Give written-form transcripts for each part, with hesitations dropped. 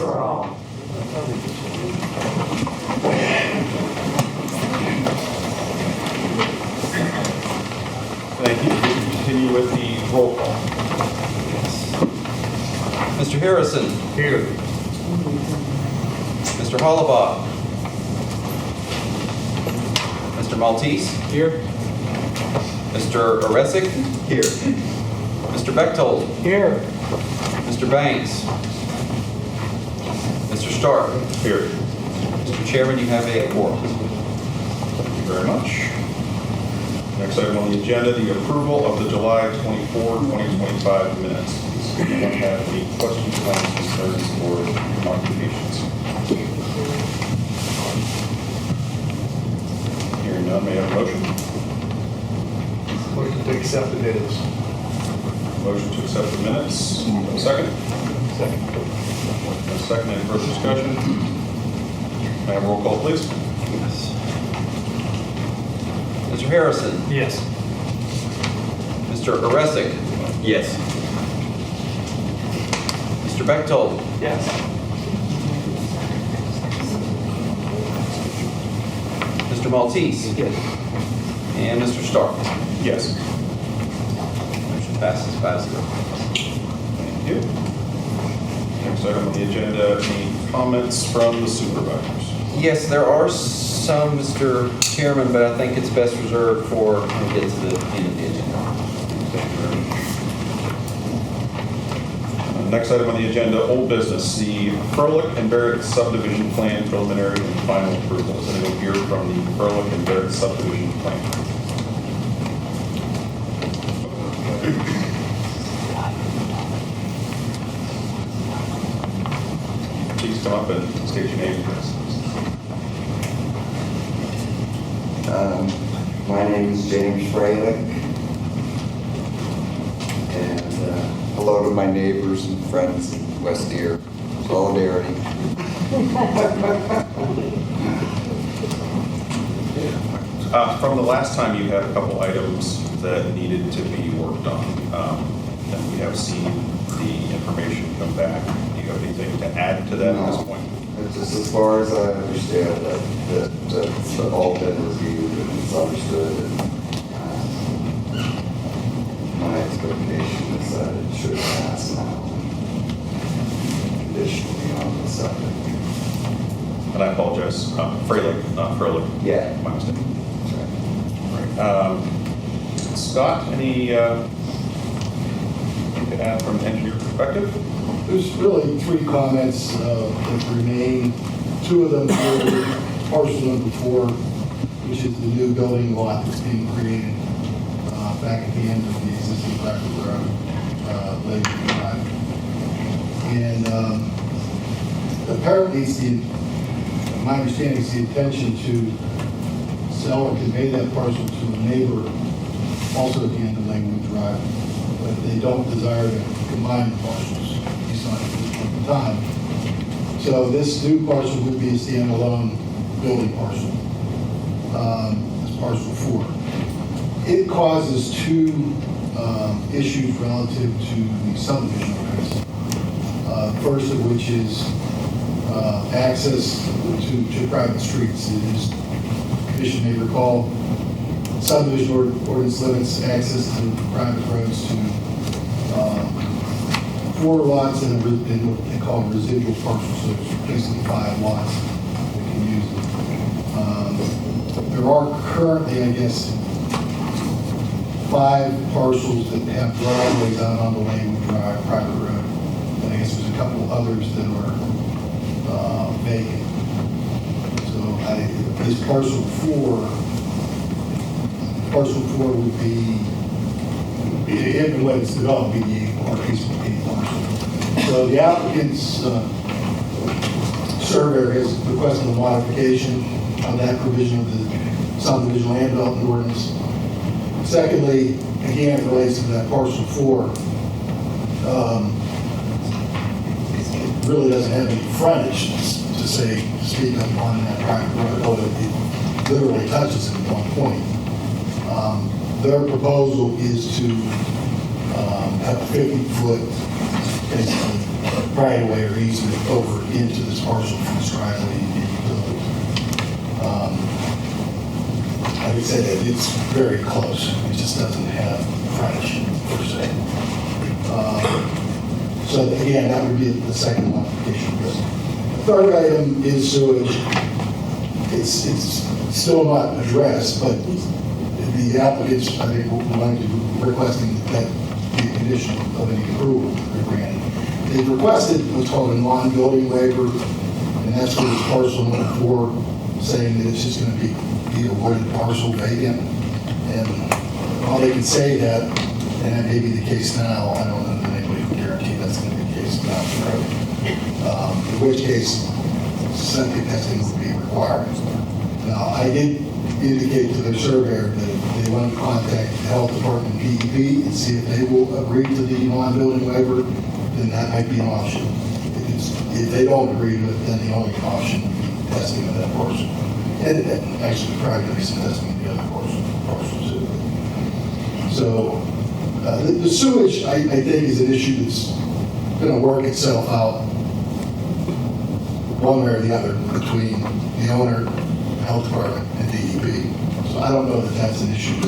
for all. Thank you. We continue with the roll call. Mr. Harrison. Here. Mr. Hollibaugh. Mr. Maltese. Here. Mr. Oresick. Here. Mr. Bechtold. Here. Mr. Banks. Mr. Stark. Here. Mr. Chairman, you have a quorum. Thank you very much. Next item on the agenda, the approval of the July 24, 2025 minutes. Does anyone have any questions, comments, concerns, or modifications? Hearing none, may I have a motion? Motion to accept the minutes. Motion to accept the minutes. A second? Second. A second. Any further discussion? May I have a roll call, please? Yes. Mr. Harrison. Yes. Mr. Oresick. Yes. Mr. Bechtold. Yes. Mr. Maltese. Yes. And Mr. Stark. Yes. Motion passes 5-0. Thank you. Next item on the agenda, any comments from the supervisors? Yes, there are some, Mr. Chairman, but I think it's best reserved for when we get to the end of the agenda. Thank you very much. Next item on the agenda, old business, the Froehlich and Barrett subdivision plan preliminary and final approval. Is anyone here from the Froehlich and Barrett subdivision plan? Please come up and state your name, please. My name is James Froehlich, and hello to my neighbors and friends in West Deer. Solidarity. From the last time, you had a couple items that needed to be worked on, and we have seen the information come back. Do you have anything to add to that at this point? It's just as far as I understand that's all been reviewed and it's understood. And, my expectation is that it should pass now, conditionally on the subject. And I apologize, Froehlich, not Froehlich. Yeah. My mistake. That's right. Scott, anything to add from an engineer perspective? There's really three comments that remain. Two of them were parcel number 4, which is the new building lot that's being created back at the end of the existing private road, Lake Drive. And apparently, my understanding is the intention to sell or convey that parcel to a neighbor also at the end of Lakewood Drive, but they don't desire to combine the parcels, at least not at this point in time. So this new parcel would be a standalone building parcel, as parcel 4. It causes two issues relative to the subdivision ordinance. First of which is access to private streets. It is, the commission may recall, subdivision ordinance limits access to private roads to 4 lots in what they call residual parcels, so it's basically 5 lots that can use it. There are currently, I guess, 5 parcels that have driveways out on the Lakewood Drive private road. And I guess there's a couple others that are vacant. So this parcel 4 would be, if and when it's developed, be the RPC parcel. So the applicant's surveyor has requested a modification of that provision of the subdivision land development ordinance. Secondly, again, it relates to that parcel 4. It really doesn't have any frontage to speak of on that private road, although it literally touches it at one point. Their proposal is to have a 50-foot basically right of way or easement over into this parcel from this driveway and utilities. I would say that it's very close. It just doesn't have frontage per se. So again, that would be the second modification. The third item is sewage. It's still not addressed, but the applicants, I think, would like to requesting that be a condition of any approval they're granted. They've requested what's called a non-building waiver, and that's for this parcel number 4, saying that it's just going to be a wooded parcel vacant. And while they can say that, and that may be the case now, I don't know that anybody can guarantee that's going to be the case down the road. In which case, septic testing would be required. Now, I did indicate to their surveyor that if they want to contact the health department DEP and see if they will agree to the non-building waiver, then that might be an option. If they don't agree to it, then the only option would be testing of that parcel. And actually, probably going to be some testing of the other parcels too. So the sewage, I think, is an issue that's going to work itself out one way or the other between the owner, the health department, and DEP. So I don't know that that's an issue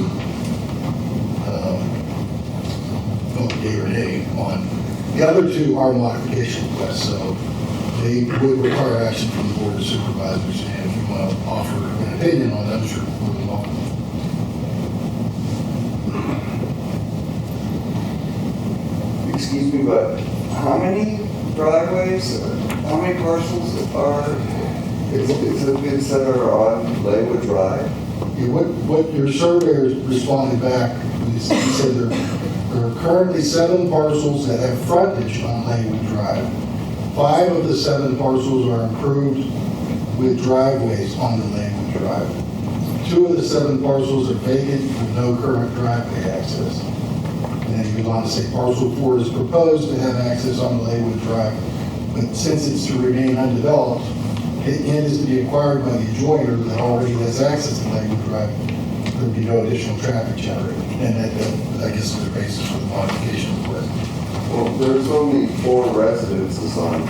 yea or nay on. The other two are modification requests, so they would require action from the Board of Supervisors, and if you want to offer an opinion on those, you're more than welcome. Excuse me, but how many driveways, how many parcels is it being said are on Laywood Drive? What your surveyor responded back, he said there are currently 7 parcels that have frontage on Laywood Drive. 5 of the 7 parcels are improved with driveways on the Laywood Drive. 2 of the 7 parcels are vacant with no current driveway access. And then he goes on to say parcel 4 is proposed to have access on the Laywood Drive, but since it's to remain undeveloped, and is to be acquired by the adjoiner that already has access to Laywood Drive, there would be no additional traffic generated. And that, I guess, is the basis for the modification request. Well, there's only 4 residences on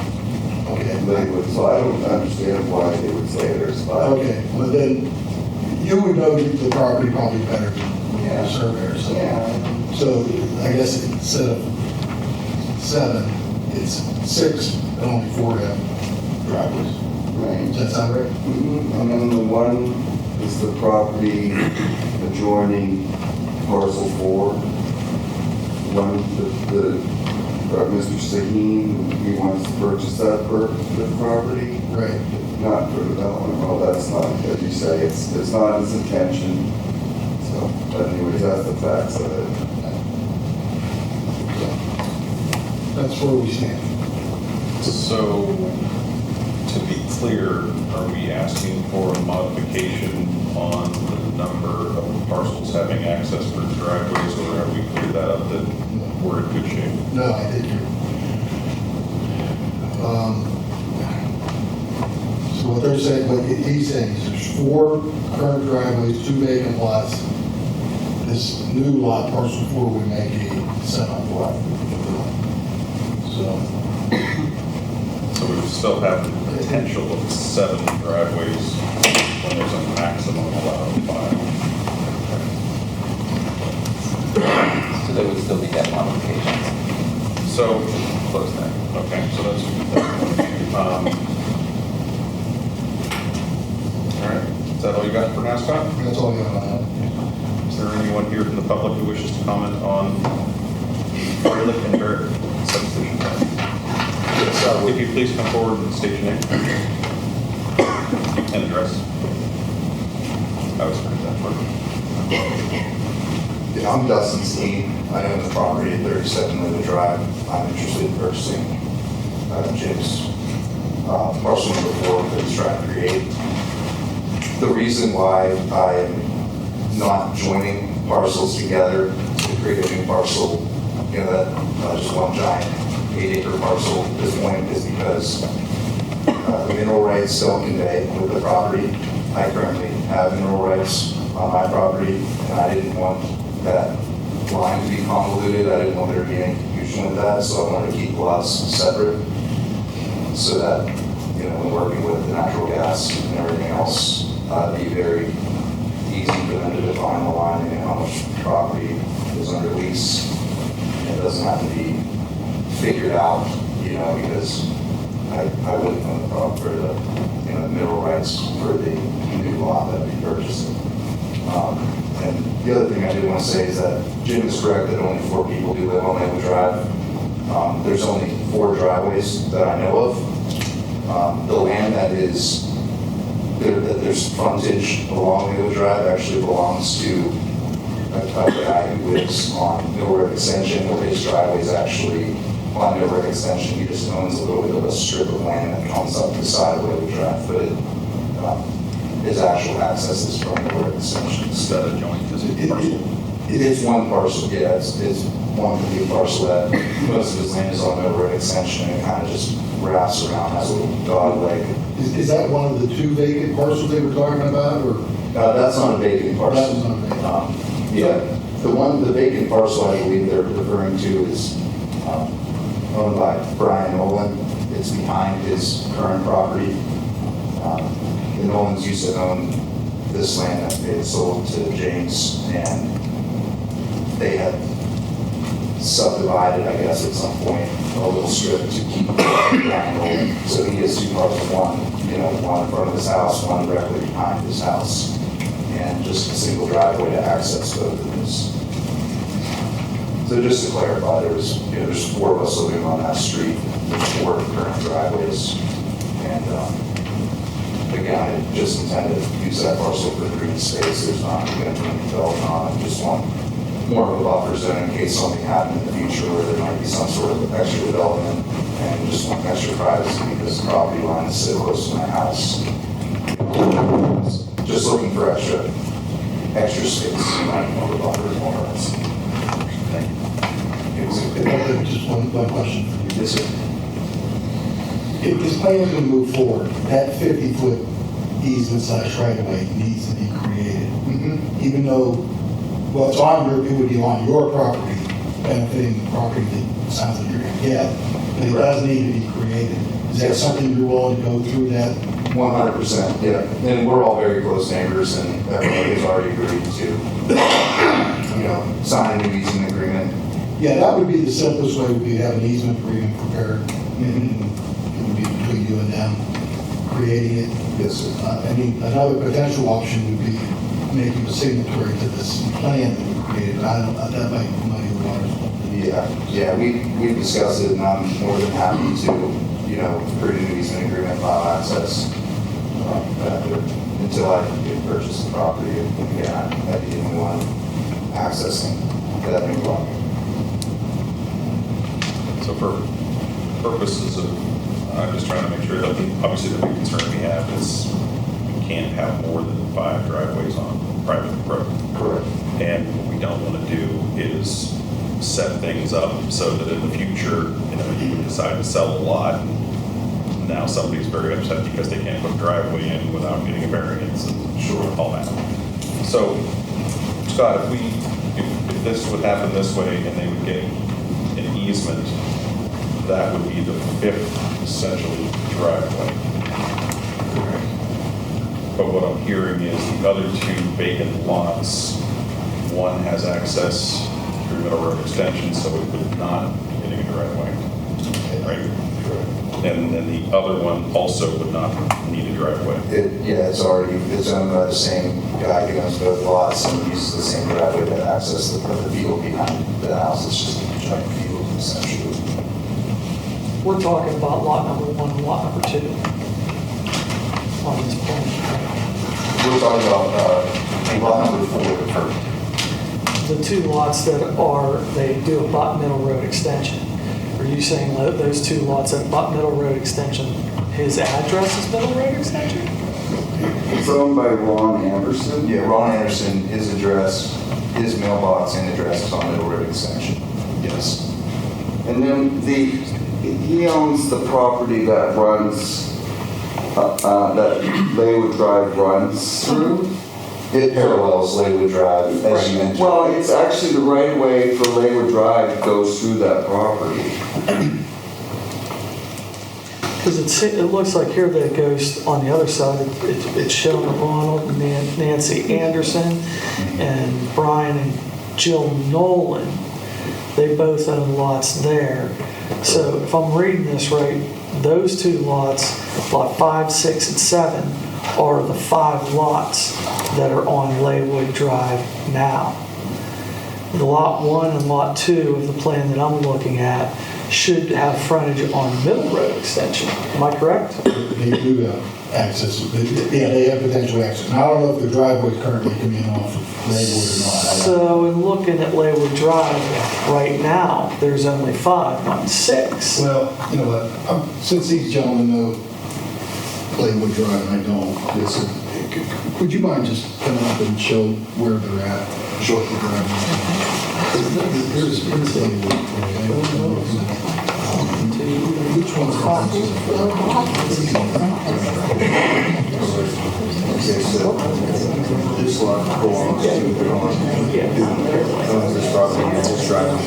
Laywood, so I don't understand why they would say there's 5. Okay, well then, you would know the property probably better than the surveyor. So, so I guess instead of 7, it's 6, and only 4 have driveways. Right. Does that sound right? Mm-hmm. And then the one is the property adjoining parcel 4. One, Mr. Saheen, he wants to purchase that for the property. Right. Not for development. Well, that's not, as you say, it's not his intention. So, but anyways, that's the facts of it. That's where we stand. So, to be clear, are we asking for a modification on the number of parcels having access for driveways, or have we cleared that up that we're in good shape? No, I think you're. So what they're saying, what he's saying is there's 4 current driveways, 2 vacant lots. This new lot, parcel 4, would make a set-up lot. So we would still have the potential of 7 driveways when there's a maximum allowed of 5. So there would still be that modification. So, Close that. okay, so that's, all right, is that all you got for now, Scott? That's all I got on that. Is there anyone here from the public who wishes to comment on Froehlich and Barrett subdivision? Yes, would you please come forward and state your name and address? I was going to that first. Yeah, I'm Dustin Steen. I own the property at 37 Laywood Drive. I'm interested in purchasing Jim's parcel number 4 that he's trying to create. The reason why I am not joining parcels together to create a new parcel, you know, that just one giant 8-acre parcel at this point, is because the mineral rights don't convey with the property. I currently have mineral rights on my property, and I didn't want that line to be convoluted. I didn't want there to be any confusion with that, so I wanted to keep lots separate. so that, you know, when working with the natural gas and everything else, it'd be very easy for them to define the line and how much property is under lease. It doesn't have to be figured out, you know, because I wouldn't want the problem for the, you know, mineral rights for the new lot that we purchased. And the other thing I do want to say is that Jim is correct that only 4 people do live on Lakewood Drive. There's only 4 driveways that I know of. The land that is, that there's frontage along Lakewood Drive actually belongs to a guy who lives on Mill Road Extension, where his driveway is actually on Mill Road Extension. He just owns a little bit of a strip of land that comes up the side of Lakewood Drive, but his actual access is from Mill Road Extension. Is that a joint? Is it parcel? It is one parcel, yeah, it's one complete parcel that most of his land is on Mill Road Extension, and it kind of just wraps around as a little dog leg. Is that one of the 2 vacant parcels they were talking about, or? That's not a vacant parcel. That was not vacant. Yeah, the vacant parcel I believe they're referring to is owned by Brian Nolan. It's behind his current property. The Nolans used to own this land that they had sold to James, and they had subdivided, I guess, at some point, a little strip to keep Brian Nolan. So he has 2 parcels, one, you know, one in front of his house, one directly behind his house, and just a single driveway to access both of those. So just to clarify, there's 4 of us living on that street, there's 4 current driveways, and again, I just intend to use that parcel for green space. There's not going to be any development on it, just want more of a buffer zone in case something happened in the future where there might be some sort of extra development, and just want extra privacy because the property line is so close to my house. Just looking for extra space, not more buffer and more rights. Thank you. Just one question for you. Yes, sir. If this plan is going to move forward, that 50-foot easement / right-of-way needs to be created. Even though, well, it's on your, it would be on your property, benefiting the property that sounds like you're going to get, but it does need to be created. Is that something you're willing to go through that? 100%, yeah. And we're all very close neighbors, and everybody has already agreed to, you know, sign a new easement agreement. Yeah, that would be the simplest way, would be to have an easement agreement prepared, and it would be between you and them creating it. Yes, sir. I mean, another potential option would be making a signatory to this plan that we created. That might muddy the waters. Yeah, we discussed it, and I'm more than happy to, you know, create a new easement agreement, file access until I can purchase the property. Again, I'd be the only one accessing that new lot. So for purposes of, I'm just trying to make sure that, obviously the big concern we have is we can't have more than 5 driveways on private road. Correct. And what we don't want to do is set things up so that in the future, you know, you can decide to sell a lot, and now somebody's very upset because they can't put a driveway in without getting a variance and all that. So, Scott, if this would happen this way and they would get an easement, that would be the 5th essentially driveway. But what I'm hearing is the other 2 vacant lots, one has access through Middle Road Extension, so it would not be getting a driveway, right? And then the other one also would not need a driveway. It's owned by the same guy who owns both lots and uses the same driveway to access the field behind the house. It's just a giant field, essentially. We're talking about lot number 1 and lot number 2 on this plan. We're talking about lot number 4. The 2 lots that they do abut Middle Road Extension. Are you saying that those 2 lots that abut Middle Road Extension, his address is Middle Road Extension? It's owned by Ron Anderson. Yeah, Ron Anderson, his address, his mailbox and address is on Middle Road Extension. Yes. And then he owns the property that runs, that Lakewood Drive runs through. It parallels Lakewood Drive as you enter. Well, it's actually the right of way for Lakewood Drive goes through that property. Because it looks like here that it goes on the other side, it's showing Ronald, Nancy Anderson, and Brian and Jill Nolan. They both own lots there. So if I'm reading this right, those two lots, lot 5, 6, and 7, are the 5 lots that are on Laywood Drive now. The lot 1 and lot 2 of the plan that I'm looking at should have frontage on Middle Road Extension. Am I correct? They do have access, yeah, they have potential access. I don't know if the driveway's currently coming in off of Laywood or not. So in looking at Laywood Drive right now, there's only 5, not 6. Well, you know what, since these gentlemen know Laywood Drive and I don't, would you mind just coming up and show where they're at? Show the drive. Here's Laywood. Which one's Okay, so this lot belongs to the owns this property, and this driveway.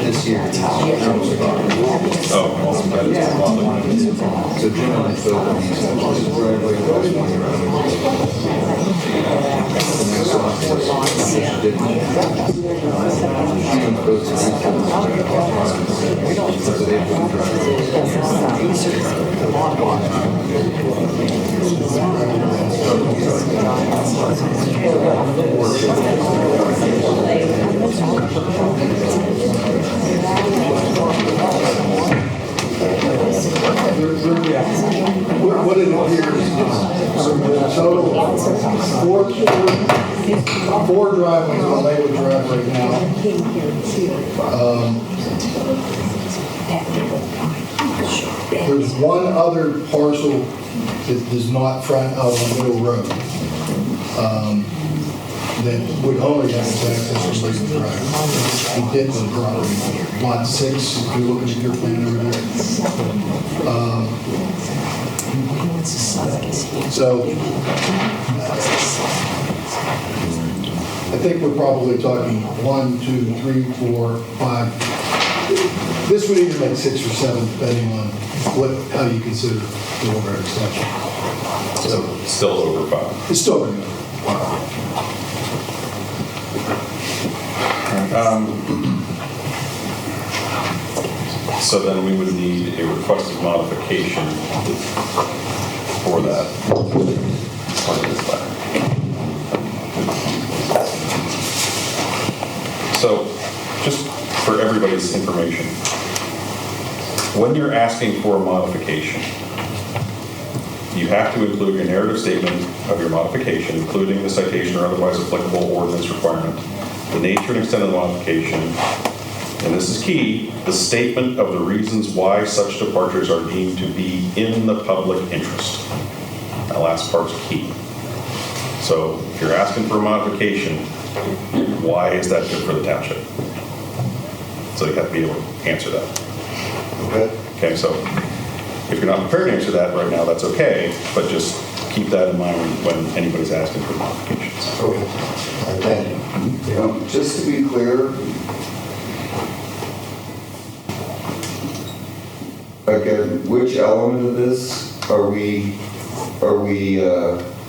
This here is Jones property. Oh, that is the lot line. So generally, so these driveway goes one around. The next lot is different. Goes to so they put the what it appears is total four driveways on Laywood Drive right now. There's one other parcel that does not front out on Middle Road that would only have access to Laywood Drive. We did the property, lot 6, if you're looking at your plan over there. So I think we're probably talking 1, 2, 3, 4, 5. This would either make 6 or 7, depending on how you consider the overhead extension. So still over 5. It's still going to So then we would need a requested modification for that. Part of this letter. So just for everybody's information, when you're asking for a modification, you have to include your narrative statement of your modification, including the citation or otherwise applicable ordinance requirement, the nature and extent of the modification, and this is key, the statement of the reasons why such departures are deemed to be in the public interest. That last part's key. So if you're asking for a modification, why is that good for the township? So you have to be able to answer that. Okay, so if you're not prepared to answer that right now, that's okay, but just keep that in mind when anybody's asking for modifications. Okay. Thank you. Just to be clear, again, which element of this are we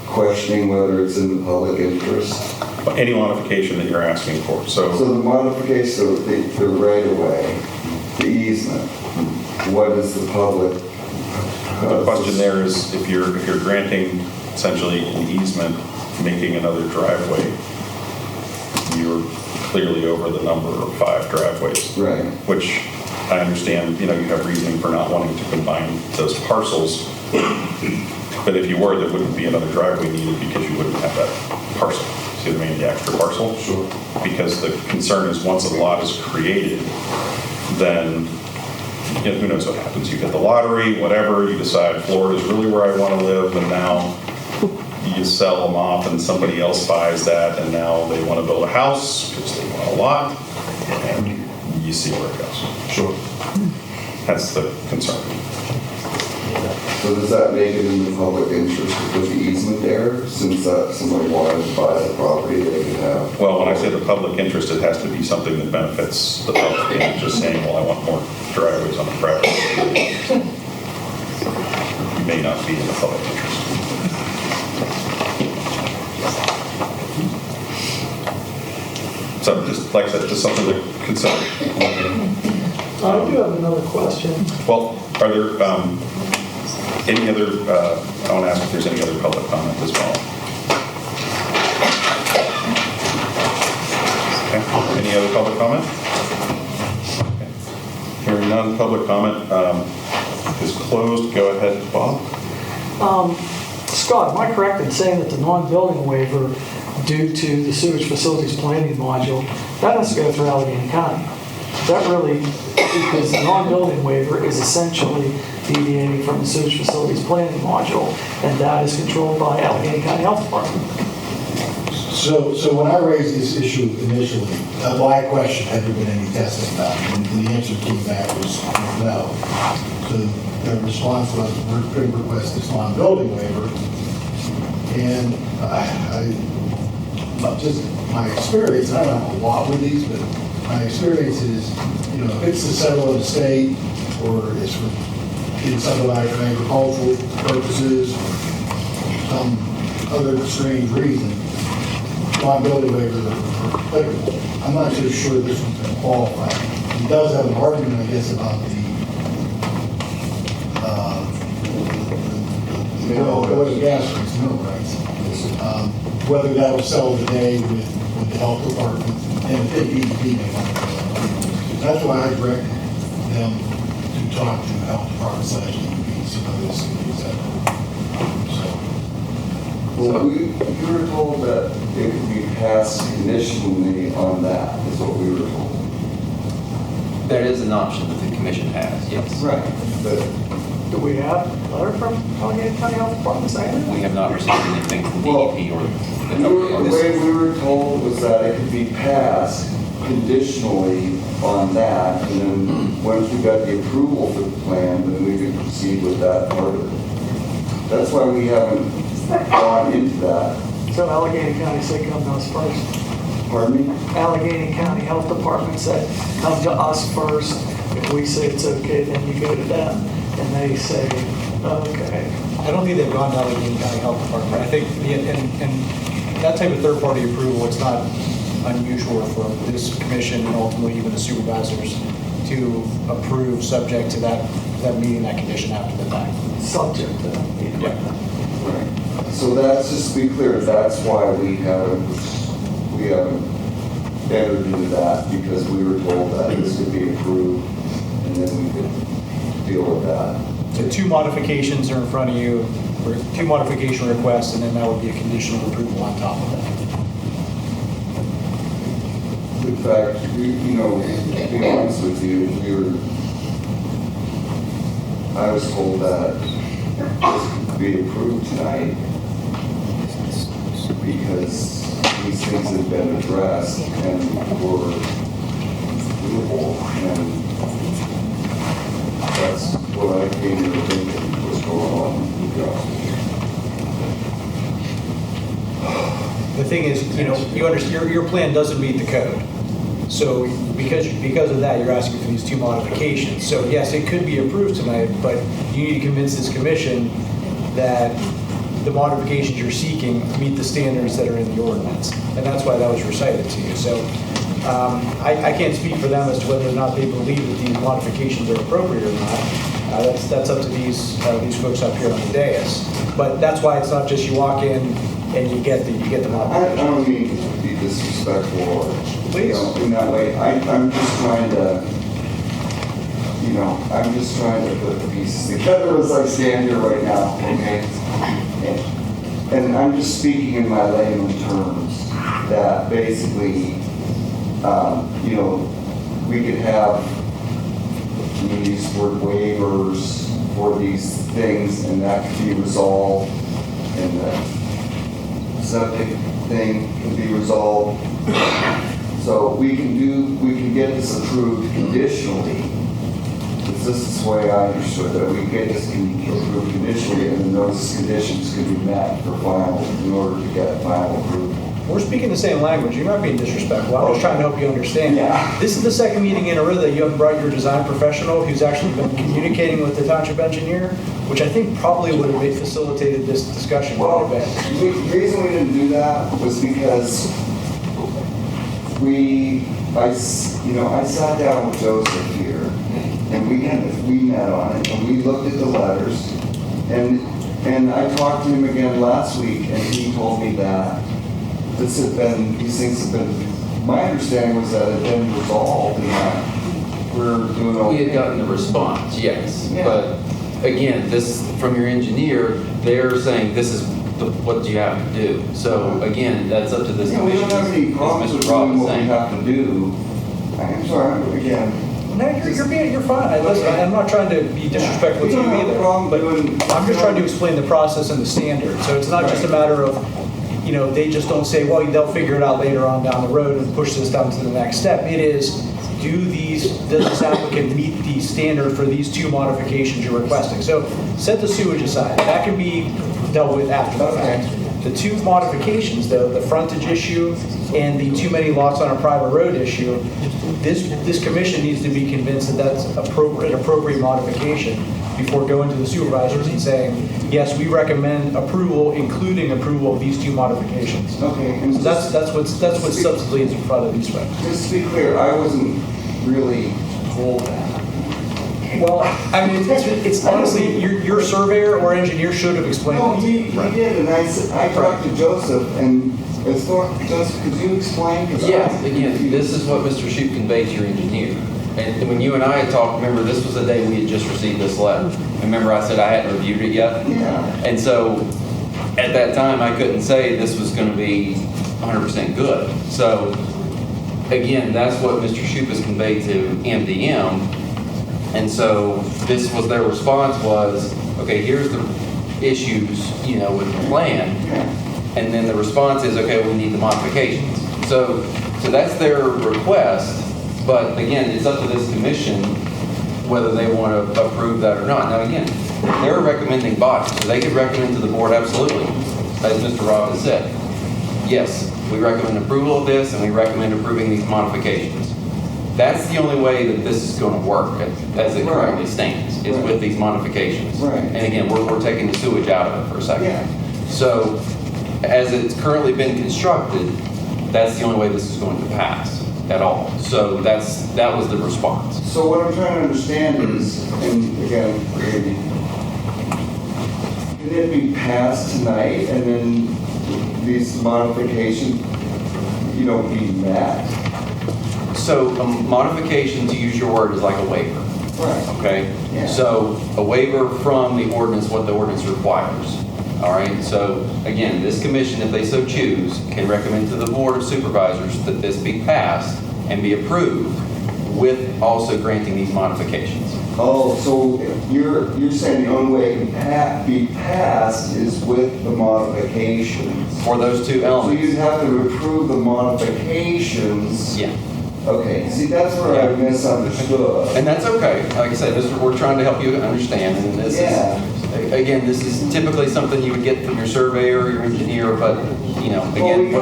questioning whether it's in the public interest? Any modification that you're asking for. So So the modification, so the right of way, the easement, what is the public? the question there is if you're granting essentially an easement, making another driveway, you're clearly over the number of 5 driveways. Right. Which I understand, you have reasoning for not wanting to combine those parcels. But if you were, there wouldn't be another driveway needed because you wouldn't have that parcel. See what I mean? The extra parcel? Sure. Because the concern is once a lot is created, then who knows what happens. You get the lottery, whatever, you decide Florida's really where I want to live, and now you sell them off and somebody else buys that, and now they want to build a house because they want a lot, and you see where it goes. Sure. That's the concern. So does that make it in the public interest to put the easement there, since somebody wanted to buy the property, they could have? Well, when I say the public interest, it has to be something that benefits the public, and just saying, well, I want more driveways on the private property may not be in the public interest. So just, like I said, just something to consider. I do have another question. Well, are there any other, I want to ask if there's any other public comment as well. Okay. Any other public comment? Okay. Hearing none, public comment is closed. Go ahead, Bob. Scott, am I correct in saying that the non-building waiver due to the sewage facilities planning module, that has to go through Allegheny County? That really, because the non-building waiver is essentially deviating from the sewage facilities planning module, and that is controlled by Allegheny County Health Department. So when I raised this issue initially, my question, had there been any testing about it? And the answer came back was no. So the response was, we're going to request this non-building waiver. And just my experience, I don't have a lot with these, but my experience is, if it's to settle an estate, or it's for being subdivided for agricultural purposes, or some other strange reason, non-building waivers are applicable. I'm not so sure this one's going to qualify. He does have an argument, I guess, about the oil and gas rights, mineral rights. Whether that will settle today with the health department, and if they need to be there. That's why I directed them to talk to the health department / EPC, Well, we were told that it could be passed conditionally on that, is what we were told. That is an option that the commission has, yes. Right. But Do we have a letter from Allegheny County Health Department saying that? We have not received anything from Well, DEP or the the way we were told was that it could be passed conditionally on that, and then once we got the approval for the plan, then we could proceed with that part of it. That's why we haven't gone into that. So Allegheny County said come to us first. Pardon me? Allegheny County Health Department said come to us first. If we say it's okay, then you go to them. And they say, okay. I don't think they've gone to Allegheny County Health Department. I think, and that type of third-party approval, it's not unusual for this commission and ultimately even the supervisors to approve subject to that meeting that condition after the fact. Subject to that. Yeah. Right. So that's, just to be clear, that's why we haven't entered into that, because we were told that this could be approved, and then we could deal with that. So 2 modifications are in front of you, or 2 modification requests, and then that would be a conditional approval on top of that. In fact, to be honest with you, I was told that this could be approved tonight because these things have been addressed and were doable, and that's what I came to think was going on. The thing is, you understand, your plan doesn't meet the code. So because of that, you're asking for these 2 modifications. So yes, it could be approved tonight, but you need to convince this commission that the modifications you're seeking meet the standards that are in the ordinance. And that's why that was recited to you. So I can't speak for them as to whether or not they believe that these modifications are appropriate or not. That's up to these folks up here on the dais. But that's why it's not just you walk in and you get the I modification. don't mean to be disrespectful or, Please. in that way. I'm just trying to put the pieces together as I stand here right now, okay? And I'm just speaking in my layman terms, that basically, we could have these word waivers for these things, and that could be resolved, and the septic thing can be resolved. So we can get this approved conditionally, This is the way I understood it. We get this approved conditionally, and then those conditions can be met for final, in order to get final approval. We're speaking the same language. You're not being disrespectful. I'm just trying to help you understand. Yeah. This is the second meeting in a row that you haven't brought your design professional who's actually been communicating with the township engineer, which I think probably would have facilitated this discussion quite Well, a bit. the reason we didn't do that was because I sat down with Joseph here, and we met on it, and we looked at the letters, and I talked to him again last week, and he told me that these things have been, my understanding was that it had been resolved, and that we're doing okay. We had gotten the response, yes. Yeah. But again, this, from your engineer, they're saying this is what you have to do. So again, that's up to this Yeah, we commission. don't have any as problems Mr. with Rob doing is what we saying. have to do. I'm sorry, again, No, you're fine. Listen, I'm not trying to be disrespectful We to you don't have a either, problem but doing- I'm just trying to explain the process and the standard. So it's not just a matter of, they just don't say, well, they'll figure it out later on down the road and push this down to the next step. It is, does this applicant meet the standard for these two modifications you're requesting? So set the sewage aside. That can be dealt with after the fact. The two modifications, the frontage issue and the too many lots on a private road issue, this commission needs to be convinced that that's an appropriate modification before going to the supervisors and saying, yes, we recommend approval, including approval of these two modifications. okay. And So that's what substantively is in front of these folks. Just to be clear, I wasn't really told that. Well, I mean, it's honestly, your surveyor or engineer should have explained No, it. he did, and I talked to Joseph, and Joseph, could you explain? 'Cause Yes, again, this is what Mr. Shoup conveyed to your engineer. And when you and I had talked, remember, this was the day we had just received this letter. Remember, I said I hadn't reviewed it yet? Yeah. And so, at that time, I couldn't say this was going to be 100% good. So, again, that's what Mr. Shoup has conveyed to MDM. And so, this was their response was, okay, here's the issues, with the plan. And then the response is, okay, we need the modifications. So that's their request. But again, it's up to this commission whether they want to approve that or not. Now, again, they're a recommending body, so they could recommend to the board absolutely, as Mr. Rob has said. Yes, we recommend approval of this, and we recommend approving these modifications. That's the only way that this is going to work as it currently stands, is with these modifications. Right. And again, we're taking the sewage out of it for a second. Yeah. So, as it's currently been constructed, that's the only way this is going to pass at all. So that was the response. So what I'm trying to understand is, and again, forgive me, can it be passed tonight and then these modifications, be met? So a modification, to use your word, is like a waiver. Right. Okay? Yeah. So a waiver from the ordinance, what the ordinance requires. All right? So again, this commission, if they so choose, can recommend to the Board of Supervisors that this be passed and be approved with also granting these modifications. Oh, so you're saying the only way it can be passed is with the modifications? For those two So elements. you'd have to approve the modifications? Yeah. Okay, see, that's where I misunderstood. And that's okay. Like I said, we're trying to help you understand. And this is, again, this is typically something you would get from your surveyor or your engineer, but, again,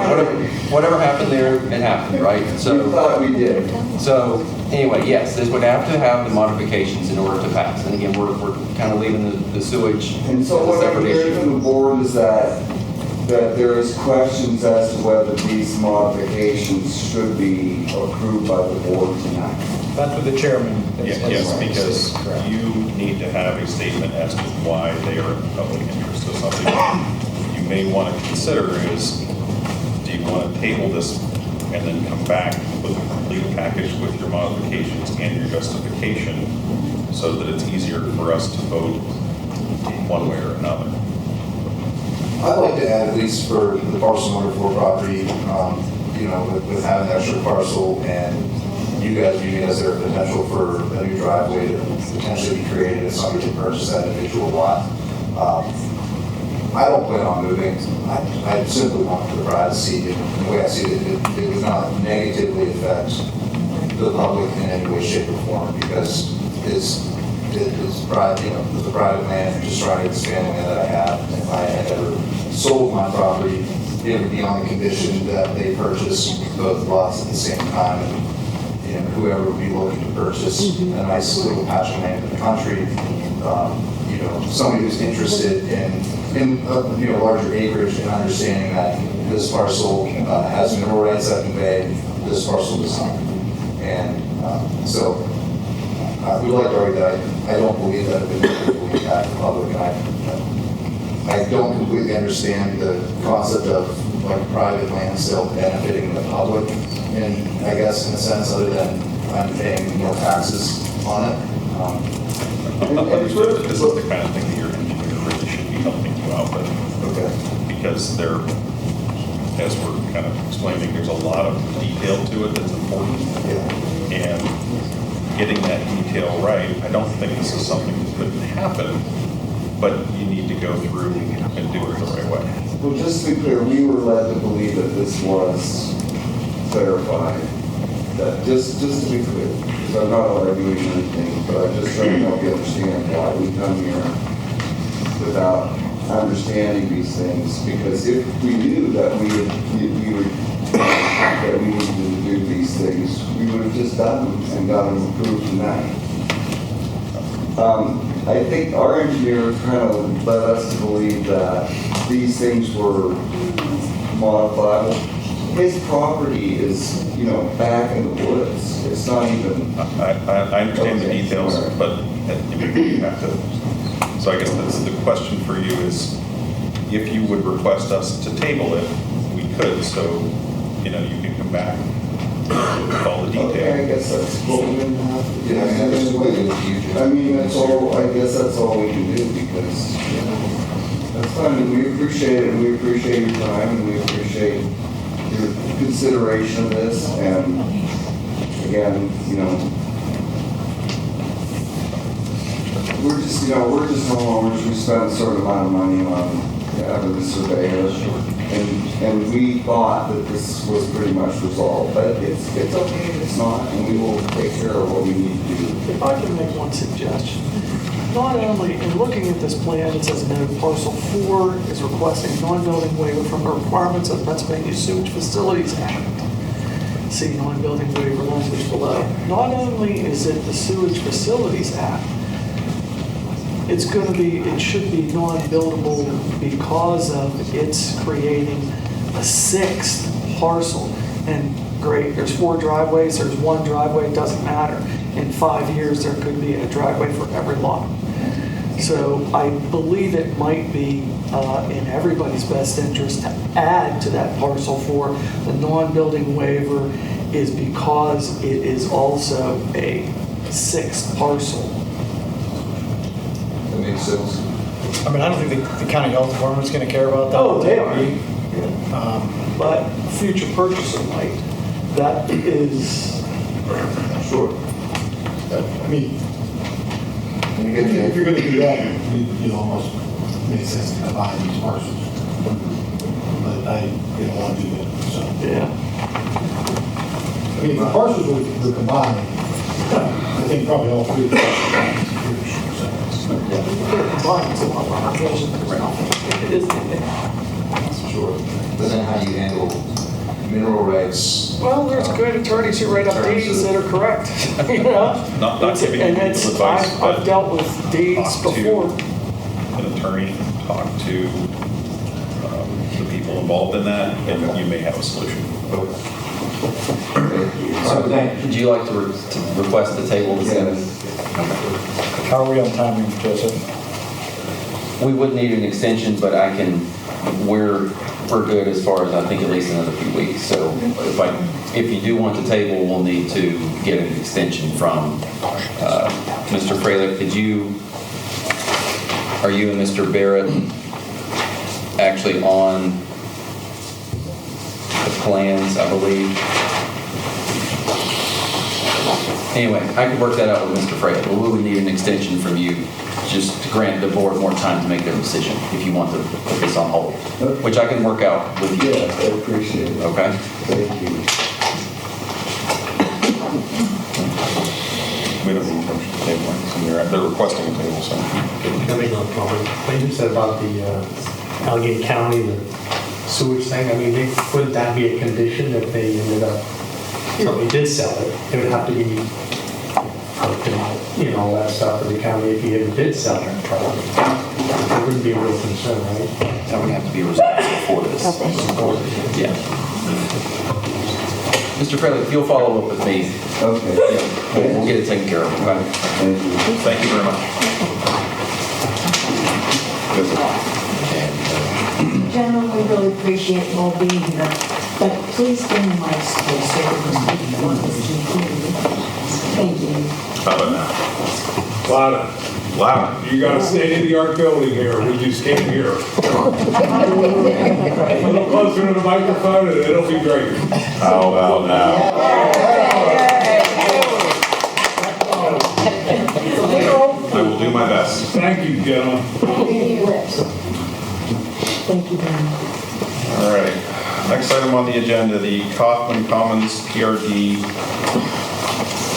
whatever happened there, it happened, right? We thought we did. So, anyway, yes, this would have to have the modifications in order to pass. And again, we're kind of leaving the sewage And as so a what I'm separate hearing issue. from the board is that there is questions as to whether these modifications should be approved by the board tonight. That's what the chairman is. Yes, because you need to have a statement as to why they are in public interest. So something you may want to consider is, do you want to table this and then come back with a complete package with your modifications and your justification so that it's easier for us to vote one way or another? I'd like to add, at least for the parcel number 4 property, with having that extra parcel and you guys viewing as there potential for a new driveway to potentially be created if somebody to purchase that individual lot. I don't plan on moving. I simply want the privacy. And the way I see it, it does not negatively affect the public in any way, shape, or form, because is private, the private land, just trying to expand the land that I have. If I had ever sold my property, it would be on the condition that they purchase both lots at the same time. And whoever would be looking to purchase a nice little patch of land in the country, somebody who's interested in larger acreage and understanding that this parcel has mineral rights that convey, this parcel does not. And so I would like to argue that I don't believe that it would negatively impact the public. And I don't completely understand the concept of like private land still benefiting the public. And I guess in a sense, other than I'm paying more taxes on it. Understood that this is the kind of thing that your engineer really should be helping you out with. Okay. Because as we're kind of explaining, there's a lot of detail to it that's important. Yeah. And getting that detail right, I don't think this is something that couldn't happen, but you need to go through and do it the right way. Well, just to be clear, we were led to believe that this was clarified. That just to be clear, because I'm not arguing anything, but I'm just trying to help you understand why we come here without understanding these things. Because if we knew that we needed to do these things, we would have just done them and got them approved tonight. I think our engineer kind of led us to believe that these things were modifiable. His property is, back in the woods. It's not even. I understand the details, but you have to. So I guess that's the question for you is, if you would request us to table it, we could. So, you can come back with all the detail. Okay, I guess that's what we're going to have to do. Yeah, I mean, that's the way it was used. I mean, I guess that's all we can do because, that's fine. And we appreciate it. And we appreciate your time and we appreciate your consideration of this. And again, we're just homeowners. We spent a certain amount of money on having the surveyor. And we thought that this was pretty much resolved, but it's okay if it's not, and we will take care of what we need to do. If I can make one suggestion, not only in looking at this plan, it says no, parcel 4 is requesting non-building waiver from the requirements of the Pennsylvania Sewage Facilities Act. See non-building waiver language below. Not only is it the Sewage Facilities Act, it should be non-buildable because of it's creating a 6th parcel. And great, there's 4 driveways, there's 1 driveway, it doesn't matter. In 5 years, there could be a driveway for every lot. So I believe it might be in everybody's best interest to add to that parcel 4. The non-building waiver is because it is also a 6th parcel. That makes sense. I mean, I don't think the county health department's going to care about that. Oh, they are. But future purchaser might. That is, Sure. I mean, if you're going to do that, you almost make sense to combine these parcels. But I didn't want to do that, so. yeah. I mean, if the parcels were combined, I think probably all 3 of them. Combined, it's a lot of applications. It is. Sure. But then how do you handle mineral rights? Well, there's good attorneys who write up deeds that are correct, Not giving you And legal it's, advice, but I've dealt with deeds talk to before. an attorney, talk to the people involved in that, and you may have a solution. So would you like to request the table this evening? How are we on timing, Joseph? We would need an extension, but we're good as far as I think at least another few weeks. So if you do want the table, we'll need to get an extension from Mr. Froehlich. Are you and Mr. Barrett actually on the plans, I believe? Anyway, I could work that out with Mr. Froehlich, but we would need an extension from you just to grant the board more time to make their decision if you want to put this on hold, which I can work out with you. Yeah, I appreciate it. Okay? Thank you. We don't need to table it. they're requesting a table, so. Can I make no comment? What you said about the Allegheny County, the sewage thing, I mean, wouldn't that be a condition if they ended up, somebody did sell it? It would have to be, you know, all that stuff for the county if he ever did sell that property. It wouldn't be a real concern, right? That would have to be resolved before this. Yeah. Mr. Froehlich, if you'll follow up with me, Okay. we'll get it taken care of. Okay? Thank you. Thank you very much. Gentlemen, we really appreciate you all being here, but please give me my space so that we want this to continue. Thank you. How about now? Louder. Loud. You got a state-of-the-art building here, we just came here. A little closer to the microphone and it'll be great. How about now? I will do my best. Thank you, gentlemen. Thank you very much. All right. Next item on the agenda, the Kaufman Commons PRD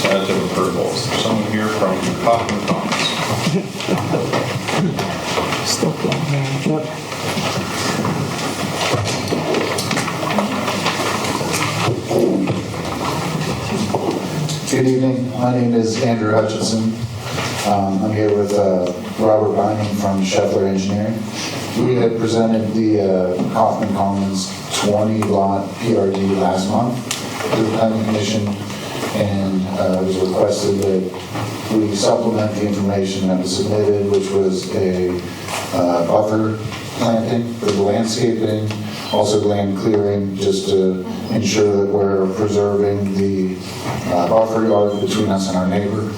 tentative approval. Is there someone here from Kaufman Commons? Still can't hear you. Good evening. My name is Andrew Hutchinson. I'm here with Robert Binding from Scheffler Engineering. We had presented the Kaufman Commons 20-lot PRD last month to the Planning Commission, and it was requested that we supplement the information that was submitted, which was a buffer planting for the landscaping, also land clearing, just to ensure that we're preserving the buffer yard between us and our neighbor.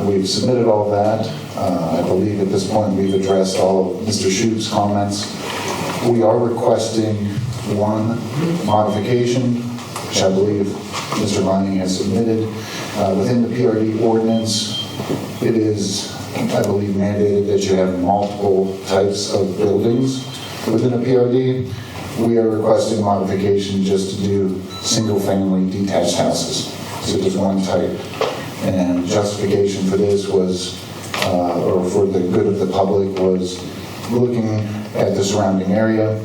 We've submitted all that. I believe at this point we've addressed all of Mr. Shoup's comments. We are requesting one modification, which I believe Mr. Vining has submitted. Within the PRD ordinance, it is, I believe, mandated that you have multiple types of buildings within a PRD. We are requesting modification just to do single-family detached houses, so just one type. And justification for this was, or for the good of the public, was looking at the surrounding area,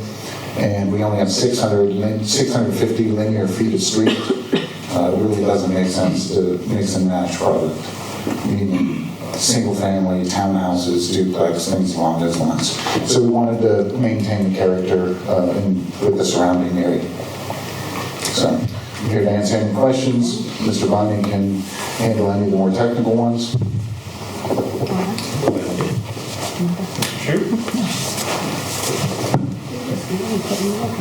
and we only have 650 linear feet of street. It really doesn't make sense to mix and match product, meaning single-family townhouses, duplex, things along those lines. So we wanted to maintain the character with the surrounding area. So I'm here to answer any questions. Mr. Binding can handle any of the more technical ones.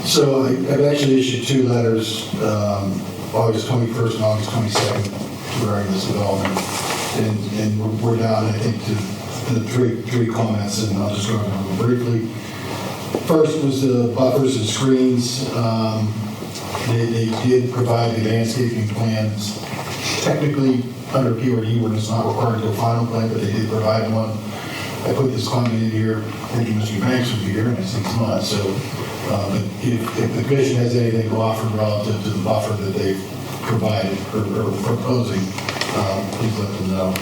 So I've actually issued two letters, August 21st and August 22nd, regarding this development. And we're down, I think, to the three comments, and I'll just go over them briefly. First was the buffers and screens. They did provide the landscaping plans. Technically, under PRD, when it's not required to a final plan, but they did provide one. I put this comment in here, thinking Mr. Banks would be here, and I think he's not. So, but if the commission has anything to offer relative to the buffer that they've provided or proposing, please let them know.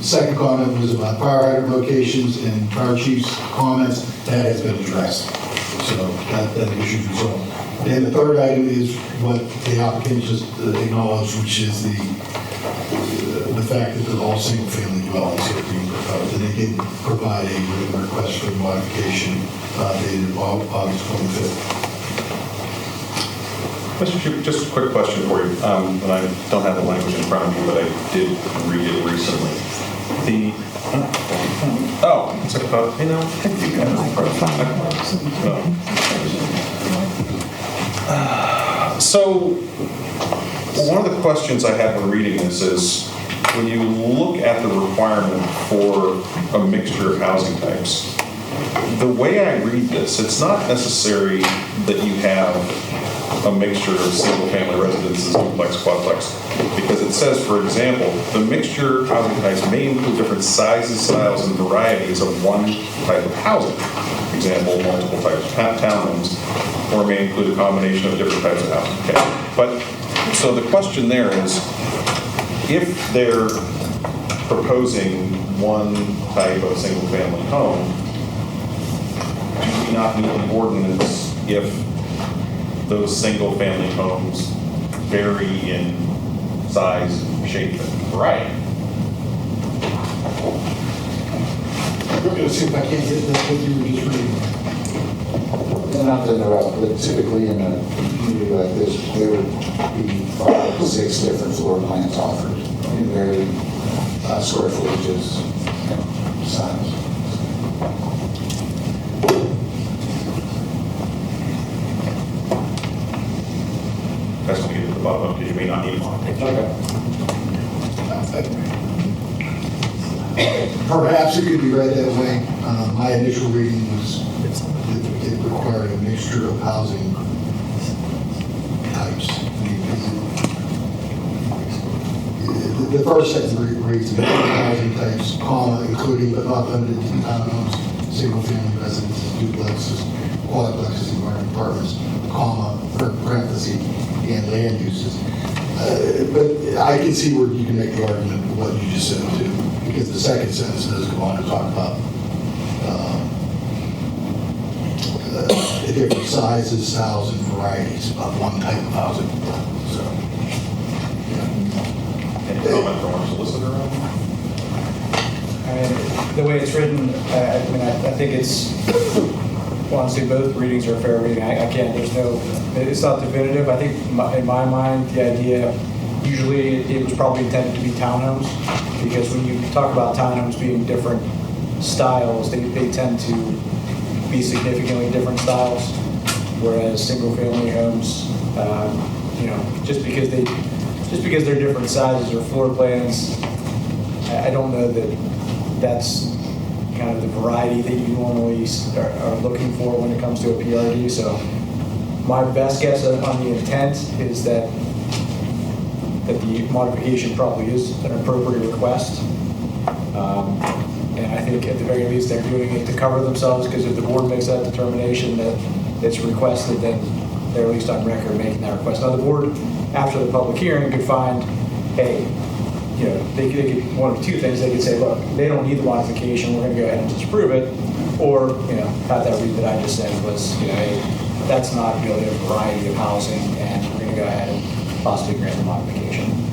Second comment was about fire hydrant locations, and fire chief's comments. That has been addressed. So that issue is resolved. And the third item is what the applicant just acknowledged, which is the fact that they're all single-family dwellings here being proposed. And they did provide a written request for modification dated August 25th. Mr. Shoup, just a quick question for you. And I don't have the language in front of me, but I did read it recently. It's like about, I think you So, one of the questions I had when reading this is, when you look at the requirement for a mixture of housing types, the way I read this, it's not necessary that you have a mixture of single-family residences, duplex, quadplex, because it says, for example, the mixture of housing types may include different sizes, styles, and varieties of one type of housing. For example, multiple types of townhomes, or may include a combination of different types of housing. Okay. But, so the question there is, if there proposing one type of single-family home, do we not need an ordinance if those single-family homes vary in size, shape, and variety? I'm going to see if I can't get that what you were just reading. Not to interrupt, but typically in a community like this, there would be 5 to 6 different floor plans offered in varying square footages, size. That's going to get to the bottom, because you may not need one. Perhaps it could be read that way. My initial reading was it required a mixture of housing types. The first sentence reads, housing types, comma, including but not limited to townhomes, single-family residences, duplexes, quadplexes, and apartments, comma, parentheses, and land uses. But I can see where you can make the argument of what you just said too, because the second sentence does go on to talk about the different sizes, styles, and varieties of one type of housing. So, Any comment from our solicitor on that? I mean, the way it's written, I think it's, honestly, both readings are fair reading. I can't, it's not definitive. I think in my mind, the idea, usually it was probably intended to be townhomes, because when you talk about townhomes being different styles, they tend to be significantly different styles, whereas single-family homes, just because they're different sizes or floor plans, I don't know that that's kind of the variety that you normally are looking for when it comes to a PRD. So my best guess on the intent is that the modification probably is an appropriate request. And I think at the very least they're doing it to cover themselves, because if the board makes that determination that it's requested, then they're at least on record making that request. Now the board, after the public hearing, could find, hey, they could, one of two things, they could say, look, they don't need the modification, we're going to go ahead and disapprove it, or, have that read that I just said was, hey, that's not really a variety of housing, and we're going to go ahead and possibly grant the modification.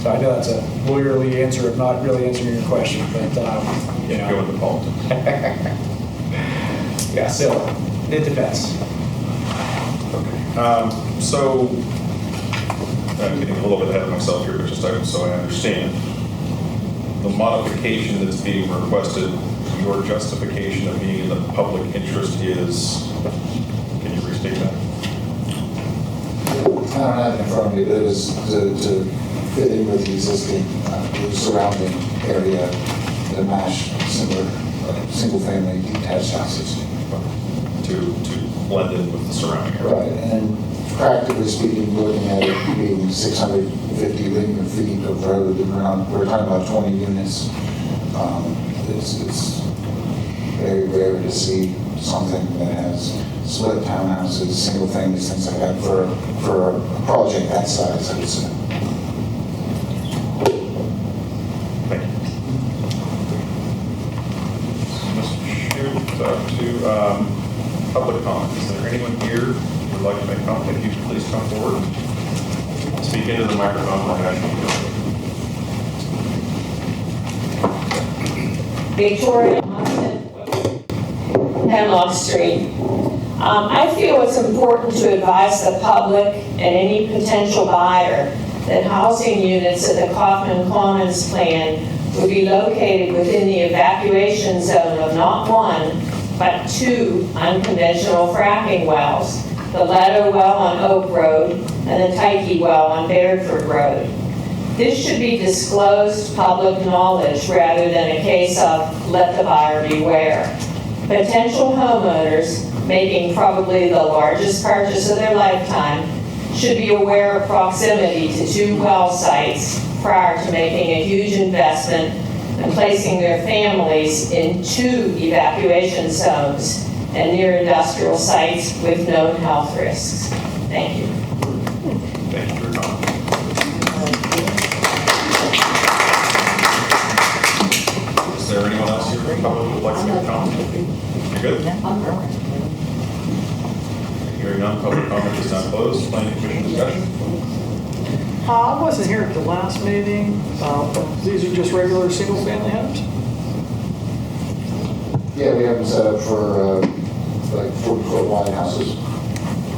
So I know that's a lawyerly answer of not really answering your question, but, Go into politics. yeah, so it depends. Okay. So, I'm getting a little bit ahead of myself here, but just so I understand. The modification that's being requested, your justification of being in the public interest is, can you restate that? I don't have it in front of me, but it was to fit in with the existing surrounding area to match similar single-family detached houses. To blend in with the surrounding area. Right, and practically speaking, looking at it being 650 linear feet of road, we're talking about 20 units. It's very rare to see something that has split townhouses, single families, things like that for a project that size, I would say. Thank you. Mr. Shute, to public comment. Is there anyone here who would like to make a comment? If you could please come forward. Speak into the microphone. Victoria Hemlock Street. I feel it's important to advise the public and any potential buyer that housing units at the Kaufman Commons plan would be located within the evacuation zone of not one, but 2 unconventional fracking wells, the Leto well on Oak Road and the Tyke well on Bedford Road. This should be disclosed public knowledge rather than a case of let the buyer beware. Potential homeowners, making probably the largest purchase of their lifetime, should be aware of proximity to 2 well sites prior to making a huge investment and placing their families in 2 evacuation zones and near industrial sites with known health risks. Thank you. Thank you for your comment. Good? I'm all right. Hearing none, public comment is now closed. Planning commission discussion? I wasn't here at the last meeting. These are just regular single-family homes? Yeah, we have them set up for like 40-foot wide houses.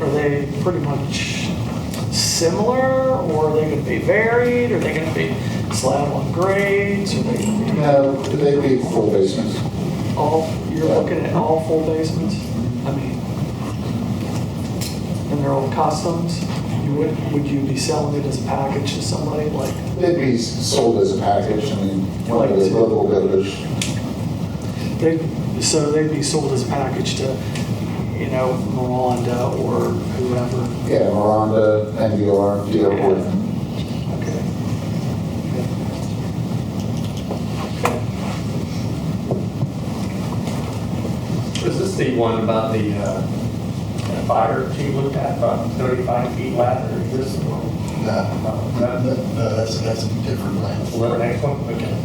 Are they pretty much similar, or are they going to be varied? Are they going to be slab on grades? Are they going to be No, they'd be full basements. all, you're looking at all full basements? I mean, and they're all customs? Would you be selling it as a package to somebody like? They'd be sold as a package. I mean, one of the local builders. So they'd be sold as a package to, you know, Miranda or whoever? Yeah, Miranda, NVR, deal with. Okay. Is this the one about the fire she looked at, about 35 feet ladder? Is this the one? No, that's a different plan. Well, the next one? Okay.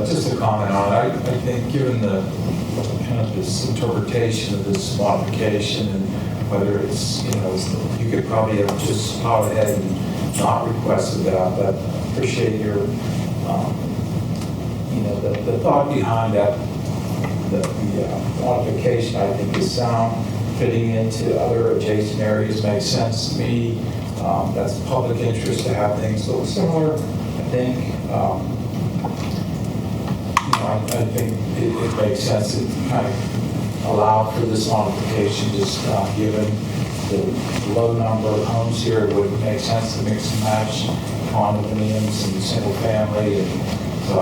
Just a comment on it. I think given the kind of this interpretation of this modification and whether it's, you know, you could probably have just plowed ahead and not requested that, but appreciate your, you know, the thought behind that, the modification, I think is sound, fitting into other adjacent areas makes sense to me. That's public interest to have things look similar, I think. I think it makes sense to kind of allow for this modification, just given the low number of homes here, it would make sense to mix and match condominiums and single family. And so I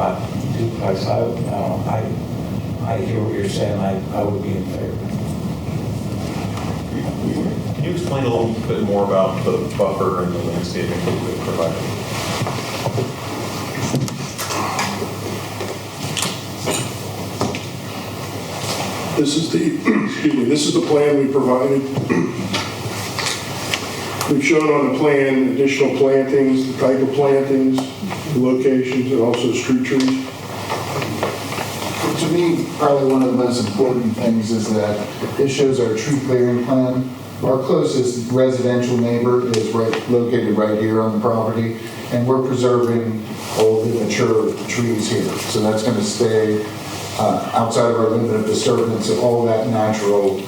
hear what you're saying. I would be in favor. Can you explain a little bit more about the buffer and the landscaping that we provided? This is the plan we provided. We've shown on the plan additional plantings, the type of plantings, the locations, and also street trees. To me, probably one of the most important things is that it shows our tree clearing plan. Our closest residential neighbor is located right here on the property, and we're preserving all the mature trees here. So that's going to stay outside of our limit of disturbance. All that natural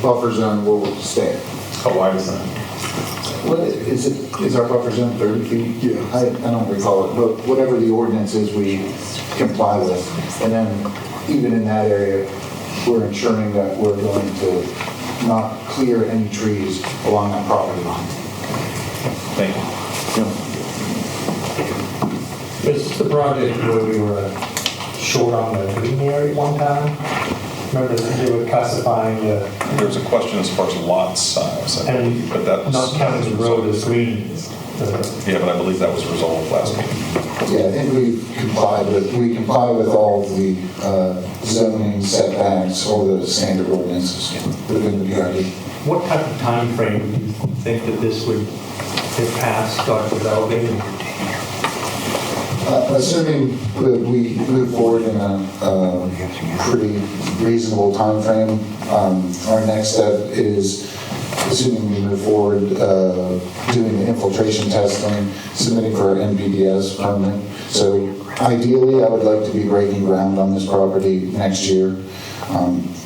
buffer zone will stay. How wide is that? What is our buffer zone 30 feet? Yeah. I don't recall it, but whatever the ordinance is, we comply with. And then even in that area, we're ensuring that we're going to not clear any trees along that property line. Thank you. This is the project where we were short on the green area one time. Remember they were classifying There was a question as far as lot size, I believe, but that was not counting the road as green. Yeah, but I believe that was resolved last week. Yeah, I think we comply with all the zoning setbacks, all the standard ordinances within the PRD. What type of time frame do you think that this would, if passed, start developing? Assuming that we move forward in a pretty reasonable time frame, our next step is, assuming we move forward, doing the infiltration testing, submitting for our NPDES permit. So ideally, I would like to be breaking ground on this property next year.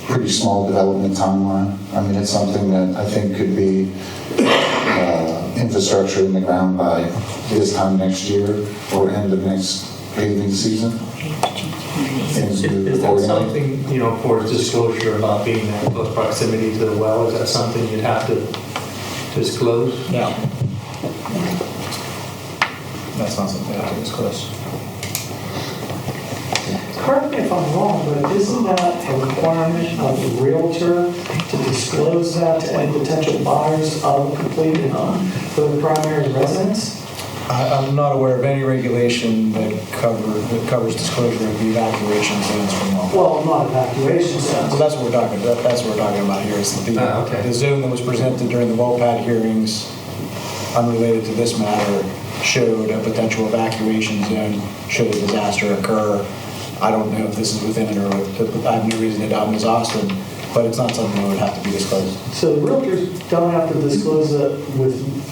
Pretty small development timeline. I mean, it's something that I think could be infrastructure in the ground by this time next year or end of next paving season. Is that something, you know, for disclosure about being in close proximity to the well, is that something you'd have to disclose? No. That's not something I have to disclose. Correct me if I'm wrong, but isn't that a requirement of the realtor to disclose that to any potential buyers of a completed home for the primary residence? I'm not aware of any regulation that covers disclosure of the evacuation zones from well. Well, not evacuation zones. So that's what we're talking about. That's what we're talking about here. Is the zone that was presented during the well pad hearings, unrelated to this matter, showed a potential evacuation zone should a disaster occur. I don't know if this is within it, or I have no reason to doubt Ms. Austin, but it's not something that would have to be disclosed. So the realtors don't have to disclose it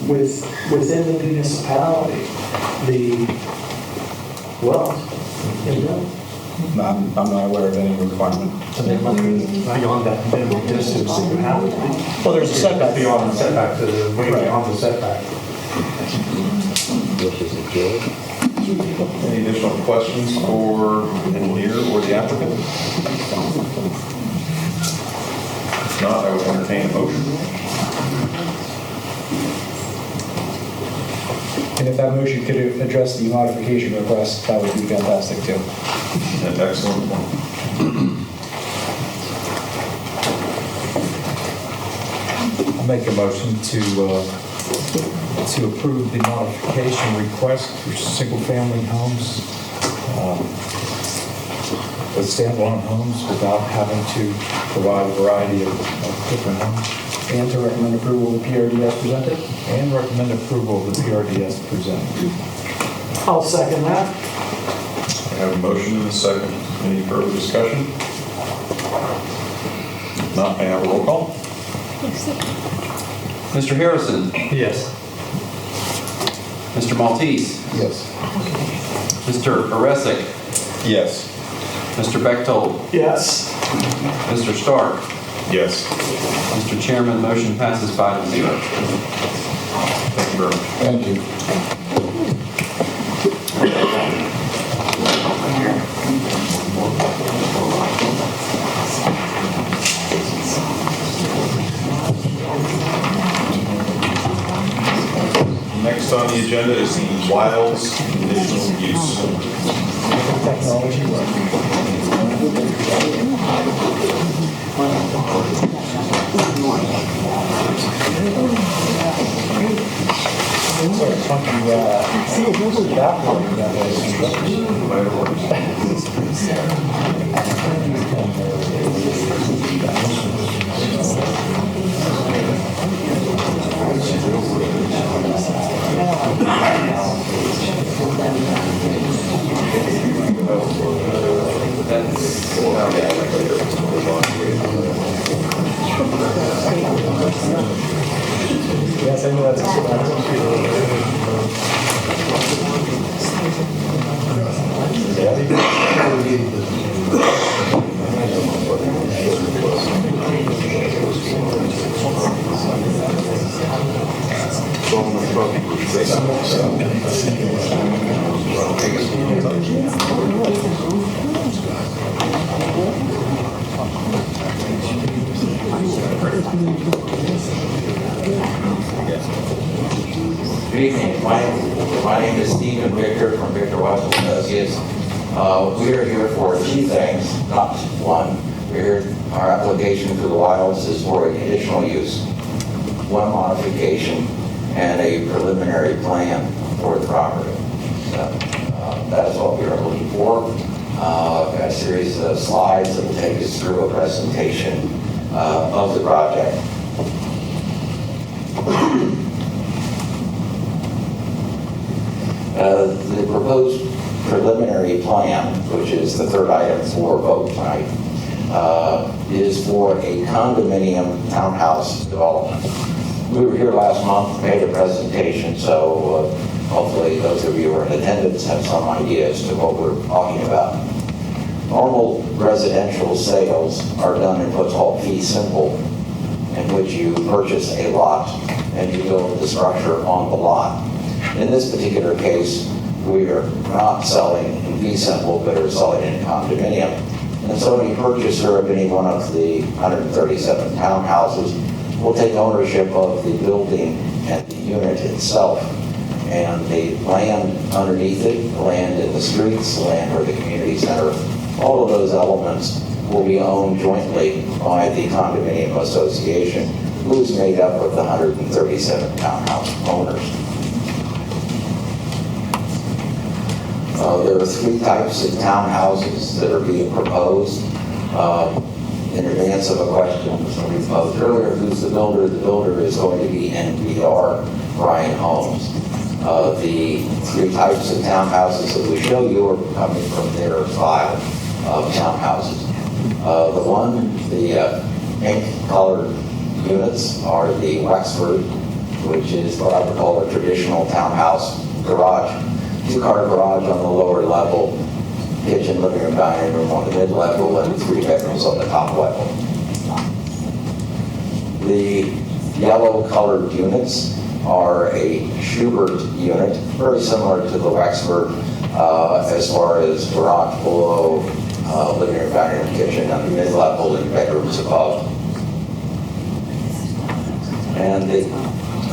within the municipality, the wells. I'm not aware of any requirement. Beyond that minimum distance that you have. Well, there's a setback. Beyond the setback, to the way beyond the setback. Any additional questions for the engineer or the applicant? If not, I would entertain a motion. And if that motion could address the modification request, that would be fantastic too. An excellent point. I'll make a motion to approve the modification request for single-family homes, with standalone homes without having to provide a variety of different homes. And to recommend approval of the PRD as presented? And recommend approval of the PRD as presented. I'll second that. I have a motion and a second. Any further discussion? If not, may I have a roll call? Mr. Harrison? Yes. Mr. Maltese? Yes. Mr. Oresick? Yes. Mr. Bechtold? Yes. Mr. Stark? Yes. Mr. Chairman, motion passes 5-0. Thank you very much. Thank you. Next on the agenda is the Wilds conditional use. Technology work. Yes, I know that's Good evening. My name is Stephen Victor from Victor West Associates. We are here for two things, not one. We're here, our application for the Wilds is for a conditional use, one modification, and a preliminary plan for the property. So, that is what we are looking for. I've got a series of slides that will take us through a presentation of the project. The proposed preliminary plan, which is the third item for vote tonight, is for a condominium townhouse development. We were here last month, made a presentation, so hopefully those of you who are in attendance have some idea as to what we're talking about. Normal residential sales are done in what's called fee simple, in which you purchase a lot and you build the structure on the lot. In this particular case, we are not selling in fee simple, but are selling in condominium. And so any purchaser of any one of the 137 townhouses will take ownership of the building and the unit itself, and the land underneath it, the land in the streets, the land where the community center, all of those elements will be owned jointly by the condominium association, who is made up of the 137 townhouse owners. There are three types of townhouses that are being proposed. In advance of a question somebody posed earlier, who's the builder? The builder is going to be NVR, Ryan Homes. The three types of townhouses that we show you are coming from their file of townhouses. The pink colored units are the Wexford, which is what I would call a traditional townhouse garage. Two-car garage on the lower level, kitchen, living room, dining room on the mid-level, and 3 bedrooms on the top level. The yellow-colored units are a Schubert unit, very similar to the Wexford as far as garage below, living room, dining room, kitchen on the mid-level, and bedrooms above. And the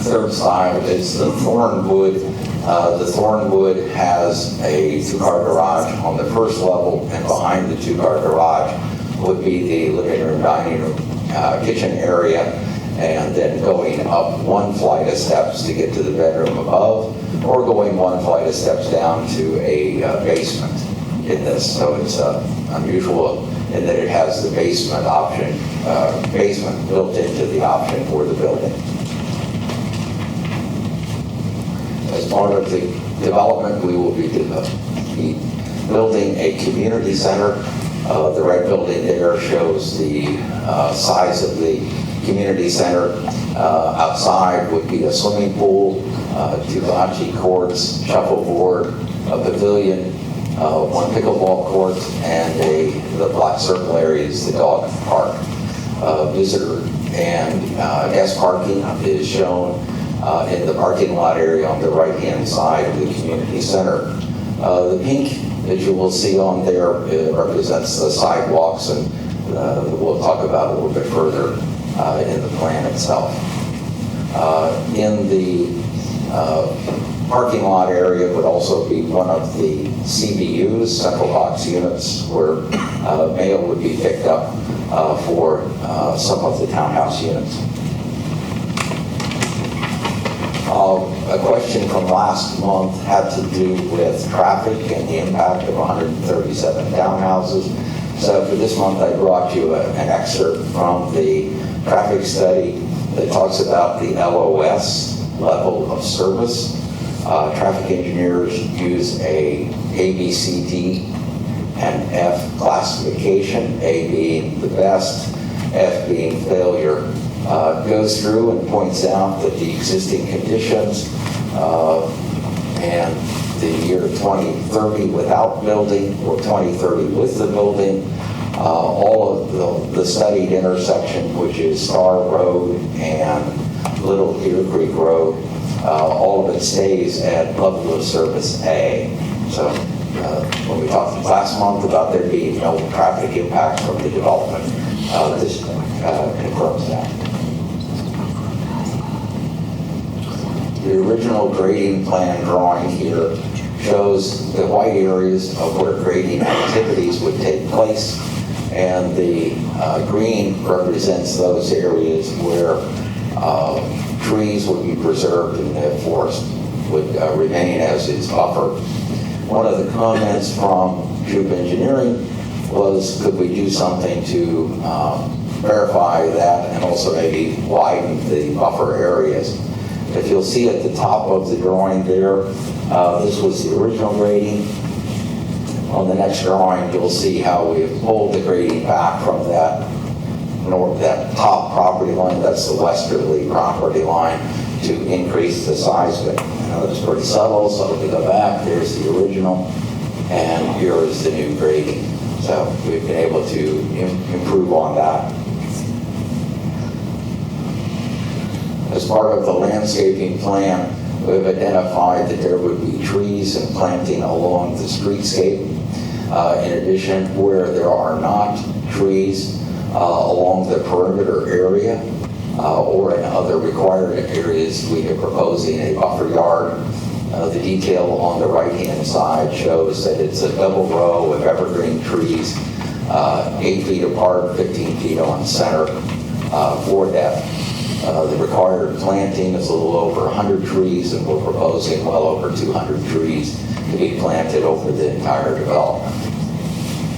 third style is the Thornwood. The Thornwood has a 2-car garage on the first level, and behind the 2-car garage would be the living room, dining room, kitchen area, and then going up 1 flight of steps to get to the bedroom above, or going 1 flight of steps down to a basement in this. So it's unusual in that it has the basement option, basement built into the option for the building. As part of the development, we will be building a community center. The red building there shows the size of the community center. Outside would be a swimming pool, 2 bocce courts, shuffleboard, a pavilion, 1 pickleball court, and the black circle area is the dog park. Visitor and guest parking is shown in the parking lot area on the right-hand side of the community center. The pink that you will see on there represents the sidewalks, and we'll talk about a little bit further in the plan itself. In the parking lot area would also be one of the CBUs, central box units, where mail would be picked up for some of the townhouse units. A question from last month had to do with traffic and the impact of 137 townhouses. So for this month, I brought you an excerpt from the traffic study that talks about the LOS, level of service. Traffic engineers use a B, C, D, and F classification, A being the best, F being failure. Goes through and points out that the existing conditions and the year 2030 without building or 2030 with the building, all of the studied intersection, which is Star Road and Little Deer Creek Road, all of it stays at level of service A. So when we talked last month about there being no traffic impacts from the development, this confirms that. The original grading plan drawing here shows the white areas of where grading activities would take place, and the green represents those areas where trees would be preserved and the forest would remain as its buffer. One of the comments from Troop Engineering was, could we do something to verify that and also maybe widen the buffer areas? If you'll see at the top of the drawing there, this was the original grading. On the next drawing, you'll see how we've pulled the grading back from that top property line, that's the westerly property line, to increase the size of it. Now, it's pretty subtle, so if we go back, there's the original, and here is the new grading. So we've been able to improve on that. As part of the landscaping plan, we've identified that there would be trees and planting along the streetscape. In addition, where there are not trees along the perimeter area or in other required areas, we are proposing a buffer yard. The detail on the right-hand side shows that it's a double row of evergreen trees, 8 feet apart, 15 feet on center for that. The required planting is a little over 100 trees, and we're proposing well over 200 trees to be planted over the entire development.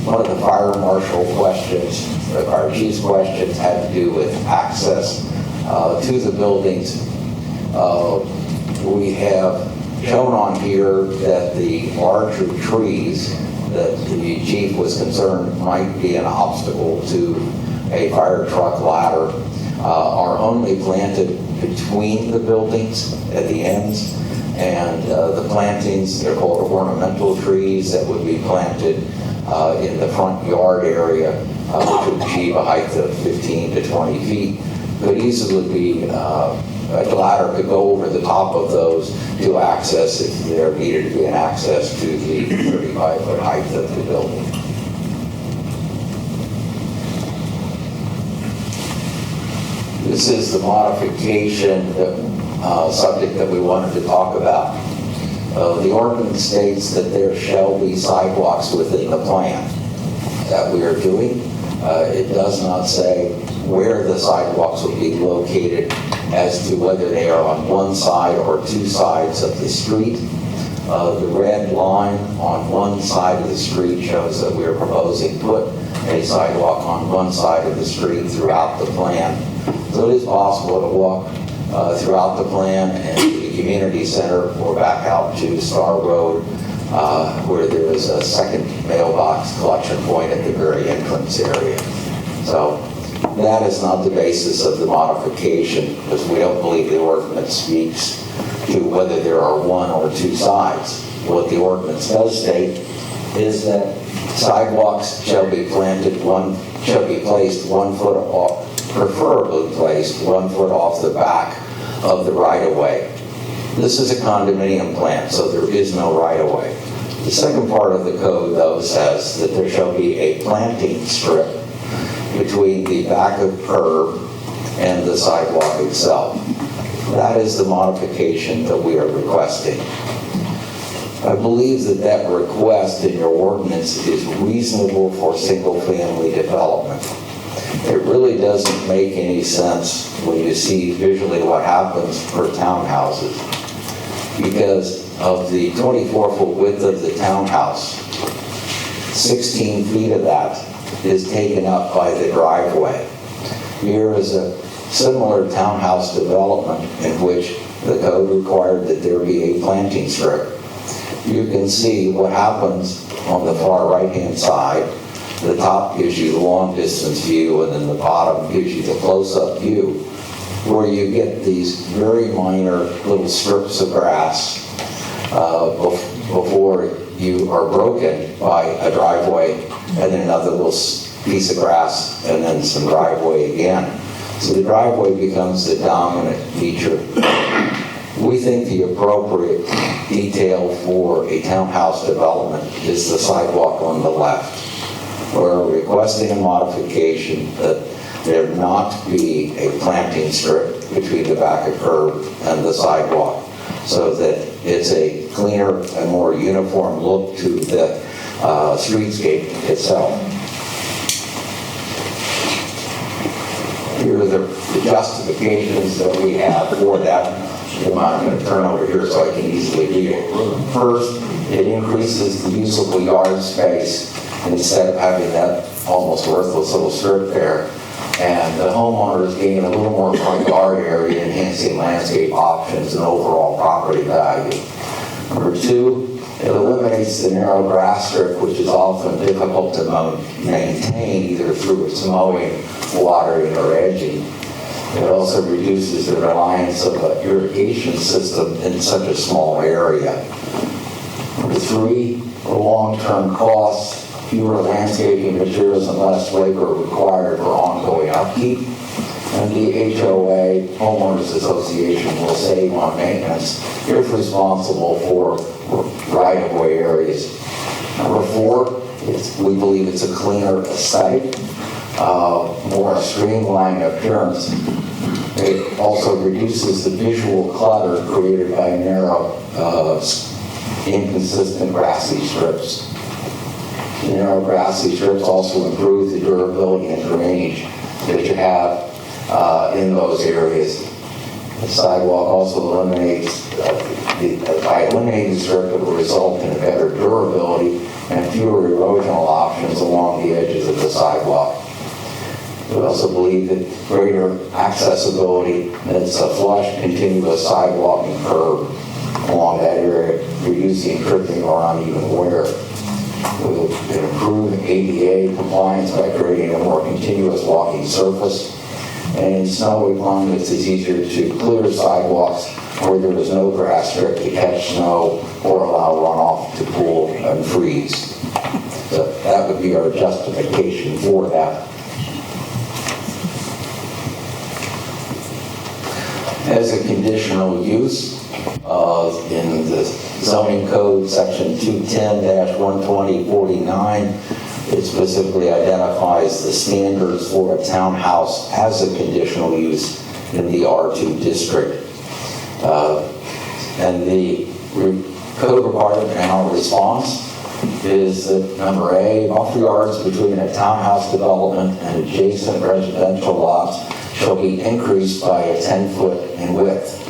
One of the fire marshal questions, the fire chief's questions, had to do with access to the buildings. We have shown on here that the larger trees that the chief was concerned might be an obstacle to a fire truck ladder are only planted between the buildings at the ends, and the plantings, they're called ornamental trees that would be planted in the front yard area to achieve a height of 15 to 20 feet. Could easily be, a ladder could go over the top of those to access, if there needed to be an access to the 35-foot height of the building. This is the modification subject that we wanted to talk about. The ordinance states that there shall be sidewalks within the plan that we are doing. It does not say where the sidewalks will be located as to whether they are on one side or two sides of the street. The red line on one side of the street shows that we are proposing to put a sidewalk on one side of the street throughout the plan. So it is possible to walk throughout the plan and to the community center or back out to Star Road, where there is a second mailbox collection point at the very entrance area. So that is not the basis of the modification, because we don't believe the ordinance speaks to whether there are one or two sides. What the ordinance does state is that sidewalks shall be placed 1 foot off, preferably placed 1 foot off the back of the right-of-way. This is a condominium plan, so there is no right-of-way. The second part of the code, though, says that there shall be a planting strip between the back of curb and the sidewalk itself. That is the modification that we are requesting. I believe that that request in your ordinance is reasonable for single-family development. It really doesn't make any sense when you see visually what happens for townhouses, because of the 24-foot width of the townhouse, 16 feet of that is taken up by the driveway. Here is a similar townhouse development in which the code required that there be a planting strip. You can see what happens on the far right-hand side. The top gives you the long distance view, and then the bottom gives you the close-up view, where you get these very minor little strips of grass before you are broken by a driveway, and then another little piece of grass, and then some driveway again. So the driveway becomes the dominant feature. We think the appropriate detail for a townhouse development is the sidewalk on the left. We're requesting a modification that there not be a planting strip between the back of curb and the sidewalk, so that it's a cleaner and more uniform look to the streetscape itself. Here are the justifications that we have for that. I'm going to turn over here so I can easily read it. First, it increases the usable yard space instead of having that almost worthless little strip there. And the homeowners gain a little more front yard area, enhancing landscape options and overall property value. Number two, it eliminates the narrow grass strip, which is often difficult to maintain either through its mowing, watering, or edging. It also reduces the reliance of an irrigation system in such a small area. Number three, the long-term costs, fewer landscaping materials and less labor required for ongoing upkeep. And the HOA, Homeowners Association, will save on maintenance if responsible for right-of-way areas. Number four, we believe it's a cleaner aesthetic, more streamlined appearance. It also reduces the visual clutter created by narrow, inconsistent grassy strips. The narrow grassy strips also improve the durability and drainage that you have in those areas. The sidewalk also eliminates, by eliminating the strip, it will result in a better durability and fewer erosional options along the edges of the sidewalk. We also believe that greater accessibility, and it's a flush, continuous sidewalk and curb. along that area, reducing tripping or uneven wear. We can improve ADA compliance by creating a more continuous walking surface. And in snowy climates, it's easier to clear sidewalks where there is no grass strip to catch snow or allow runoff to pool and freeze. So that would be our justification for that. As a conditional use, in the zoning code, section 210-12049, it specifically identifies the standards for a townhouse as a conditional use in the R2 district. And the code requirement and our response is that number A, buffer yards between a townhouse development and adjacent residential lots shall be increased by a 10-foot in width.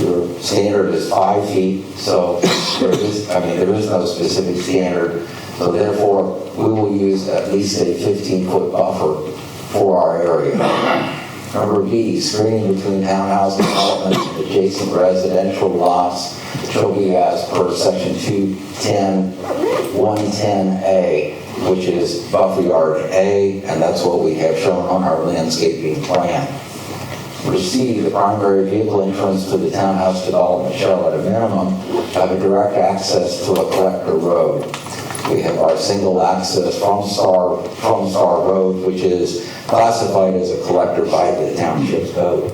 Your standard is 5 feet, so there is no specific standard. So therefore, we will use at least a 15-foot buffer for our area. Number B, screening between townhouse development and adjacent residential lots shall be as per section 210-110A, which is buffer yard A, and that's what we have shown on our landscaping plan. For C, the primary vehicle entrance to the townhouse development shall at a minimum have a direct access to a collector road. We have our single access from Star Road, which is classified as a collector by the Township code.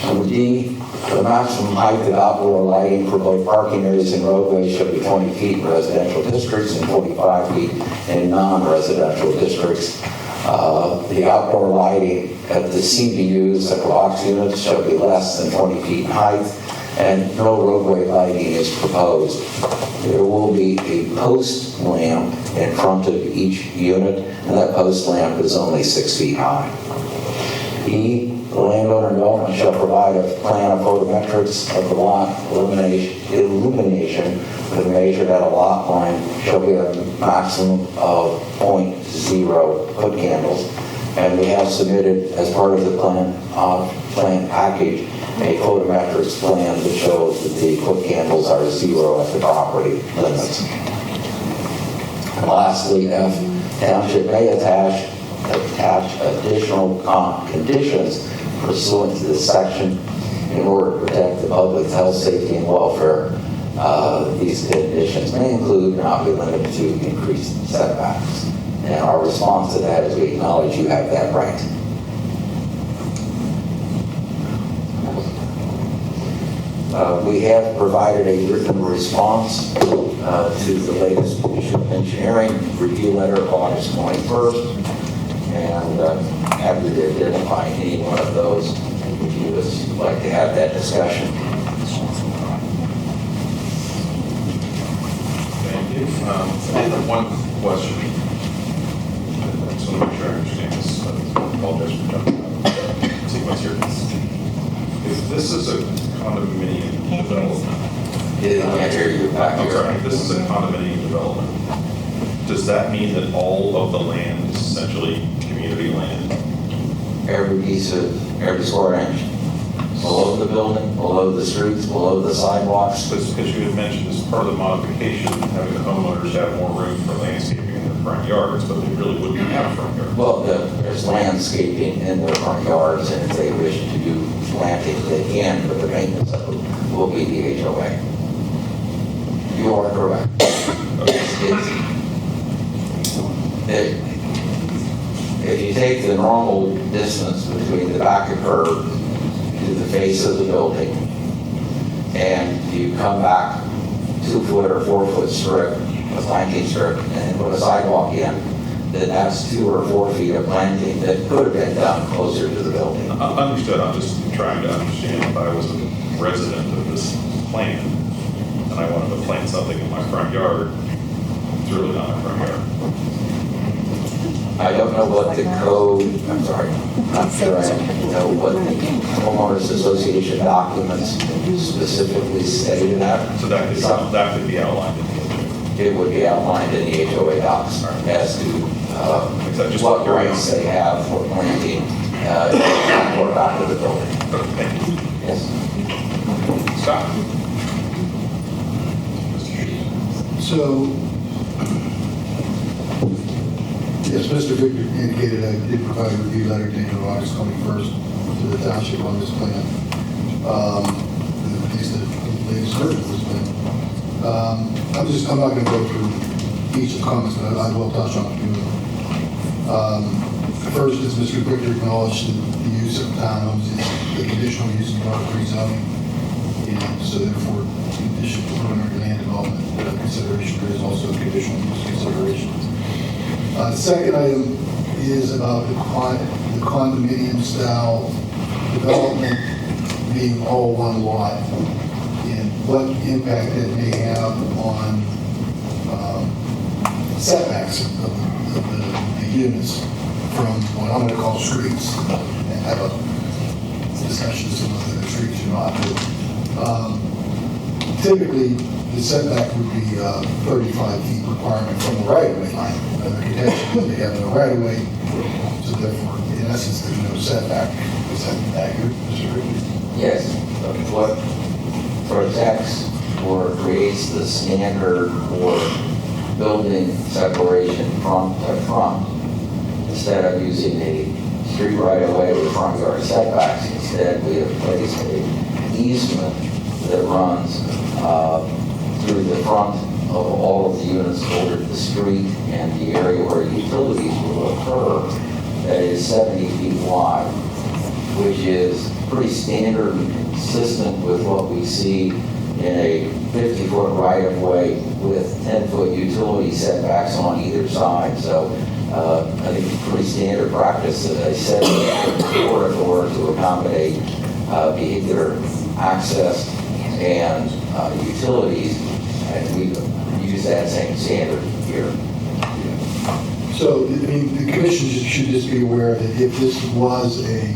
Number D, the maximum height of outdoor lighting for both parking areas and roadways shall be 20 feet in residential districts and 45 feet in non-residential districts. The outdoor lighting at the CBUs, at the box units, shall be less than 20 feet in height, and no roadway lighting is proposed. There will be a post lamp in front of each unit, and that post lamp is only 6 feet high. E, the landowner development shall provide a plan of photometrics of the lot illumination when measured at a lot line shall be a maximum of 0.0 foot candles. And we have submitted, as part of the plan package, a photometrics plan that shows that the foot candles are 0 at the property limits. And lastly, F, Township may attach additional conditions pursuant to this section in order to protect the public's health, safety, and welfare. These conditions may include, but not be limited to, increased setbacks. And our response to that is we acknowledge you have that right. We have provided a written response to the latest Division of Engineering review letter of August 21st, and happy to identify any one of those if you would like to have that discussion. Thank you. I have one question. I just want to make sure I understand this. I apologize for jumping out of sequence here. If this is a condominium development. Yeah, I can't hear you back I'm here. sorry, this is a condominium development. Does that mean that all of the land is essentially community land? Every piece of, every square inch. Below the building, below the streets, below the sidewalks. Because you had mentioned as part of the modification, having the homeowners have more room for landscaping in their front yards, but they really wouldn't have front yards. Well, there's landscaping in their front yards, and if they wish to do planting, they can, but the maintenance of it will be the HOA. You are correct. If you take the normal distance between the back of curb to the face of the building, and you come back 2 foot or 4 foot strip, a planting strip, and then put a sidewalk in, then that's 2 or 4 feet of planting that could have been done closer to the building. Understood. I'm just trying to understand if I was a resident of this plan and I wanted to plant something in my front yard, it's really not my front yard. I don't know what the code, I'm sorry, not sure I know what the homeowners association documents specifically stated that. So that could be outlined in the HOA. It would be outlined in the HOA docs as to what rights they have for planting or back of the building. Yes. Stop. So, yes, Mr. Victor indicated I did provide a review letter dated August 21st to the township on this plan. At least the latest version of this plan. I'm not going to go through each of the comments, but I will touch on a few of them. First, as Mr. Victor acknowledged, the use of townhomes is the conditional use of R3 zoning. And so therefore, in addition to preliminary land development consideration, there is also a conditional use consideration. The second item is about the condominium style development being all one lot and what impact it may have on setbacks of the units from what I'm going to call streets. And have a discussion as to whether they're streets or not. Typically, the setback would be 35 feet requirement from the right-of-way line. And the contention is they have no right-of-way, so therefore, in essence, there's no setback. Is that accurate, Mr. Rickey? Yes. What protects or creates the standard for building separation front to front, instead of using a street right-of-way with front yard setbacks, instead we have placed an easement that runs through the front of all of the units over the street and the area where utilities will occur that is 70 feet wide, which is pretty standard and consistent with what we see in a 50-foot right-of-way with 10-foot utility setbacks on either side. So I think it's pretty standard practice, as I said, for to accommodate vehicular access and utilities, and we use that same standard here. So, I mean, the commission should just be aware that if this was a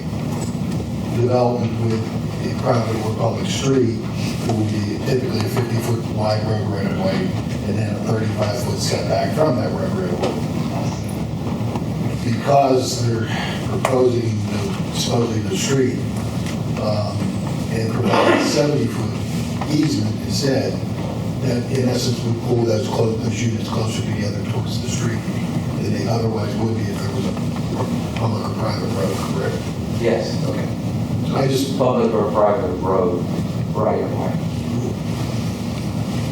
development with a private or public street, it would be typically a 50-foot wide road right-of-way and then a 35-foot setback from that road right-of-way. Because they're proposing supposedly the street and providing 70-foot easement instead, that in essence would pull those units closer together towards the street than they otherwise would be if there was a public or private road, correct? Yes. Okay. So I just public or private road right-of-way.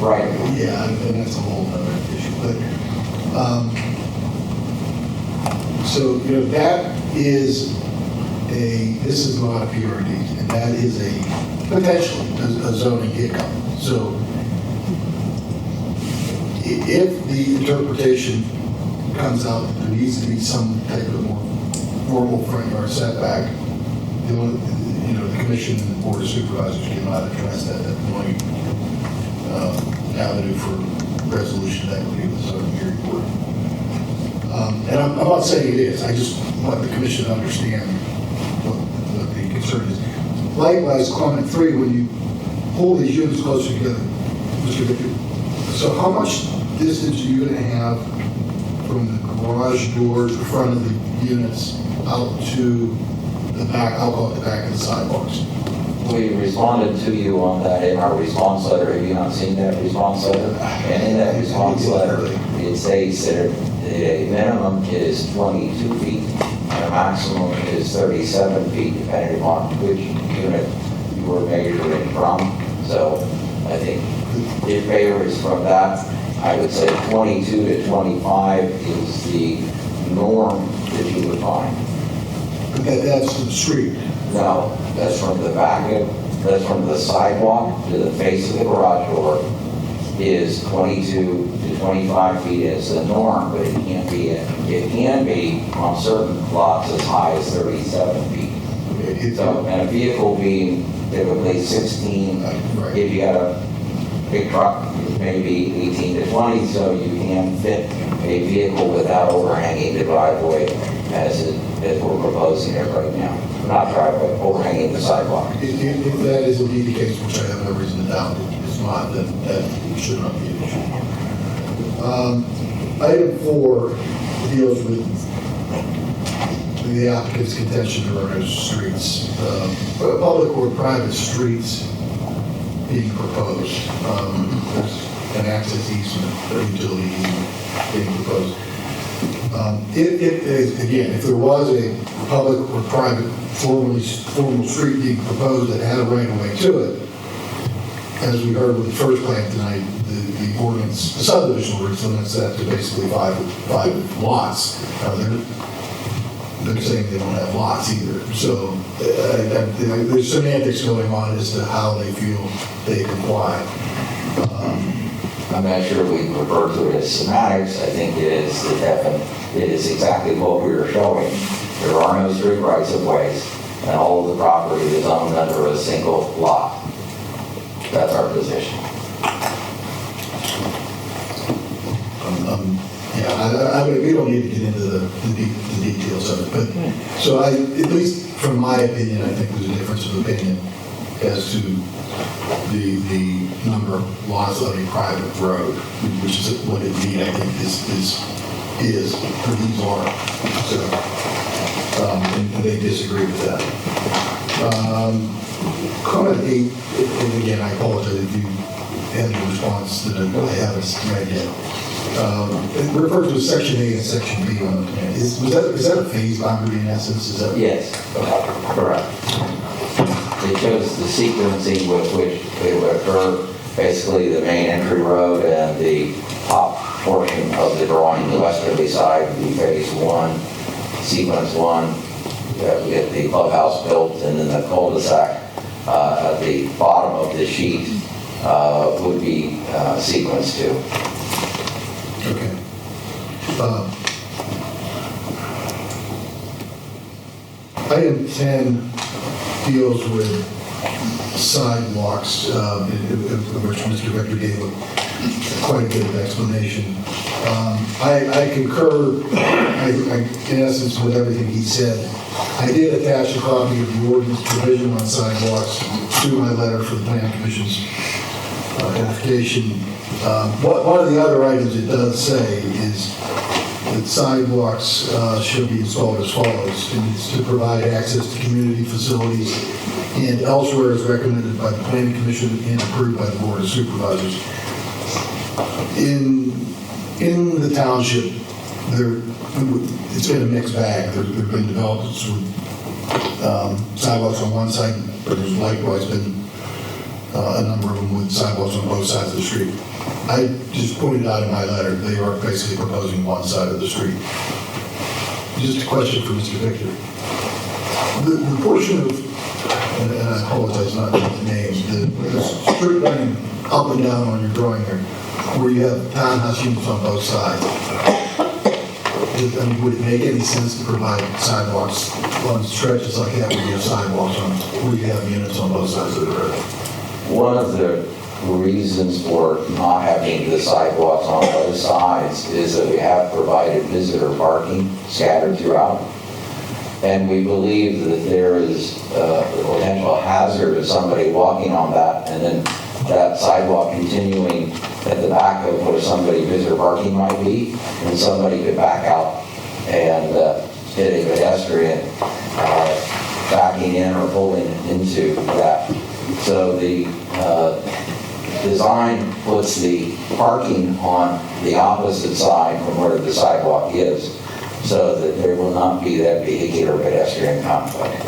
Right. Yeah, and that's a whole other issue. But so that is this is not a PRD, and that is potentially a zoning hiccup. So if the interpretation comes out that there needs to be some type of more formal front yard setback, the commission and the board of supervisors cannot address that. That's the only avenue for resolution that would be the zoning hearing board. And I'm not saying it is. I just want the commission to understand what the concern is. Likewise, comment 3, when you pull these units closer together, Mr. Victor, so how much distance are you going to have from the garage doors, the front of the units, out to the back, I'll call it the back of the sidewalks? We responded to you on that in our response letter. Have you not seen that response letter? And in that response letter, it states that a minimum is 22 feet and a maximum is 37 feet, depending upon which unit you were measuring from. So I think it varies from that. I would say 22 to 25 is the norm that you would find. That's the street. No, that's from the back of, that's from the sidewalk to the face of the garage door is 22 to 25 feet is the norm, but it can be on certain lots as high as 37 feet. So, and a vehicle being typically 16, if you got a big truck, maybe 18 to 20, so you can fit a vehicle without overhanging the driveway as we're proposing it right now. Not driveway, overhanging the sidewalk. If that is indeed the case, which I have no reason to doubt it's not, then that should not be an issue. Item 4 deals with the applicant's contention there are no streets, public or private streets being proposed. There's an access easement, a utility easement being proposed. If there was a public or private formal street being proposed that had a right-of-way to it, as we heard with the first plan tonight, the ordinance, the subdivision ordinance limits that to basically five lots. They're saying they don't have lots either. So there's semantics going on as to how they feel they comply. I'm not sure we refer to it as semantics. I think it is exactly what we were showing. There are no street rights of ways, and all of the property is owned under a single lot. That's our position. We don't need to get into the details of it, but so at least from my opinion, I think there's a difference of opinion as to the number of lots on a private road, which is what it means, I think, is or these are. So, and they disagree with that. Comment 8, and again, I apologize if you had a response that I haven't read yet. It refers to Section A and Section B on the plan. Is that a phase boundary in essence? Is that? Yes, correct. It shows the sequencing with which it would occur, basically the main entry road and the top portion of the drawing, the westerly side would be phase 1, sequence 1. We get the clubhouse built, and then the cul-de-sac at the bottom of the sheet would be sequence 2. Okay. Item 10 deals with sidewalks, which Mr. Rector gave quite a bit of explanation. I concur, in essence, with everything he said. I did attach a copy of the ordinance provision on sidewalks to my letter for the Planning Commission's edification. One of the other items it does say is that sidewalks should be installed as follows, and it's to provide access to community facilities and elsewhere as recommended by the Planning Commission and approved by the Board of Supervisors. In the township, it's been a mixed bag. There have been developments with sidewalks on one side, but there's likewise been a number of them with sidewalks on both sides of the street. I just pointed out in my letter, they are basically proposing one side of the street. Just a question for Mr. Victor. The portion of, and I apologize not knowing the names, the street running up and down on your drawing there, where you have townhouse units on both sides. Would it make any sense to provide sidewalks on stretches like that where you have sidewalks on, where you have units on both sides of the road? One of the reasons for not having the sidewalks on both sides is that we have provided visitor parking scattered throughout. And we believe that there is a potential hazard of somebody walking on that and then that sidewalk continuing at the back of where somebody visitor parking might be, and somebody could back out and hit a pedestrian backing in or pulling into that. So the design puts the parking on the opposite side from where the sidewalk is, so that there will not be that vehicular pedestrian conflict.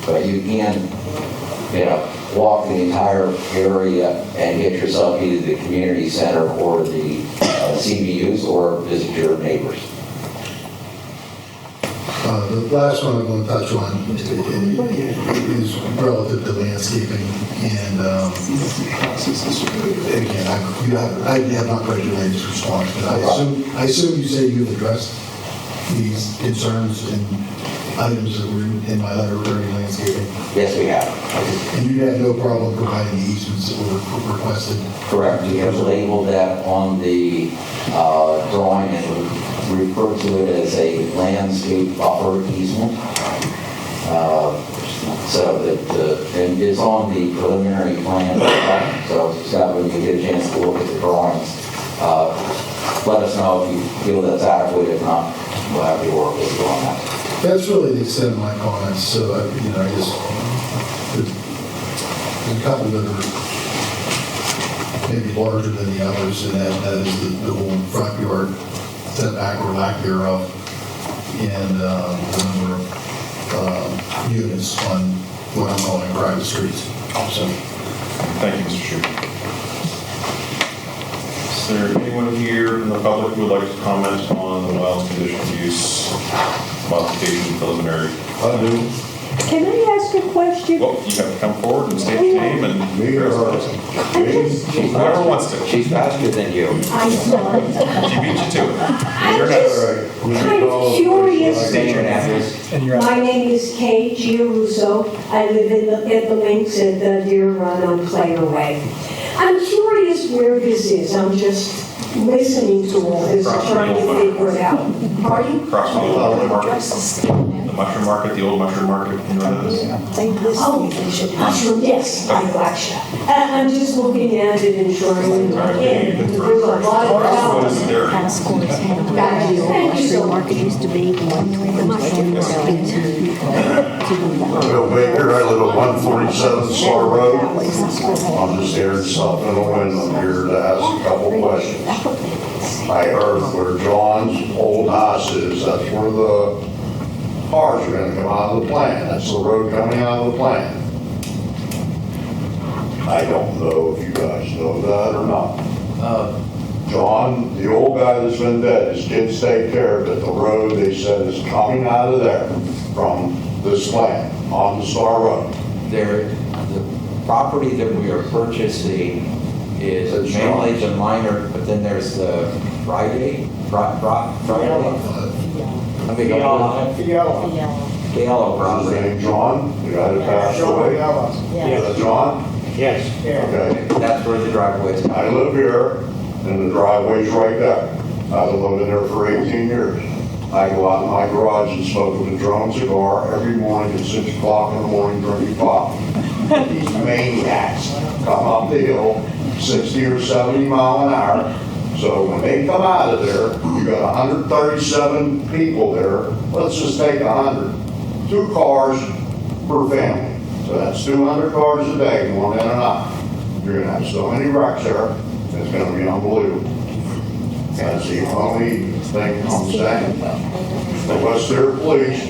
But you can, walk the entire area and get yourself either the community center or the CBUs or visit your neighbors. The last one I'm going to touch on is relative to landscaping, and again, I have not read your latest response, but I assume you say you've addressed these concerns and items that were in my letter regarding landscaping. Yes, we have. And you had no problem providing the easements that were requested? Correct. We have labeled that on the drawing and we refer to it as a landscape buffer easement. So that and it's on the preliminary plan. So Scott, when you get a chance to look at the drawings, let us know if you feel that's adequate. If not, we'll have to work with you on that. That's really the extent of my comments, so, I guess, there's a couple that are maybe larger than the others, and that is the whole front yard setback or lack thereof, and the number of units on what I'm calling private streets. So, Thank you, Mr. Schuster. Is there anyone here in the public who would like to comment on the wild conditional use modification preliminary? I do. Can I ask a question? Well, you have to come forward and state your name and Me or her? whoever wants to. She's faster than you. I'm sorry. She beat you to it. I'm just kind of curious. State your address. And you're My name is Kay Giarusso. I live at the links at the Deer Run on Clare Way. I'm curious where this is. I'm just listening to all this, trying to figure it out. Pardon? Across from the old market. The mushroom market, the old mushroom market. You know what it is? Oh, mushroom, yes, I gotcha. I'm just looking at it and trying, there's a lot of What problems. is there? Got you. Thank you so much. Bill Baker, I live at 147 Star Road. I'm just here in South Illinois, and I'm here to ask a couple questions. I heard where John's old house is, that's where the cars are gonna come out of the plant. That's the road coming out of the plant. I don't know if you guys know that or not. John, the old guy that's been dead, his kids take care of it. The road, they said, is coming out of there from this plant on the Star Road. The property that we are purchasing is That's mainly right. the minor, but then there's the Friday? I mean, Gallo His property. name John, the guy that passed away. John? Yes. Okay. That's where the driveway is. I live here, and the driveway's right there. I've lived in there for 18 years. I go out in my garage and smoke with a drum cigar every morning at 6 o'clock in the morning drinking coffee. These maniacs come up the hill, 60 or 70 mile an hour. So when they come out of there, you got 137 people there. Let's just take 100. 2 cars per family. So that's 200 cars a day going in and out. You're gonna have so many wrecks there, it's gonna be unbelievable. That's the only thing I'm saying. The Western Police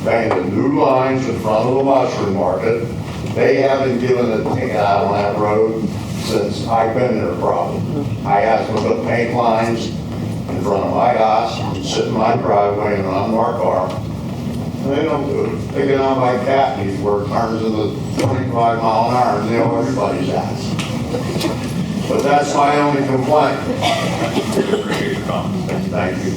painted new lines in front of the mushroom market. They haven't given a ticket out on that road since I've been there probably. I asked them to put paint lines in front of my house, and sit in my driveway in an unmarked car. And they don't do it. They get on my Catney where it turns into 25 mile an hour and nail everybody's ass. But that's my only complaint. Appreciate your comments. Thank you.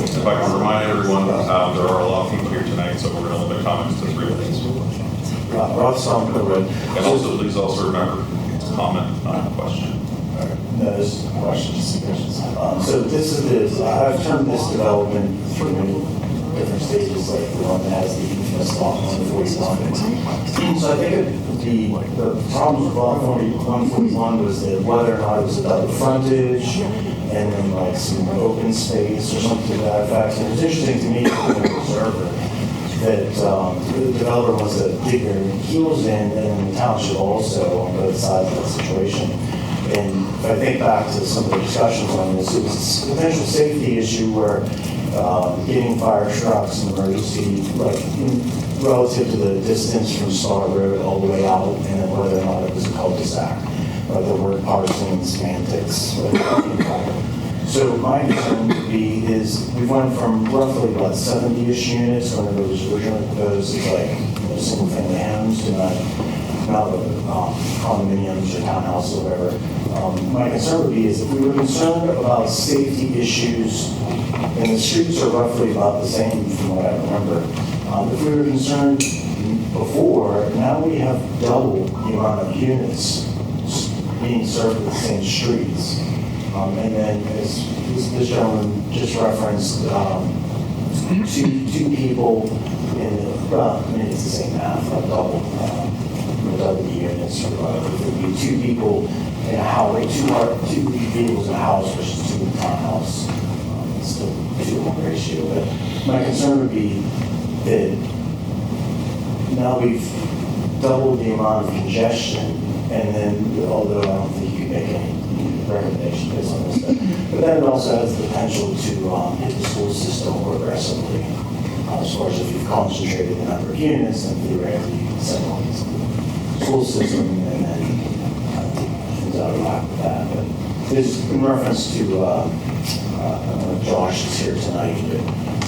If I can remind everyone, there are a lot of people here tonight, so we're going to limit comments to 3 minutes. And also, please also remember to comment, not a question. Those questions. So this is I've turned this development through different stages, like the one that has the infamous lot 141. So I think the problem with lot 141 was that whether or not it was a double frontage and then like some open space or something to that effect. And it's interesting to me as an observer that the developer wants to dig their heels in, and the township also on both sides of that situation. And if I think back to some of the discussions on this, it was a potential safety issue where getting fire trucks and emergency, like relative to the distance from Star Road all the way out, and then whether or not it was a cul-de-sac, like the word parsing, semantics. So my concern would be is we went from roughly about 70-ish units when it was originally proposed as like single-family homes to not condominiums or townhouses or whatever. My concern would be is if we were concerned about safety issues, and the streets are roughly about the same from what I remember. If we were concerned before, now we have double the amount of units being served with the same streets. And then as this gentleman just referenced, two people in the, I mean, it's the same math, double the units. It would be 2 people in a house, like two vehicles in a house versus 2 in a townhouse. still 2-1 ratio. But my concern would be that now we've doubled the amount of congestion, and then, although I don't think you can make any recommendation based on this, but then it also has the potential to hit the school system more aggressively. As far as if you've concentrated the number of units, then theoretically you can send all these to the school system, and then things out of whack with that. But this, in reference to Josh is here tonight,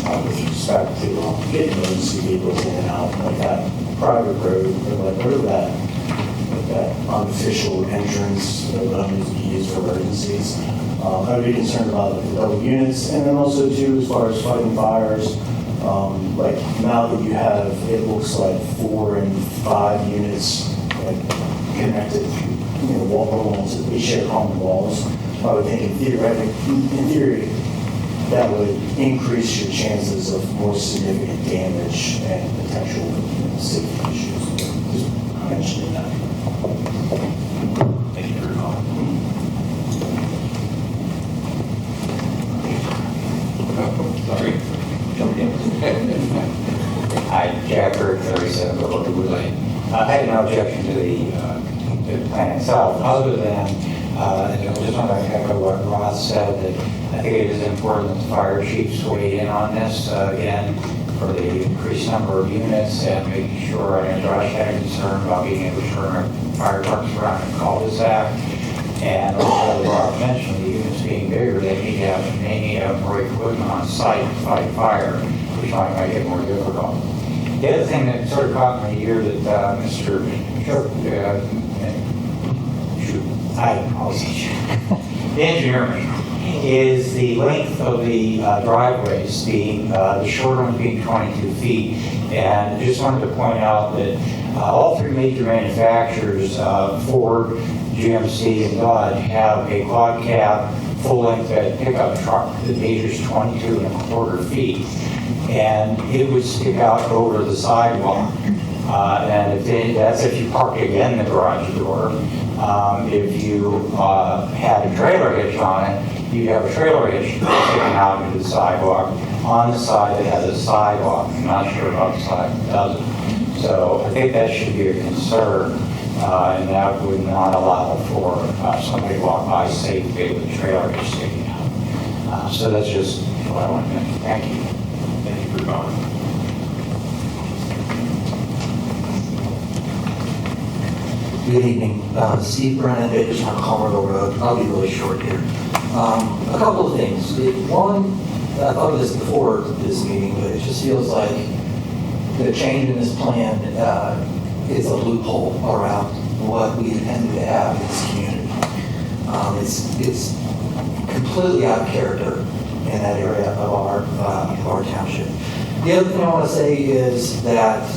but with respect to getting emergency vehicles in and out, like that private road, or like whatever that unofficial entrance that would only be used for emergencies. I'd be concerned about the double units, and then also too, as far as fighting fires, like now that you have, it looks like 4 and 5 units like connected through, walls, they share common walls. I would think in theory, that would increase your chances of more significant damage and potential safety issues. Just mentioning that. Thank you for your comment. Sorry. Hi, Jack Bird, 37 Hollibaugh Lane. I had no objection to the plan itself, other than, I just want to echo what Ross said, that I think it is important that the fire chiefs weigh in on this, again, for the increased number of units, and making sure, I know Josh had a concern about being able to turn fire trucks around and cul-de-sac, and also Rob mentioned the units being bigger, they may need to have more equipment on site to fight fire, which might make it more difficult. The other thing that sort of caught my ear that Mr. the engineering is the length of the driveways being, the short one being 22 feet. And I just wanted to point out that all 3 major manufacturers, Ford, GMC, and Dodge, have a quad cab full-length pickup truck that measures 22.25 feet. And it would stick out over the sidewalk. And that's if you park again the garage door. If you had a trailer hitch on it, you'd have a trailer hitch sticking out into the sidewalk on the side that has a sidewalk. I'm not sure about the side that doesn't. So I think that should be a concern, and that would not allow for somebody to walk by safely with a trailer hitch sticking out. So that's just what I want to mention. Thank you. Thank you for your comment. Good evening. Steve Brennan, Bakers on Colorado Road. I'll be really short here. A couple of things. One, I thought of this before this meeting, but it just feels like the change in this plan is a loophole around what we intended to have in this community. It's completely out of character in that area of our township. The other thing I want to say is that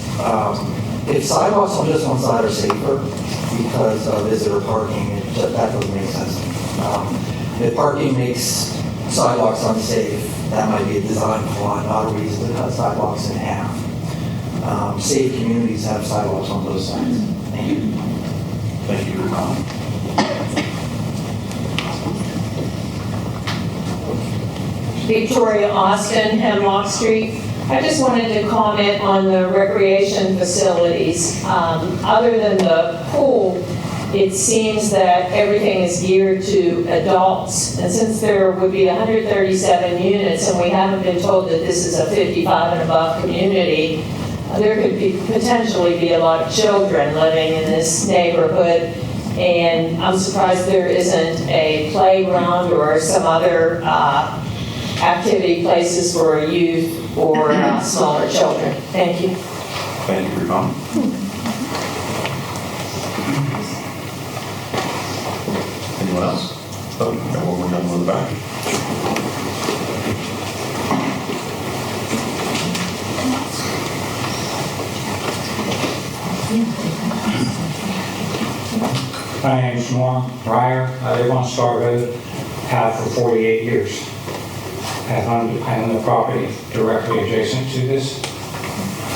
if sidewalks on just one side are safer because of visitor parking, that doesn't make sense. If parking makes sidewalks unsafe, that might be a design flaw, not a reason to cut sidewalks in half. Safe communities have sidewalks on both sides. Thank you. Thank you for your comment. Victoria Austin, Hemlock Street. I just wanted to comment on the recreation facilities. Other than the pool, it seems that everything is geared to adults. And since there would be 137 units and we haven't been told that this is a 55 and above community, there could potentially be a lot of children living in this neighborhood. And I'm surprised there isn't a playground or some other activity places for youth or smaller children. Thank you. Thank you for your comment. Anyone else? Oh, we've got one more gentleman in the back. My name's Norm Breyer. I live on Star Road, have for 48 years. I own the property directly adjacent to this.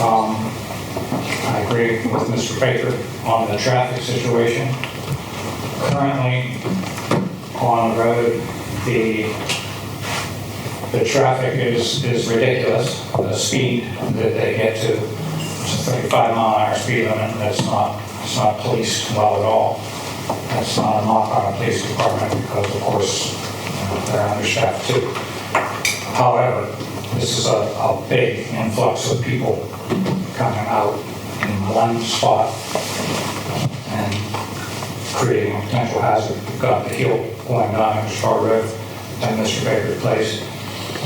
I agree with Mr. Baker on the traffic situation. Currently, on the road, the The traffic is ridiculous, the speed that they get to. It's a 35-mile-an-hour speed limit, and it's not policed well at all. That's not a knock on the police department because, of course, they're understaffed too. However, this is a big influx of people coming out in one spot and creating a potential hazard. You've got the hill going down into Star Road and Mr. Baker's place,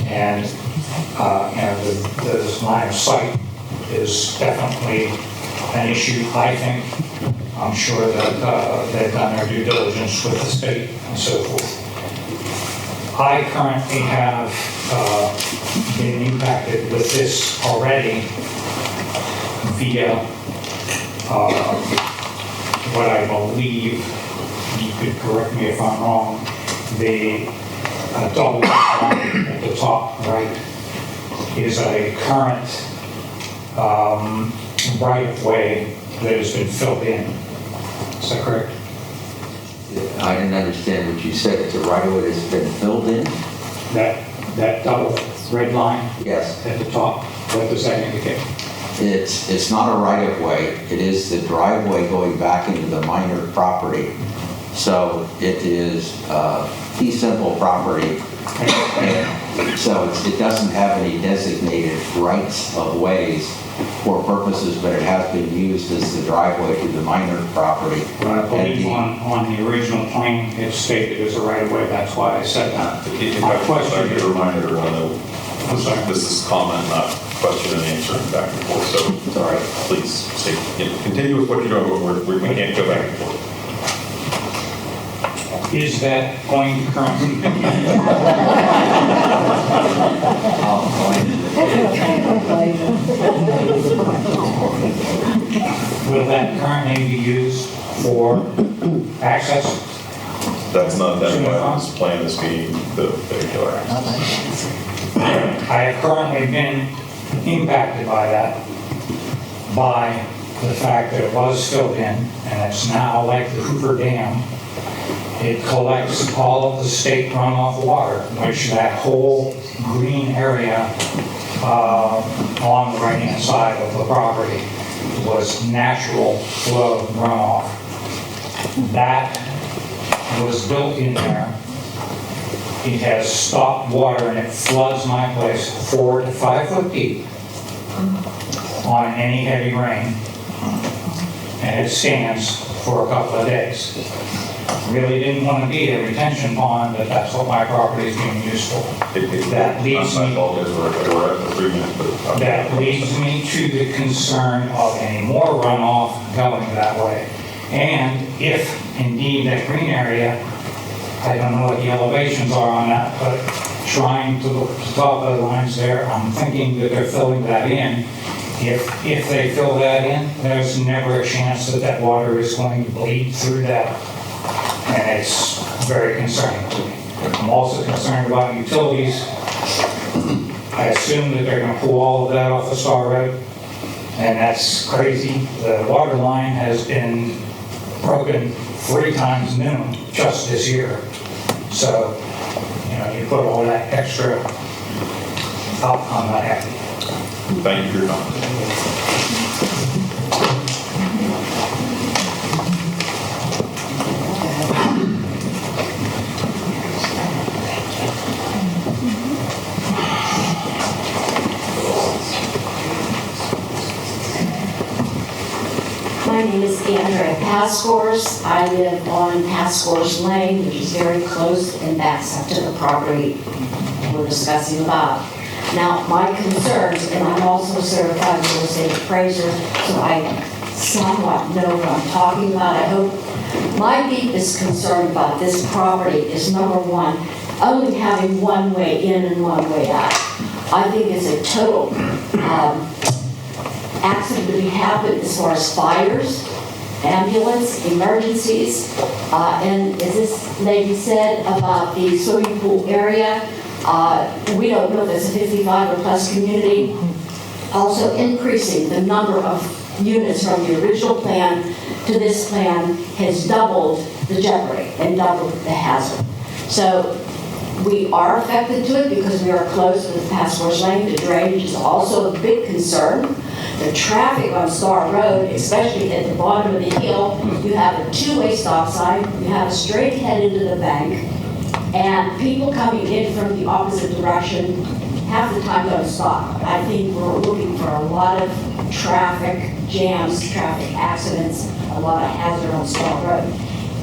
and the line of sight is definitely an issue, I think. I'm sure that they've done their due diligence with the state and so forth. I currently have been impacted with this already via what I believe, you could correct me if I'm wrong, the double line at the top right is a current right-of-way that has been filled in. Is that correct? I didn't understand what you said. It's a right-of-way that's been filled in? That double red line? Yes. At the top, what does that indicate? It's not a right-of-way. It is the driveway going back into the minor property. So it is fee simple property. And so it doesn't have any designated rights of ways for purposes, but it has been used as the driveway to the minor property. Well, I believe on the original plan, it's stated as a right-of-way. That's why I said that. If I could get a reminder, this is comment, not question and answer back and forth. So, sorry. Please continue with what you're doing. We can't go back and forth. Is that going to currently? Will that currently be used for access? That's not identified as plan as being the vehicular access. I have currently been impacted by that, by the fact that it was filled in, and it's now like the Hoover Dam. It collects all of the state runoff water, which that whole green area on the right-hand side of the property was natural flow runoff. That was built in there. It has stopped water and it floods my place 4 to 5 foot deep on any heavy rain. And it stands for a couple of days. Really didn't want to be a retention pond, but that's what my property is being used for. That leads me to the concern of any more runoff going that way. And if indeed that green area, I don't know what the elevations are on that, but trying to look at the top of the lines there, I'm thinking that they're filling that in. If they fill that in, there's never a chance that that water is going to bleed through that. And it's very concerning to me. I'm also concerned about utilities. I assume that they're going to pull all of that off the Star Road, and that's crazy. The water line has been broken 3 times minimum just this year. So, you put all that extra up, I'm not happy. Thank you for your comment. My name is Andrea Pascors. I live on Pascors Lane, which is very close and backs up to the property we're discussing about. Now, my concerns, and I'm also a certified real estate appraiser, so I somewhat know what I'm talking about. I hope my deepest concern about this property is, number one, only having one way in and one way out. I think it's a total accident to be happened as far as fires, ambulance, emergencies, and as this lady said about the swimming pool area, we don't know if it's a 55 or plus community. Also increasing the number of units from the original plan to this plan has doubled the jeopardy and doubled the hazard. So We are affected to it because we are close to the Passports Lane. The drainage is also a big concern. The traffic on Star Road, especially at the bottom of the hill, you have a two-way stop sign, you have a straight head into the bank, and people coming in from the opposite direction half the time don't stop. I think we're looking for a lot of traffic jams, traffic accidents, a lot of hazard on Star Road.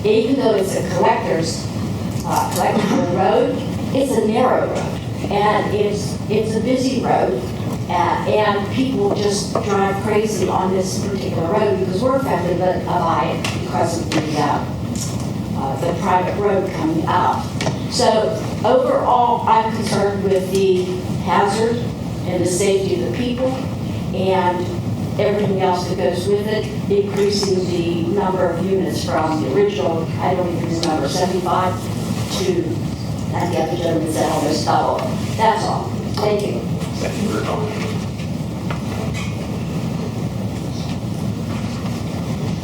Even though it's a collector's road, it's a narrow road, and it's a busy road, and people just drive crazy on this particular road because we're affected by it because of the private road coming out. So overall, I'm concerned with the hazard and the safety of the people and everything else that goes with it, increasing the number of units from the original, I don't even remember, 75 to, and the other gentleman said almost double. That's all. Thank you. Thank you for your comment.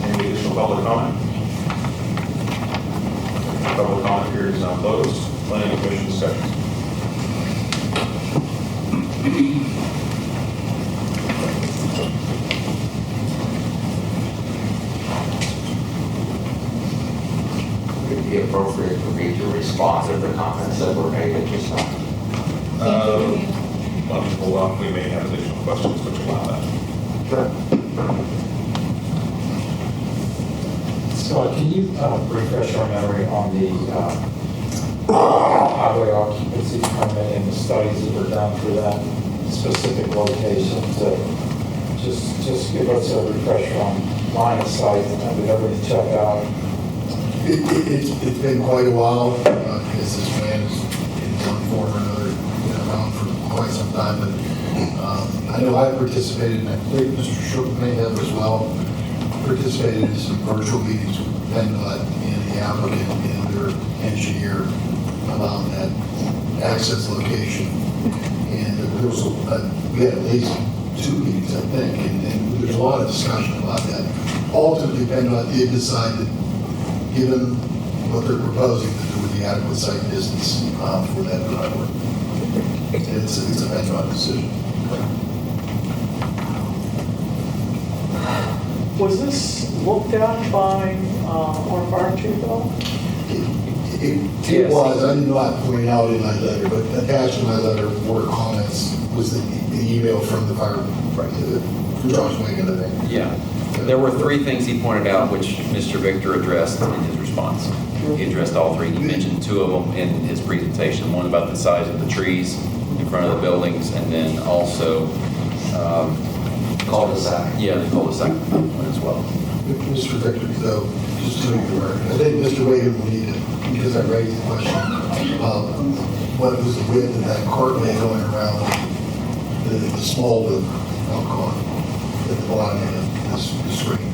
Any additional public comment? Public comment period is now closed. Planning Commission discussion. Would it be appropriate for me to respond to the comments that were made at this time? Hold on, we may have additional questions, which allow that. Scott, can you refresh our memory on the highway occupancy permit and the studies that were done for that specific location? To just give us a refresher on line of sight and everything checked out. It's been quite a while, because this man is in one form or another been around for quite some time, but I know I participated, and I believe Mr. Shook may have as well, participated in some virtual meetings with PennDOT and the applicant and their engineer about that access location. And there was we had at least 2 meetings, I think, and there's a lot of discussion about that. Ultimately, PennDOT did decide that, given what they're proposing, that there would be adequate site distance for that driveway. It's a PennDOT decision. Was this looked at by our fire chief at all? It was. I did not point out in my letter, but attached to my letter were comments, was the email from the fire, from Josh Wigan, I think. Yeah. There were 3 things he pointed out, which Mr. Victor addressed in his response. He addressed all 3. He mentioned 2 of them in his presentation. One about the size of the trees in front of the buildings, and then also Cul-de-sac. Yeah, the cul-de-sac one as well. Mr. Victor, though, just to be aware, I think Mr. Wigan will need to, because I raised the question about what was the width of that cartway going around the small building, I'll call it, at the bottom of the screen.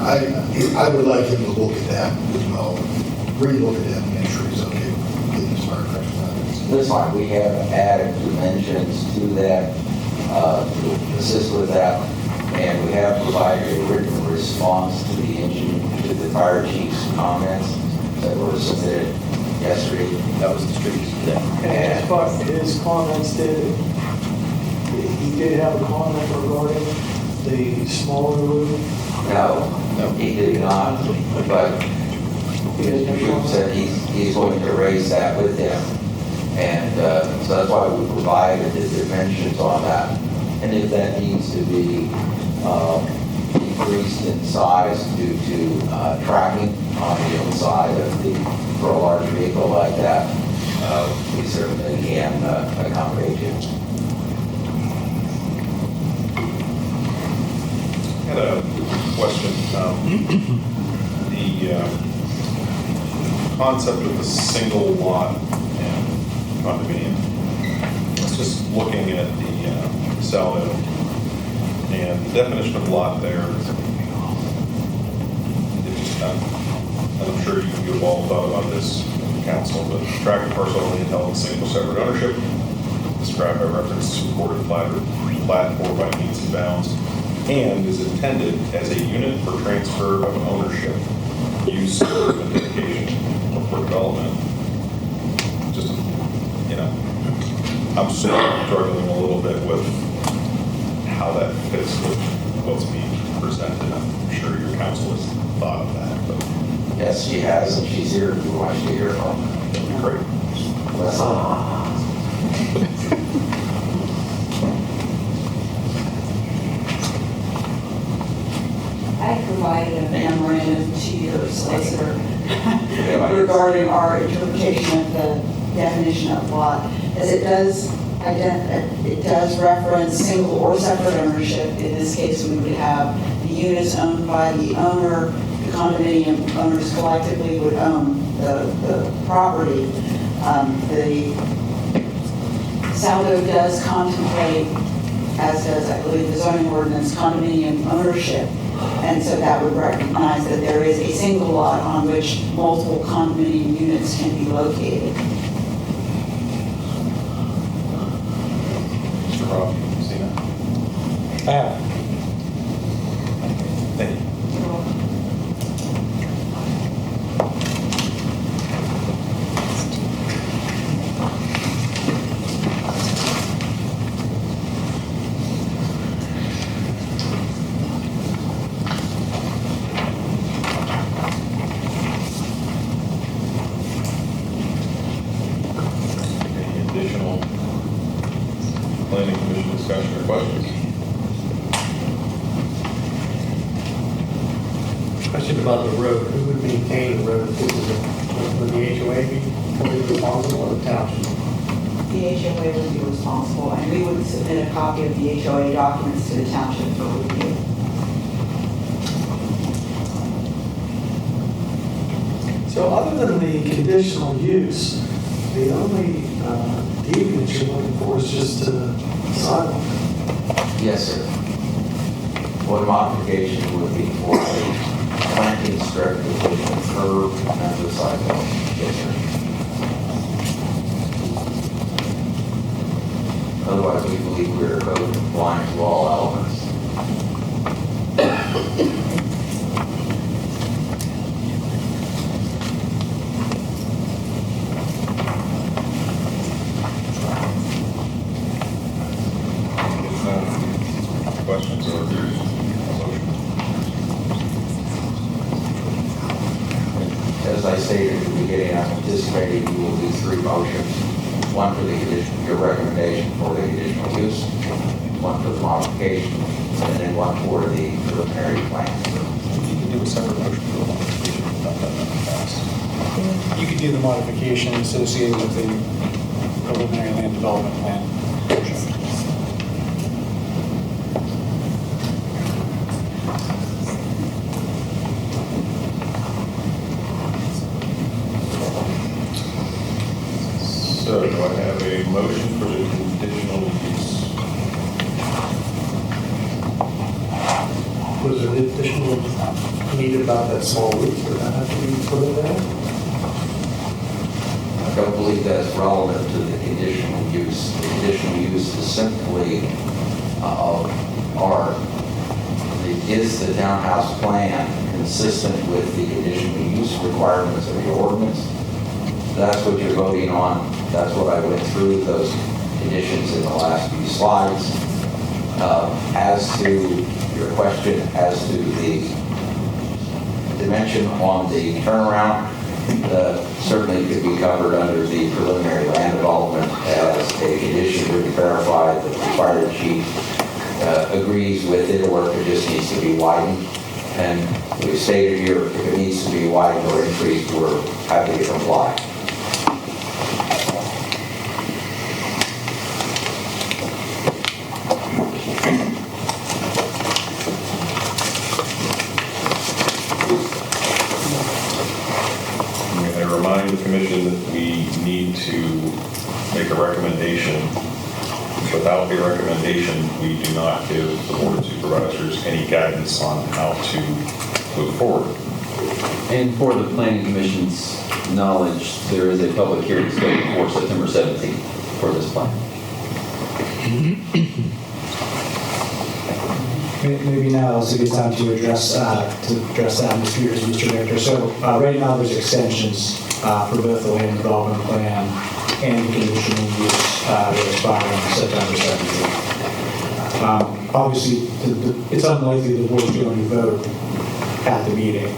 I would like him to look at that as well, re-look at that and make sure he's okay with getting his fire pressure out. This one, we have added dimensions to that, to assist with that, and we have provided a written response to the fire chief's comments that were submitted yesterday. That was the streets. And his comments he did have a comment regarding the smaller roof. No, he did not, but Mr. Shoup said he's going to raise that with him. And so that's why we provided the dimensions on that. And if that needs to be decreased in size due to tracking on the inside for a large vehicle like that, we certainly can accommodate you. I had a question. The concept of the single lot and condominium. I was just looking at the Saldo and the definition of lot there. I'm sure you have all thought about this in council, but tract of parcel only held in single separate ownership, described by reference to recorded plat or by means and bounds, and is intended as a unit for transfer of ownership, use, or identification, or for development. just, you know, I'm still struggling a little bit with how that fits with what's being presented. I'm sure your council has thought of that, but. Yes, she has, and she's here if you want to hear from her. That'd be great. I provided a memorandum to your solicitor regarding our interpretation of the definition of lot, as it does reference single or separate ownership. In this case, we would have the units owned by the owner, the condominium owners collectively would own the property. The Saldo does contemplate, as does, I believe, the zoning ordinance, condominium ownership. And so that would recognize that there is a single lot on which multiple condominium units can be located. Mr. Robb, you see that? I have. Thank you. Planning Commission discussion or questions? Question about the road. Who would maintain the road? Would the HOA be fully responsible or the township? The HOA would be responsible, and we would submit a copy of the HOA documents to the township for review. So other than the conditional use, the only deviance you're looking for is just a sidewalk. Yes, sir. What modification would be for a planting strip between the curb and the sidewalk? Yes, sir. Otherwise, we believe we're code compliant to all elements. Questions or motion? As I stated at the beginning, I'm anticipating you will do three motions. One for the your recommendation for the conditional use, one for the modification, and then one for the preliminary plan. You can do a separate motion for the modification. We've done that in the past. You could do the modification associated with the preliminary land development plan. So do I have a motion for the conditional use? Was there an additional need about that small roof? Would that have to be put in there? I don't believe that's relevant to the conditional use. The conditional use is simply, is the townhouse plan consistent with the conditional use requirements of the ordinance? That's what you're voting on. That's what I went through, those conditions in the last few slides. As to your question, as to the dimension on the turnaround, certainly could be covered under the preliminary land development as a condition to verify that the fire chief agrees with it, or if it just needs to be widened. And we stated here, if it needs to be widened or increased, we're happy to comply. The commission that we need to make a recommendation. Without a recommendation, we do not give the board of supervisors any guidance on how to move forward. And for the planning commission's knowledge, there is a public hearing scheduled for September 17th for this plan. Maybe now is a good time to address that, Mr. Peters and Mr. Victor. So right now there's extensions for both the land development plan and the conditional use will expire on September 17th. Obviously, it's unlikely the board's going to vote at the meeting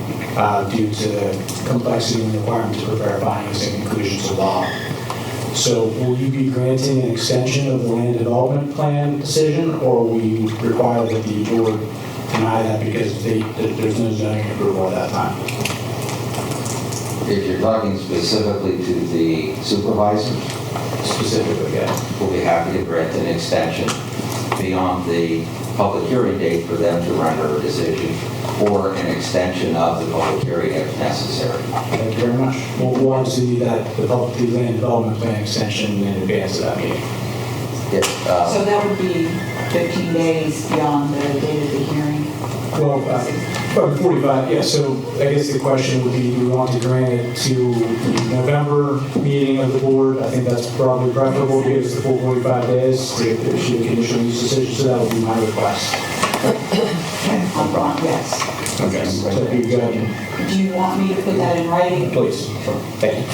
due to the complexity and requirement to prepare findings and conclusions of law. So will you be granting an extension of the land development plan decision, or will you require that the board deny that because there's no zoning approval at that time? If you're talking specifically to the supervisor, Specifically, yeah. we'll be happy to grant an extension beyond the public hearing date for them to render a decision, or an extension of the public hearing if necessary. Thank you very much. We'll obviously need that, the land development plan extension in advance of that meeting. So that would be 15 days beyond the date of the hearing? Well, probably 45, yeah, so I guess the question would be, do we want to grant it to the November meeting of the board? I think that's probably preferable, to give us the full 45 days to issue a conditional use decision, so that would be my request. Yes. Okay. So if you go ahead and... Do you want me to put that in writing? Please, sure, thank you.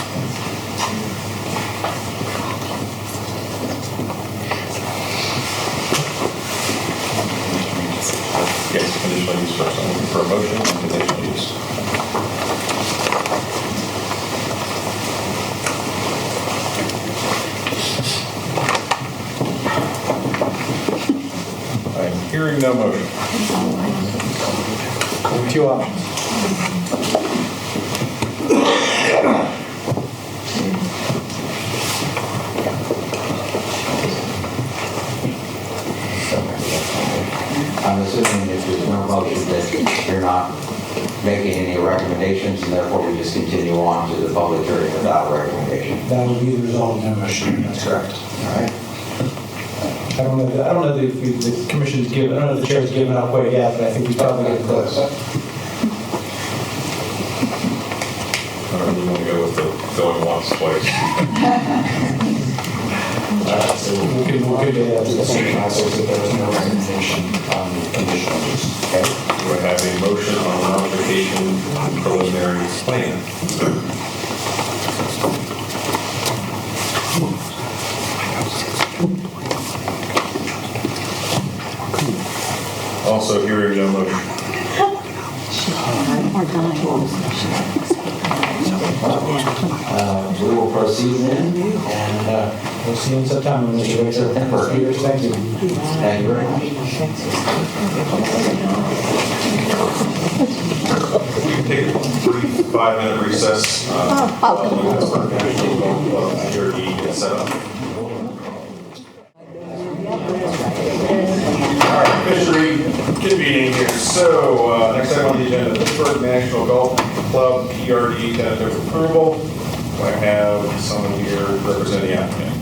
Yes, conditional use first. I'm looking for a motion on conditional use. I'm hearing no motion. Two options. I'm assuming if there's no motion that you're not making any recommendations, and therefore we just continue on to the public hearing without a recommendation. That would be the result of no motion, that's correct. All right. I don't know if the commission's given, I don't know if the chair's given up quite yet, but I think we probably get close. I don't really want to go with the going once, twice. So we could do the same process if there was no recommendation on the conditional use. Okay. Do I have a motion on the modification preliminary plan? Also hearing no motion. We will proceed then, and we'll see you in September, Mr. September. Peters. Thank you. Thank you very much. We can take a brief 5-minute recess. Pittsburgh National Golf Club PRD get set up. All right, officially convening here. So next item on the agenda, Pittsburgh National Golf Club PRD tentative approval. Do I have someone here representing the applicant?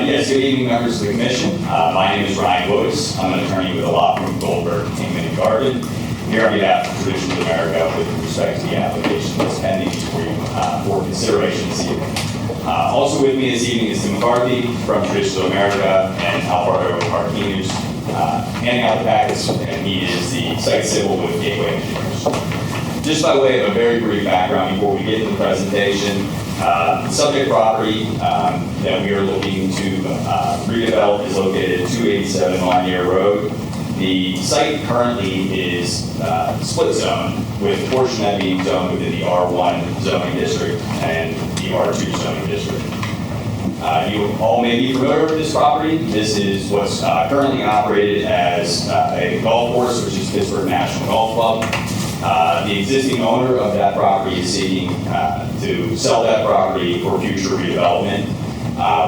Yes, good evening, members of the commission. My name is Ryan Woods. I'm an attorney with a law firm Goldberg, Kingman and Garvin. Here on behalf of Traditional America with respect to the application that's pending for consideration this evening. Also with me this evening is Tim McCarthy from Traditional America and Alvaro Martinez, handing out the packets, and he is the site civil with Gateway Engineers. Just by way of a very brief background before we get into the presentation, the subject property that we are looking to redevelop is located at 287 Lanier Road. The site currently is split zone, with a portion of that being zoned within the R1 zoning district and the R2 zoning district. You all may be familiar with this property. This is what's currently operated as a golf course, which is Pittsburgh National Golf Club. The existing owner of that property is seeking to sell that property for future redevelopment.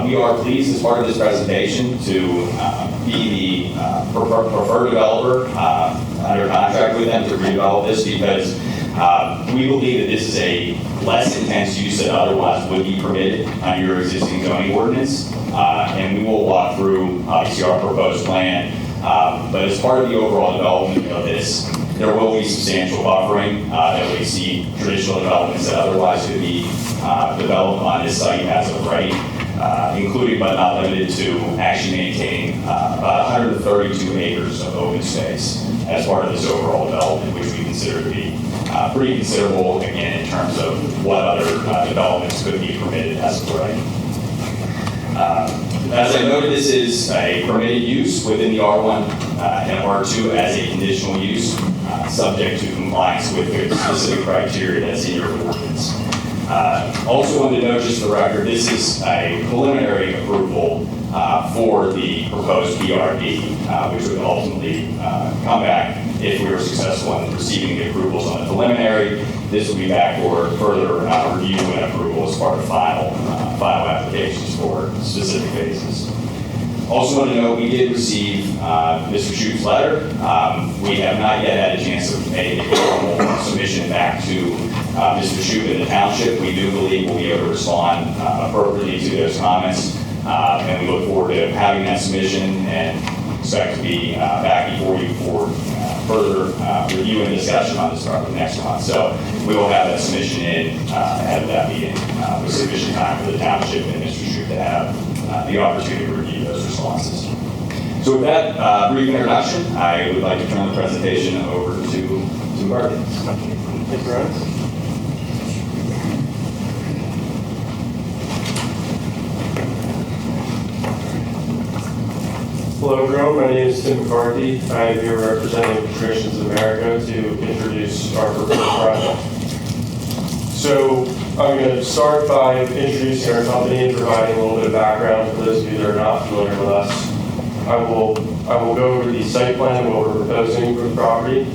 We are pleased as part of this presentation to be the preferred developer under contract with them to redevelop this, because we believe that this is a less intense use than otherwise would be permitted under your existing zoning ordinance. And we will walk through obviously our proposed plan. But as part of the overall development of this, there will be substantial buffering that we see traditional developments that otherwise could be developed on this site as of right, including but not limited to actually maintaining about 132 acres of open space as part of this overall development, which we consider to be pretty considerable, again, in terms of what other developments could be permitted as of right. As I noted, this is a permitted use within the R1 and R2 as a conditional use, subject to compliance with the specific criteria that's in your ordinance. Also wanted to note just for the record, this is a preliminary approval for the proposed PRD, which would ultimately come back if we were successful in receiving the approvals on the preliminary. This will be back for further review and approval as part of final applications for specific phases. Also want to note we did receive Mr. Shoup's letter. We have not yet had a chance to make a formal submission back to Mr. Shoup in the township. We do believe we'll be able to respond appropriately to those comments, and we look forward to having that submission and expect to be back before you for further review and discussion on this property next month. So we will have that submission in ahead of that meeting with sufficient time for the township and Mr. Shoup to have the opportunity to review those responses. So with that brief introduction, I would like to turn the presentation over to Barrett. Thank you, Brian. Hello everyone, my name is Tim McCarthy. I am here representing Traditions of America to introduce our proposed project. So I'm going to start by introducing our company and providing a little bit of background for those of you that are not familiar with us. I will go over the site plan, what we're proposing for the property.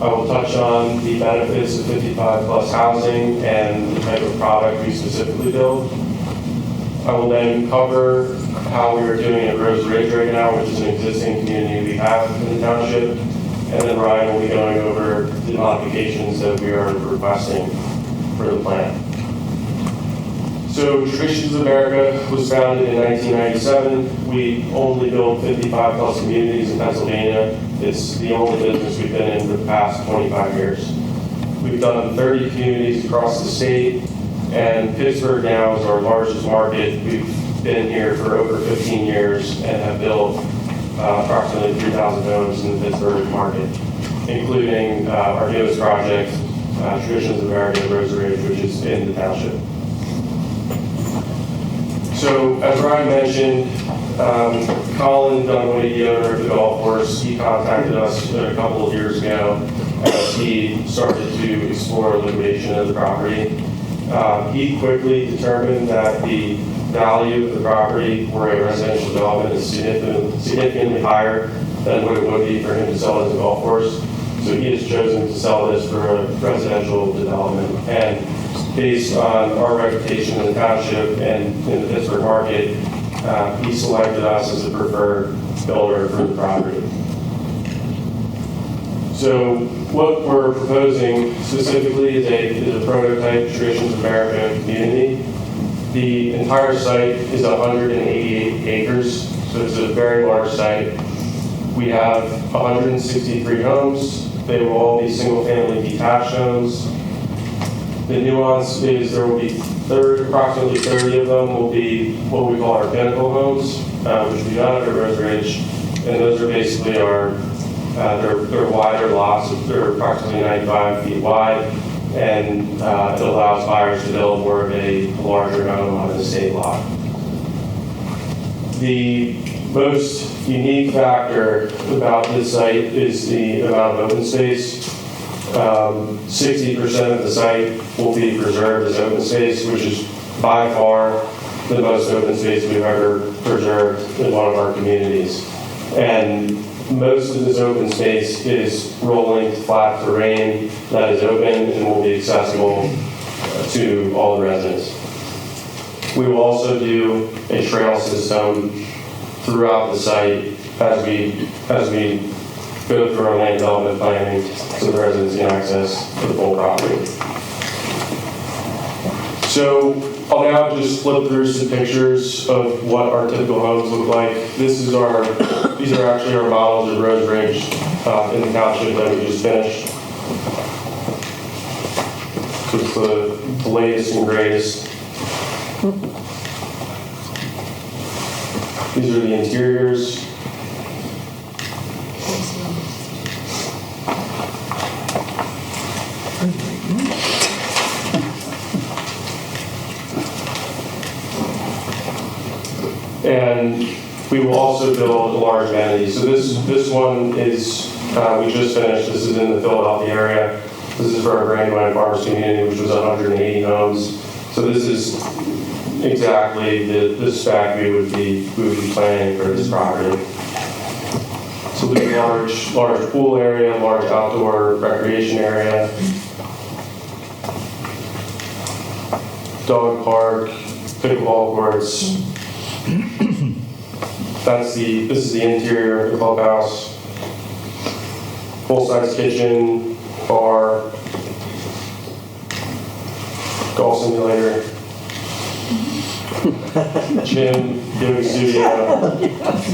I will touch on the benefits of 55 plus housing and the type of product we specifically build. I will then cover how we are doing at Rose Ridge right now, which is an existing community we have in the township. And then Ryan will be going over the modifications that we are requesting for the plan. So Traditions of America was founded in 1997. We only build 55 plus communities in Pennsylvania. It's the only business we've been in for the past 25 years. We've done 30 communities across the state, and Pittsburgh now is our largest market. We've been here for over 15 years and have built approximately 3,000 homes in the Pittsburgh market, including our newest project, Traditions of America Rose Ridge, which is in the township. So, as Ryan mentioned, Colin Dunwoody, the owner of the golf course, he contacted us a couple of years ago as he started to explore liquidation of the property. He quickly determined that the value of the property for a residential development is significantly higher than what it would be for him to sell as a golf course. So he has chosen to sell this for a residential development. And based on our reputation in the township and in the Pittsburgh market, he selected us as the preferred builder for the property. So what we're proposing specifically is a prototype Traditions of America community. The entire site is 188 acres, so it's a very large site. We have 163 homes. They will all be single-family detached homes. The nuance is there will be approximately 30 of them will be what we call our pinnacle homes, which we got at Rose Ridge, and those are basically our they're wider lots. They're approximately 95 feet wide, and it allows buyers to build more of a larger home on an estate lot. The most unique factor about this site is the amount of open space. 60% of the site will be preserved as open space, which is by far the most open space we've ever preserved in one of our communities. And most of this open space is rolling flat terrain that is open and will be accessible to all the residents. We will also do a trail system throughout the site as we go through our land development planning so the residents can access the full property. So I'll now just flip through some pictures of what our typical homes look like. These are actually our models of Rose Ridge in the township that we just finished. So it's the latest and greatest. These are the interiors. And we will also build a large amenity. So this one is, we just finished, this is in the Philadelphia area. This is for our Brandywine Farmers community, which was 180 homes. So this is exactly the spec we would be planning for this property. So there's a large pool area, large outdoor recreation area, dog park, pickleball courts. This is the interior of the clubhouse. Full-size kitchen, bar, golf simulator, gym, yoga studio,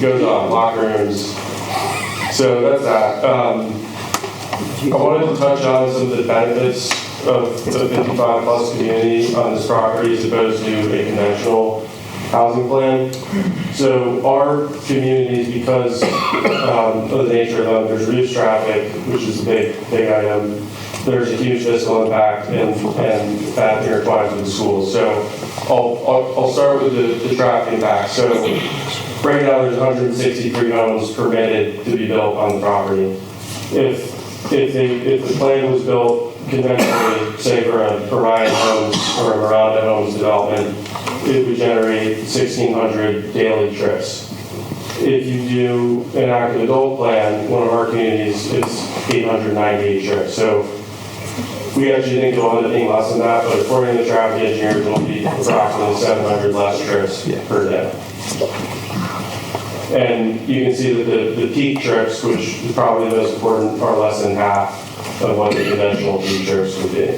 goes on, locker rooms. So that's that. I wanted to touch on some of the benefits of the 55-plus community on this property as opposed to a conventional housing plan. So our communities, because of the nature of them, there's reduced traffic, which is a big item. There's a huge fiscal impact, and that intertwines with the schools. So I'll start with the traffic impact. So right now there's 163 homes permitted to be built on the property. If the plan was built conventionally, say for a Ryan Homes or a Miranda Homes development, it would generate 1,600 daily trips. If you do an active adult plan, one of our communities, it's 898 trips. So we actually think it'll end up being less than that, but according to the traffic engineers, it'll be approximately 700 less trips per day. And you can see that the peak trips, which is probably the most important, are less than half of what the conventional peak trips would be.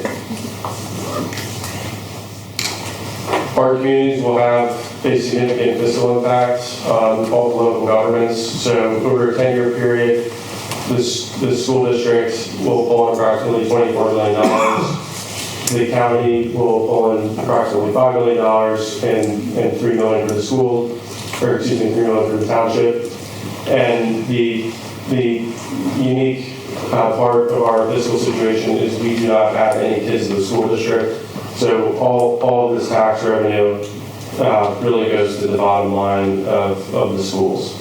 Our communities will have a significant fiscal impact on all the local governments. So over a 10-year period, the school district will pull in approximately $24 million. The county will pull in approximately $5 million and $3 million for the school, or excuse me, $3 million for the township. And the unique part of our fiscal situation is we do not have any kids in the school district. So all of this tax revenue really goes to the bottom line of the schools.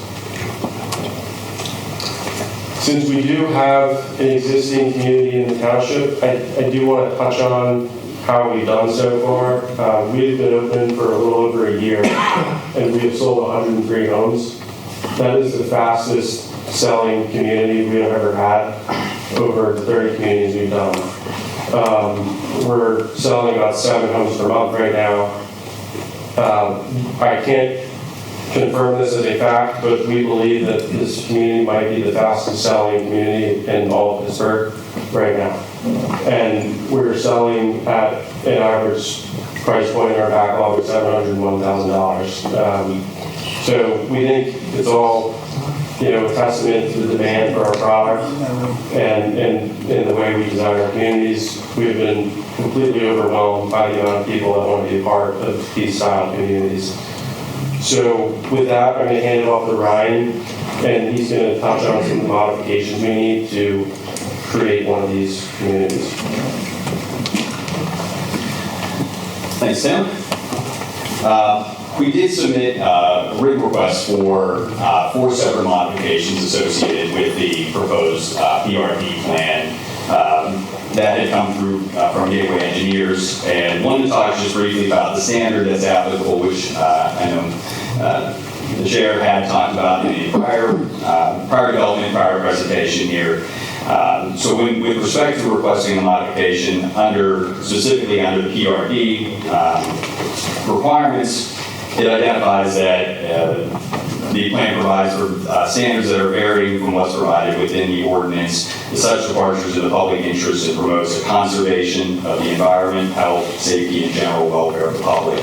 Since we do have an existing community in the township, I do want to touch on how we've done so far. We've been open for a little over a year, and we have sold 103 homes. That is the fastest selling community we have ever had over the 30 communities we've done. We're selling about 7 homes per month right now. I can't confirm this as a fact, but we believe that this community might be the fastest selling community in all of Pittsburgh right now. And we're selling at an average price point in our backlog of $701,000. So we think it's all, a testament to the demand for our product and the way we design our communities. We've been completely overwhelmed by the amount of people that want to be a part of these style communities. So with that, I'm going to hand it off to Ryan, and he's going to touch on some of the modifications we need to create one of these communities. Thanks, Tim. We did submit a written request for 4 separate modifications associated with the proposed PRD plan that had come through from Gateway Engineers, and wanted to talk just briefly about the standard that's applicable, which I know the chair had talked about in a prior development, prior presentation here. So with respect to requesting a modification specifically under the PRD requirements, it identifies that the plan provides for standards that are varying from what's provided within the ordinance. Such departures in the public interest and promotes a conservation of the environment, health, safety, and general welfare of the public.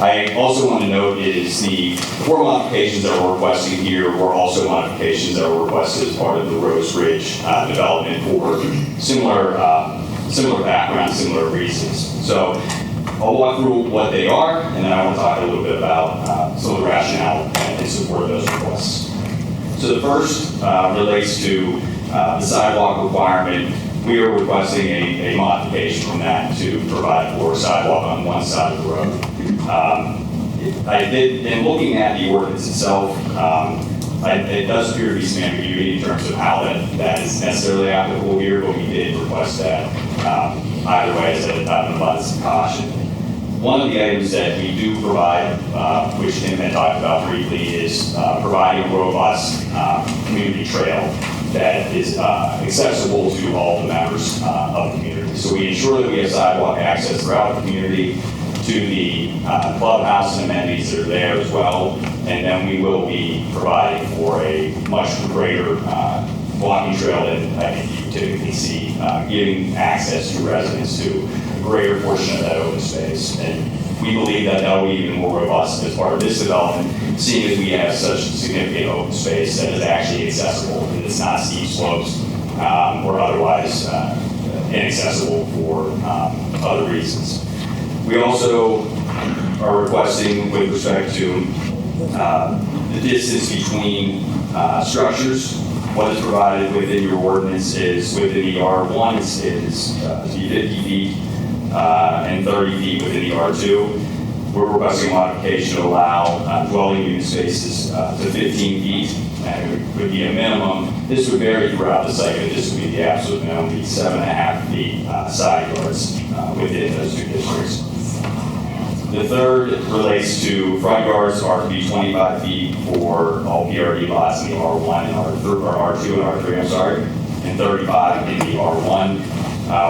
I also want to note is the 4 modifications that we're requesting here were also modifications that were requested as part of the Rose Ridge development for similar background, similar reasons. So I'll walk through what they are, and then I want to talk a little bit about some of the rationale in support of those requests. So the first relates to the sidewalk requirement. We are requesting a modification from that to provide for a sidewalk on one side of the road. I did, in looking at the ordinance itself, it does appear to be some ambiguity in terms of how that is necessarily applicable here, but we did request that either way as an abundance of caution. One of the items that we do provide, which Tim had talked about briefly, is providing a robust community trail that is accessible to all the members of the community. So we ensure that we have sidewalk access throughout the community to the clubhouse and amenities that are there as well. And then we will be providing for a much greater walking trail than I think you typically see, giving access to residents to a greater portion of that open space. And we believe that that will be even more robust as part of this development, seeing as we have such significant open space that is actually accessible, and it's not steep slopes or otherwise inaccessible for other reasons. We also are requesting, with respect to the distance between structures, what is provided within your ordinance is within the R1 is 50 feet and 30 feet within the R2. We're requesting a modification to allow dwelling unit spaces to 15 feet, and it would be a minimum. This would vary throughout the site, but this would be the absolute minimum, be 7.5 feet side yards within those two districts. The third relates to front yards are to be 25 feet for all PRD lots in the R1 and R2 and R3, I'm sorry, and 35 in the R1.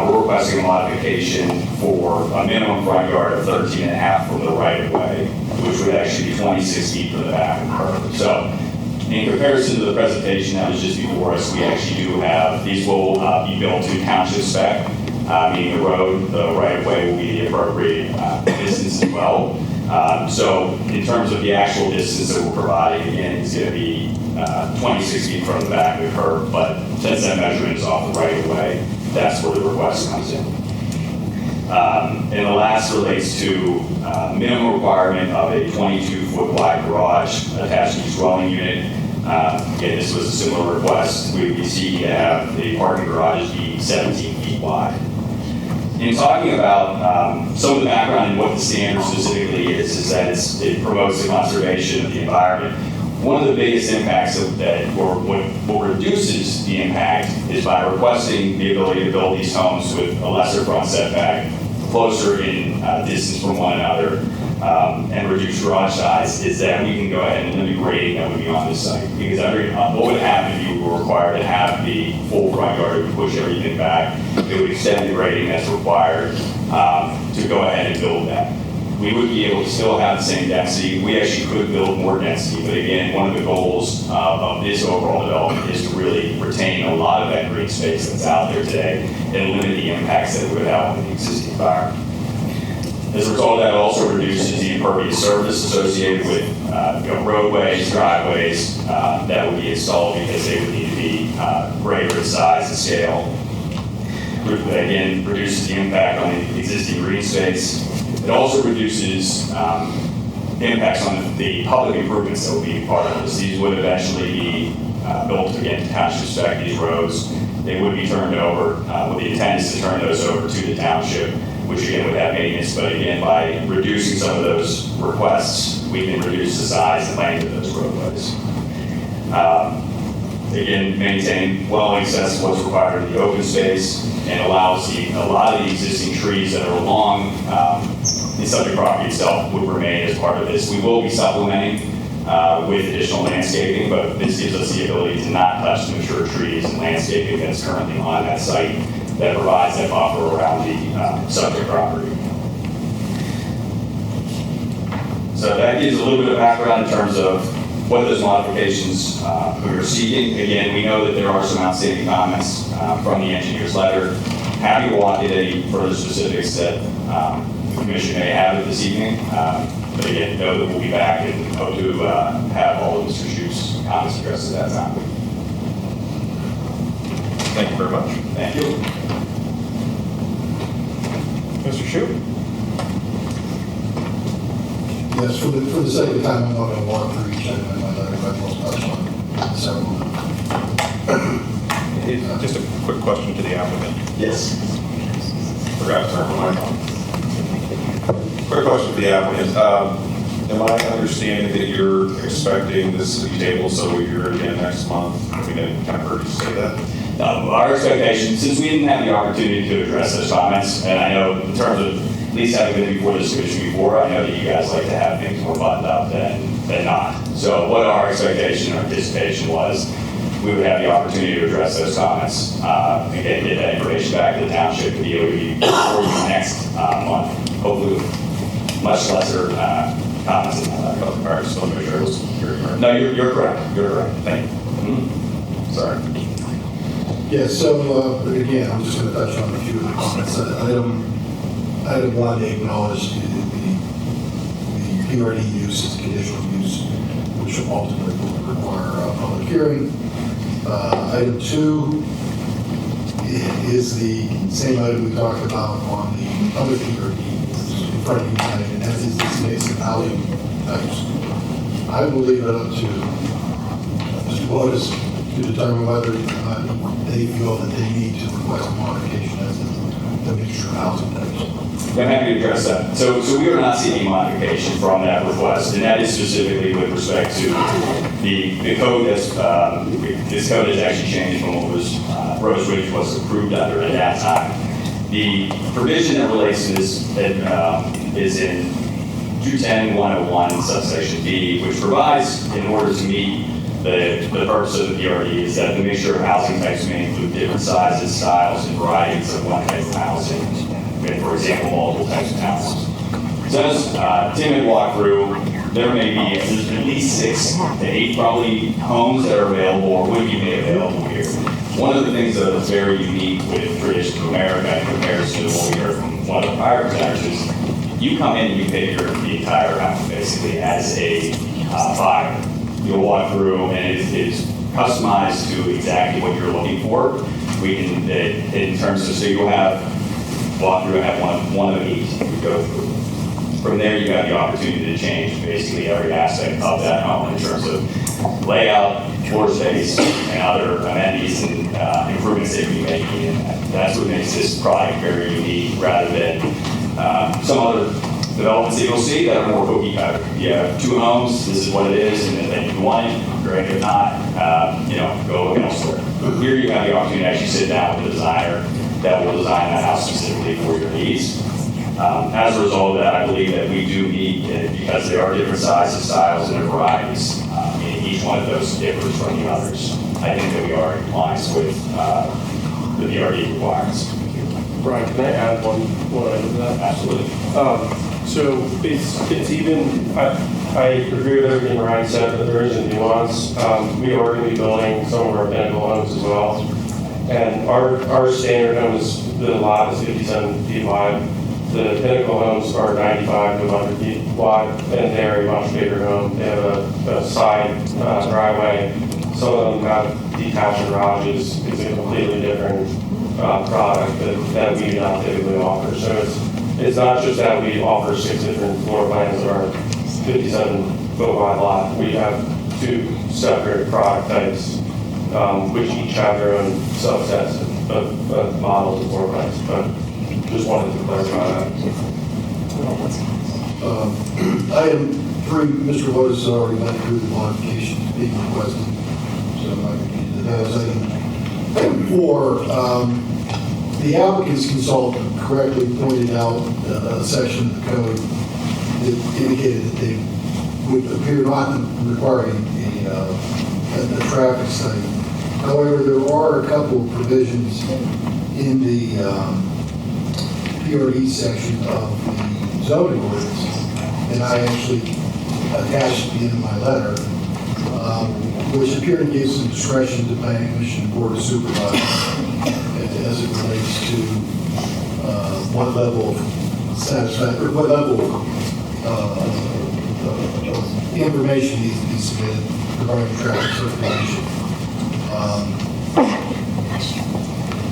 We're requesting a modification for a minimum front yard of 13.5 from the right of way, which would actually be 26 feet from the back of the curb. So in comparison to the presentation that was just before us, we actually do have, these will be built to township spec. Meaning the road, the right-of-way will be the appropriate distance as well. So in terms of the actual distance that we're providing, again, it's going to be 26 feet from the back of the curb, but since that measurement is off the right-of-way, that's where the request comes in. And the last relates to minimum requirement of a 22-foot wide garage attached to each dwelling unit. Again, this was a similar request. We would be seeking to have the parking garage be 17 feet wide. In talking about some of the background and what the standard specifically is that it promotes the conservation of the environment. One of the biggest impacts of that, or what reduces the impact, is by requesting the ability to build these homes with a lesser front setback, closer in distance from one another, and reduce garage size, is that we can go ahead and limit grading that would be on this site. Because what would happen if you were required to have the full front yard and push everything back? It would extend the grading that's required to go ahead and build that. We would be able to still have the same density. We actually could build more density, but again, one of the goals of this overall development is to really retain a lot of that green space that's out there today and limit the impacts that it would have on the existing environment. As a result of that, it also reduces the impervious surface associated with roadways, driveways that would be installed because they would need to be greater in size and scale. Again, reduces the impact on the existing green space. It also reduces impacts on the public improvements that will be part of this. These would eventually be built again to township spec, these roads. They would be turned over, with the intent is to turn those over to the township, which again would have maintenance, but again, by reducing some of those requests, we can reduce the size and length of those roadways. Again, maintain well in excess of what's required in the open space and allows a lot of the existing trees that are along the subject property itself would remain as part of this. We will be supplementing with additional landscaping, but this gives us the ability to not touch the mature trees and landscaping that's currently on that site that provides that buffer around the subject property. So that gives a little bit of background in terms of what those modifications we are seeking. Again, we know that there are some outstanding comments from the engineer's letter. Happy to walk into any further specifics that the commission may have this evening. But again, know that we'll be back and hope to have all of Mr. Shue's comments addressed at that time. Thank you very much. Thank you. Mr. Shue? Yes, for the sake of time, I'm not going to walk through each item in my letter, but I'll touch on several. Just a quick question to the applicant. Yes. Forgot to turn my mic on. Quick question to the applicant. Am I understanding that you're expecting this to be tabled so we hear it again next month? I mean, I kind of heard you say that. Our expectation, since we didn't have the opportunity to address those comments, and I know in terms of at least having been before this commission before, I know that you guys like to have things more buttoned up than not. So what our expectation or anticipation was, we would have the opportunity to address those comments, again, get that information back to the township to be able to be for you next month, hopefully with much lesser comments than that. All right, just want to make sure it was very clear. No, you're correct. You're correct. Thank you. Sorry. Yeah, so, again, I'm just going to touch on a few of the comments. Item one, they acknowledge the PRD use as conditional use, which ultimately will require a public hearing. Item two is the same item we talked about on the other PRD in front of you tonight, and that is this case of housing types. I will leave it up to Mr. Waters to determine whether they feel that they need to request a modification as to the mixture of housing types. I'm happy to address that. So we are not seeking modification from that request, and that is specifically with respect to the code that's, this code has actually changed from what was, Oresick was approved under at that time. The provision that relates to this is in 210-101 subsection D, which provides in order to meet the purpose of the PRD is that the mixture of housing types may include different sizes, styles, and varieties of one type of housing. For example, multiple types of townhomes. So as Tim had walked through, there may be at least 6 to 8 probably homes that are available or would be made available here. One of the things that is very unique with traditional America in comparison to what we heard from one of the prior presenters is you come in and you pay the entire house basically as a buyer. You'll walk through and it is customized to exactly what you're looking for. We can, in terms of, so you'll have walk through and have one of each you go through. From there, you have the opportunity to change basically every aspect of that home in terms of layout, floor space, and other amenities and improvements that we make. And that's what makes this product very unique rather than some other developments that you'll see that are more cookie cutter. You have 2 homes, this is what it is, and then if you want it, great. If not, go look elsewhere. Here you have the opportunity to actually sit down with the designer that will design that house specifically for your needs. As a result of that, I believe that we do meet, because there are different sizes, styles, and varieties, and each one of those differs from the others. I think that we are in compliance with the PRD requirements. Brian, can I add one item to that? Absolutely. So it's even, I agree with everything Ryan said, but there is a nuance. We are going to be building some of our pinnacle homes as well. And our standard home is, the lot is 57 feet wide. The pinnacle homes are 95 to 100 feet wide, and they're a much bigger home. They have a side driveway. Some of them have detached garages. It's a completely different product that we do not typically offer. So it's not just that we offer 6 different floor plans of our 57-foot wide lot. We have 2 separate product types, which each have their own subsets of models and floor plans. But just wanted to clarify that. Item 3, Mr. Lotus already went through the modifications being requested, so I'm not going to get into those. Item 4, the applicant's consultant correctly pointed out a section of the code that indicated that they would appear not requiring a traffic study. However, there are a couple of provisions in the PRD section of the zoning ordinance, and I actually attached at the end of my letter, which appear to give some discretion to planning commission and board of supervisors as it relates to what level of satisfaction, what level of information needs to be submitted regarding traffic circulation.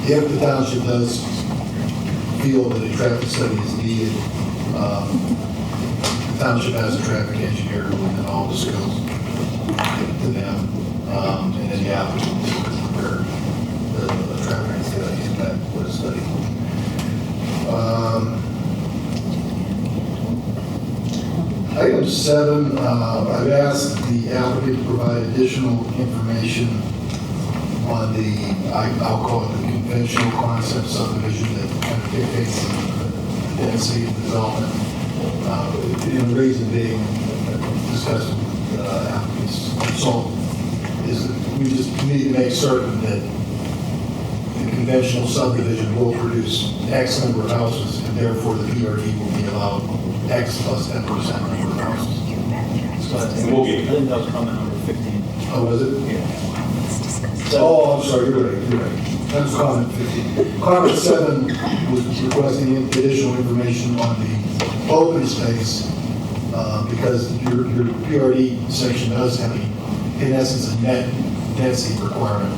If the township does feel that a traffic study is needed, the township has a traffic engineer who can all discuss to them, and then the applicant will prepare the traffic study impact for the study. Item Item 7, I've asked the applicant to provide additional information on the, I'll call it the conventional concept subdivision that kind of dictates the density of development. And the reason being, discussed with applicant's consultant, is that we just need to make certain that the conventional subdivision will produce X number of houses, and therefore the PRD will be allowed X plus 10% number of houses. So I think that was comment number 15. Oh, was it? Yeah. Oh, I'm sorry, you're right. That was comment 15. Comment 7 was requesting additional information on the open space, because your PRD section does have, in essence, a net density requirement.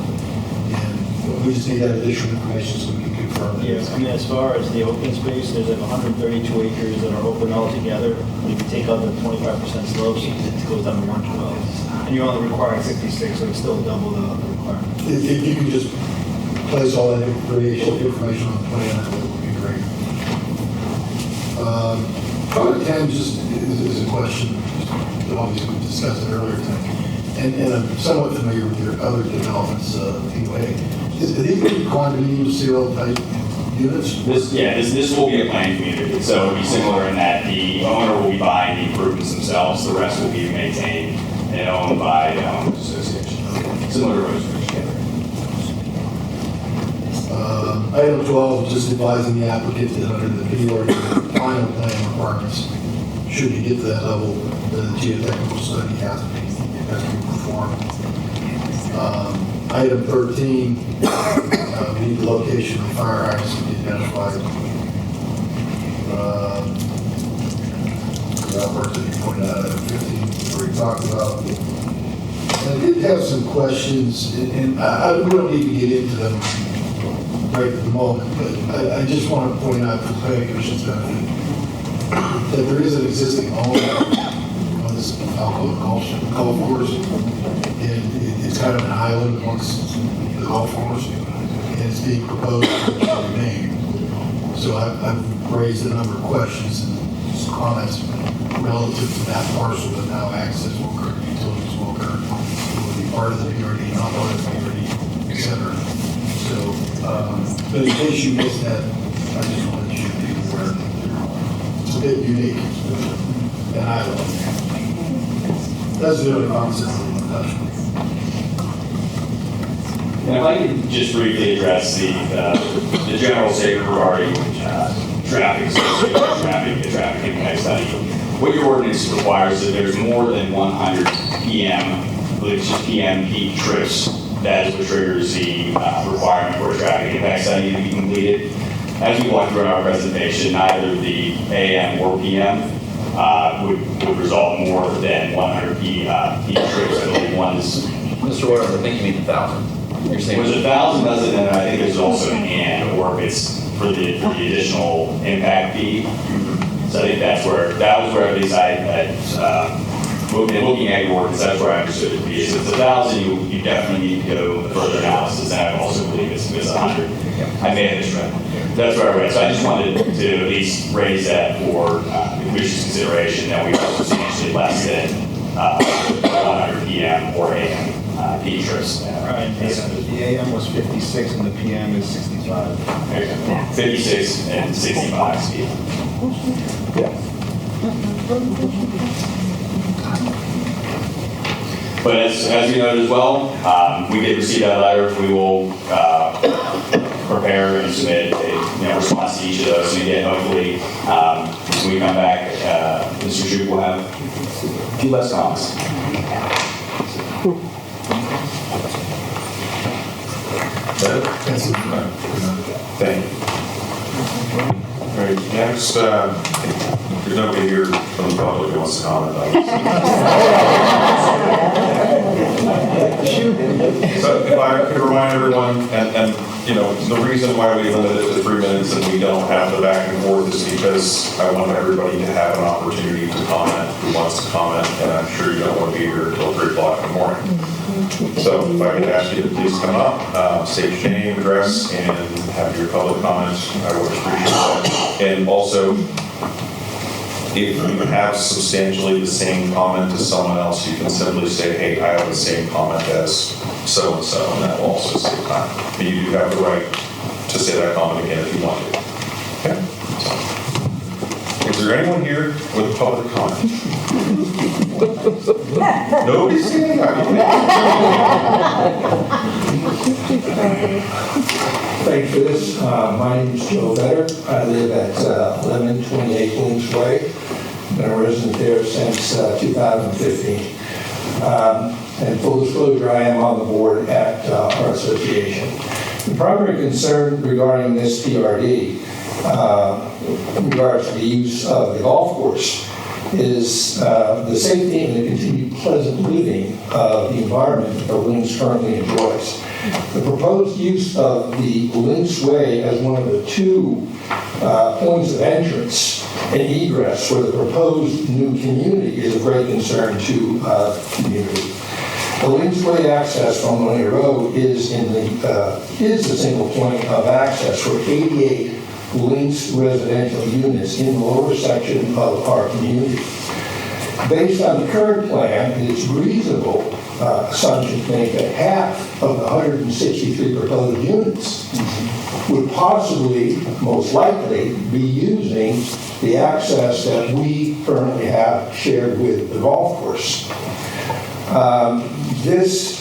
And we just need that additional information so we can confirm that. Yes, I mean, as far as the open space, there's like 132 acres that are open altogether. If you take out the 25% slopes, it goes down to 112. And you're only requiring 66, so it's still double the requirement. If you can just place all that information on the plan, that would be great. Comment 10 just is a question, obviously we discussed it earlier tonight. And I'm somewhat familiar with your other developments, anyway. Are these condominium seal type units? This will be a planned community, so it'll be similar in that the owner will be buying the improvements themselves, the rest will be maintained and owned by the owners association, similar to Oresick. Item 12, just advising the applicant that under the PRD final plan requirements, should you get to that level, the geotechnical study has to be performed. Item 13, we need the location of the fire hydrants to be identified. That work that you pointed out, item 15, we talked about. I did have some questions, and we don't need to get into them right at the moment, but I just want to point out for planning commission's benefit that there is an existing owner on this, I'll call it golf course, and it's kind of an island amongst the golf course, and it's being proposed to remain. So I've raised a number of questions and comments relative to that parcel that now acts as Walker, utilities Walker, will be part of the PRD, not part of the PRD, etc. So, but in case you missed that, I just wanted you to be aware that it's a bit unique, and I love it. That's the only concept of And if I could just briefly address the general statement regarding traffic impact study. What your ordinance requires is that there's more than 100 PM, I believe it's just PM peak trips. That is what triggers the requirement for a traffic impact study to be completed. As we walked through in our presentation, neither the AM or PM would result more than 100 peak trips. I believe one is. Mr. Royer, I think you mean 1,000. You're saying There's 1,000 doesn't, and I think there's also an and, or if it's for the additional impact fee. So I think that was where at least looking at your ordinance, that's where I understood it to be. If it's 1,000, you definitely need to go further analysis, and I also believe it's 100. I may have misread. That's where I read. So I just wanted to at least raise that for the commission's consideration that we are substantially less than 100 PM or AM peak trips. Right. The AM was 56 and the PM is 65. 56 and 65 speed. Yeah. But as you noted as well, we did receive that letter. We will prepare and submit a response to each of those. And again, hopefully, when we come back, Mr. Shoup will have a few less comments. Thank you. All right, next, there's nobody here from the public who wants to comment. So if I could remind everyone, and the reason why we limit it to 3 minutes and we don't have the back and forth is because I want everybody to have an opportunity to comment who wants to comment, and I'm sure you don't want to be here until 3 o'clock in the morning. So if I could ask you to please come up, state your name, address, and have your public comments, I would appreciate that. And also, if you have substantially the same comment as someone else, you can simply say, hey, I have the same comment as so-and-so, and that will also save time. But you do have the right to say that comment again if you want to. Okay? Is there anyone here with public comment? Nobody's standing up. Thank you for this. My name is Joe Vetter. I live at 1128 Williams Way. Been a resident there since 2015. And full disclosure, I am on the board at our association. The primary concern regarding this PRD, in regards to the use of the golf course, is the safety and the continued pleasant living of the environment that the Links currently enjoys. The proposed use of the Links Way as one of the two points of entrance and egress for the proposed new community is of great concern to the community. The Links Way access from Monia Road is the single point of access for 88 Links residential units in the lower section of our community. Based on the current plan, it is reasonable assumption to make that half of the 163 proposed units would possibly, most likely, be using the access that we currently have shared with the golf course. This,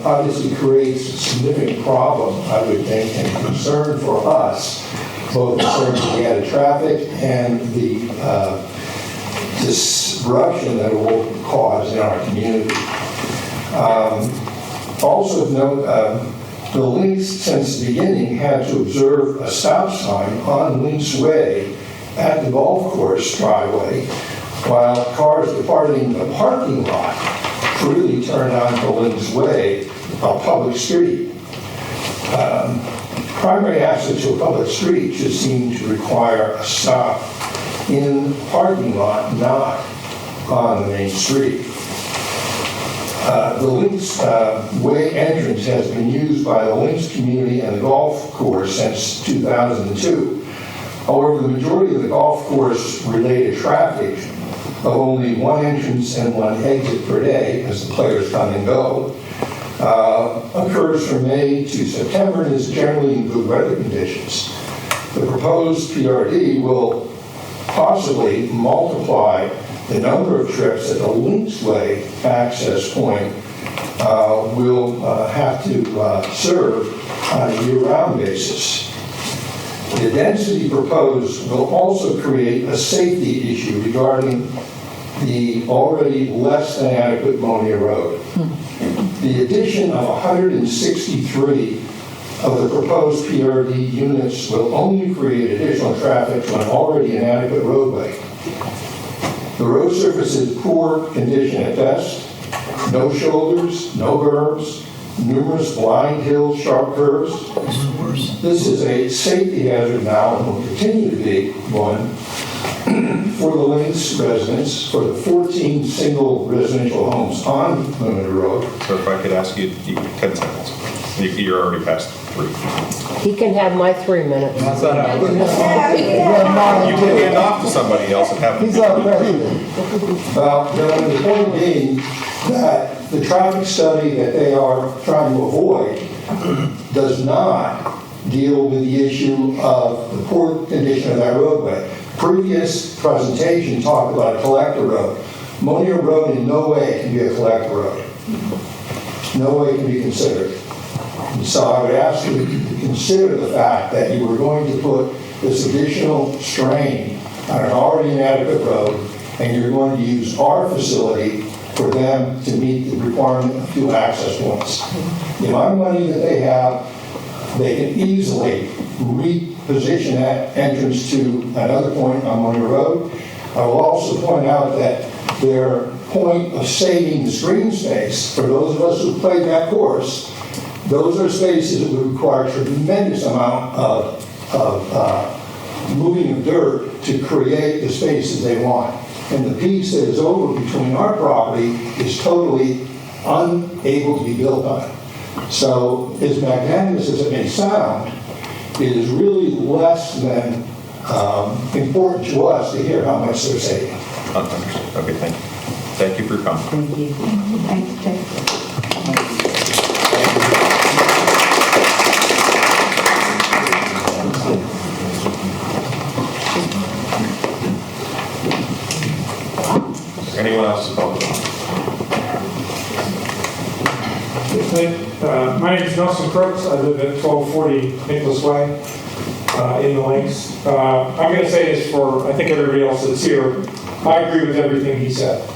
obviously creates a significant problem, I would think, and concern for us, both in terms of the added traffic and the disruption that it will cause in our community. Also of note, the Links, since the beginning, had to observe a stop sign on Links Way at the golf course driveway, while cars departing the parking lot freely turned onto Links Way, a public street. Primary access to a public street should seem to require a stop in the parking lot, not on the main street. The Links Way entrance has been used by the Links community and the golf course since 2002. However, the majority of the golf course related traffic of only one entrance and one exit per day as the players come and go occurs from May to September and is generally in good weather conditions. The proposed PRD will possibly multiply the number of trips that the Links Way access point will have to serve on a year-round basis. The density proposed will also create a safety issue regarding the already less than adequate Monia Road. The addition of 163 of the proposed PRD units will only create additional traffic to an already inadequate roadway. The road surface is poor condition at best, no shoulders, no berms, numerous blind hills, sharp curves. This is a safety hazard now and will continue to be one for the Links residents, for the 14 single residential homes on Limited Road. So if I could ask you 10 seconds. You're already past 3. He can have my 3 minutes. That's not how it works. You can hand off to somebody else and have them. He's our president. Well, the point being that the traffic study that they are trying to avoid does not deal with the issue of the poor condition of that roadway. Previous presentation talked about a collector road. Monia Road in no way can be a collector road. No way can be considered. And so I would ask you to consider the fact that you were going to put this additional strain on an already inadequate road, and you're going to use our facility for them to meet the requirement of 2 access points. The amount of money that they have, they can easily reposition that entrance to another point on Monia Road. I will also point out that their point of saving the screen space, for those of us who played that course, those are spaces that would require a tremendous amount of moving of dirt to create the spaces they want. And the piece that is over between our property is totally unable to be built on. So as magnanimous as it may sound, it is really less than important to us to hear how much they're saving. Understood. Okay, thank you. Thank you for your comment. Thank you. Anyone else to call? My name is Nelson Crooks. I live at 1240 Nicholas Way in the Links. I'm going to say this for, I think, everybody else that's here. I agree with everything he said.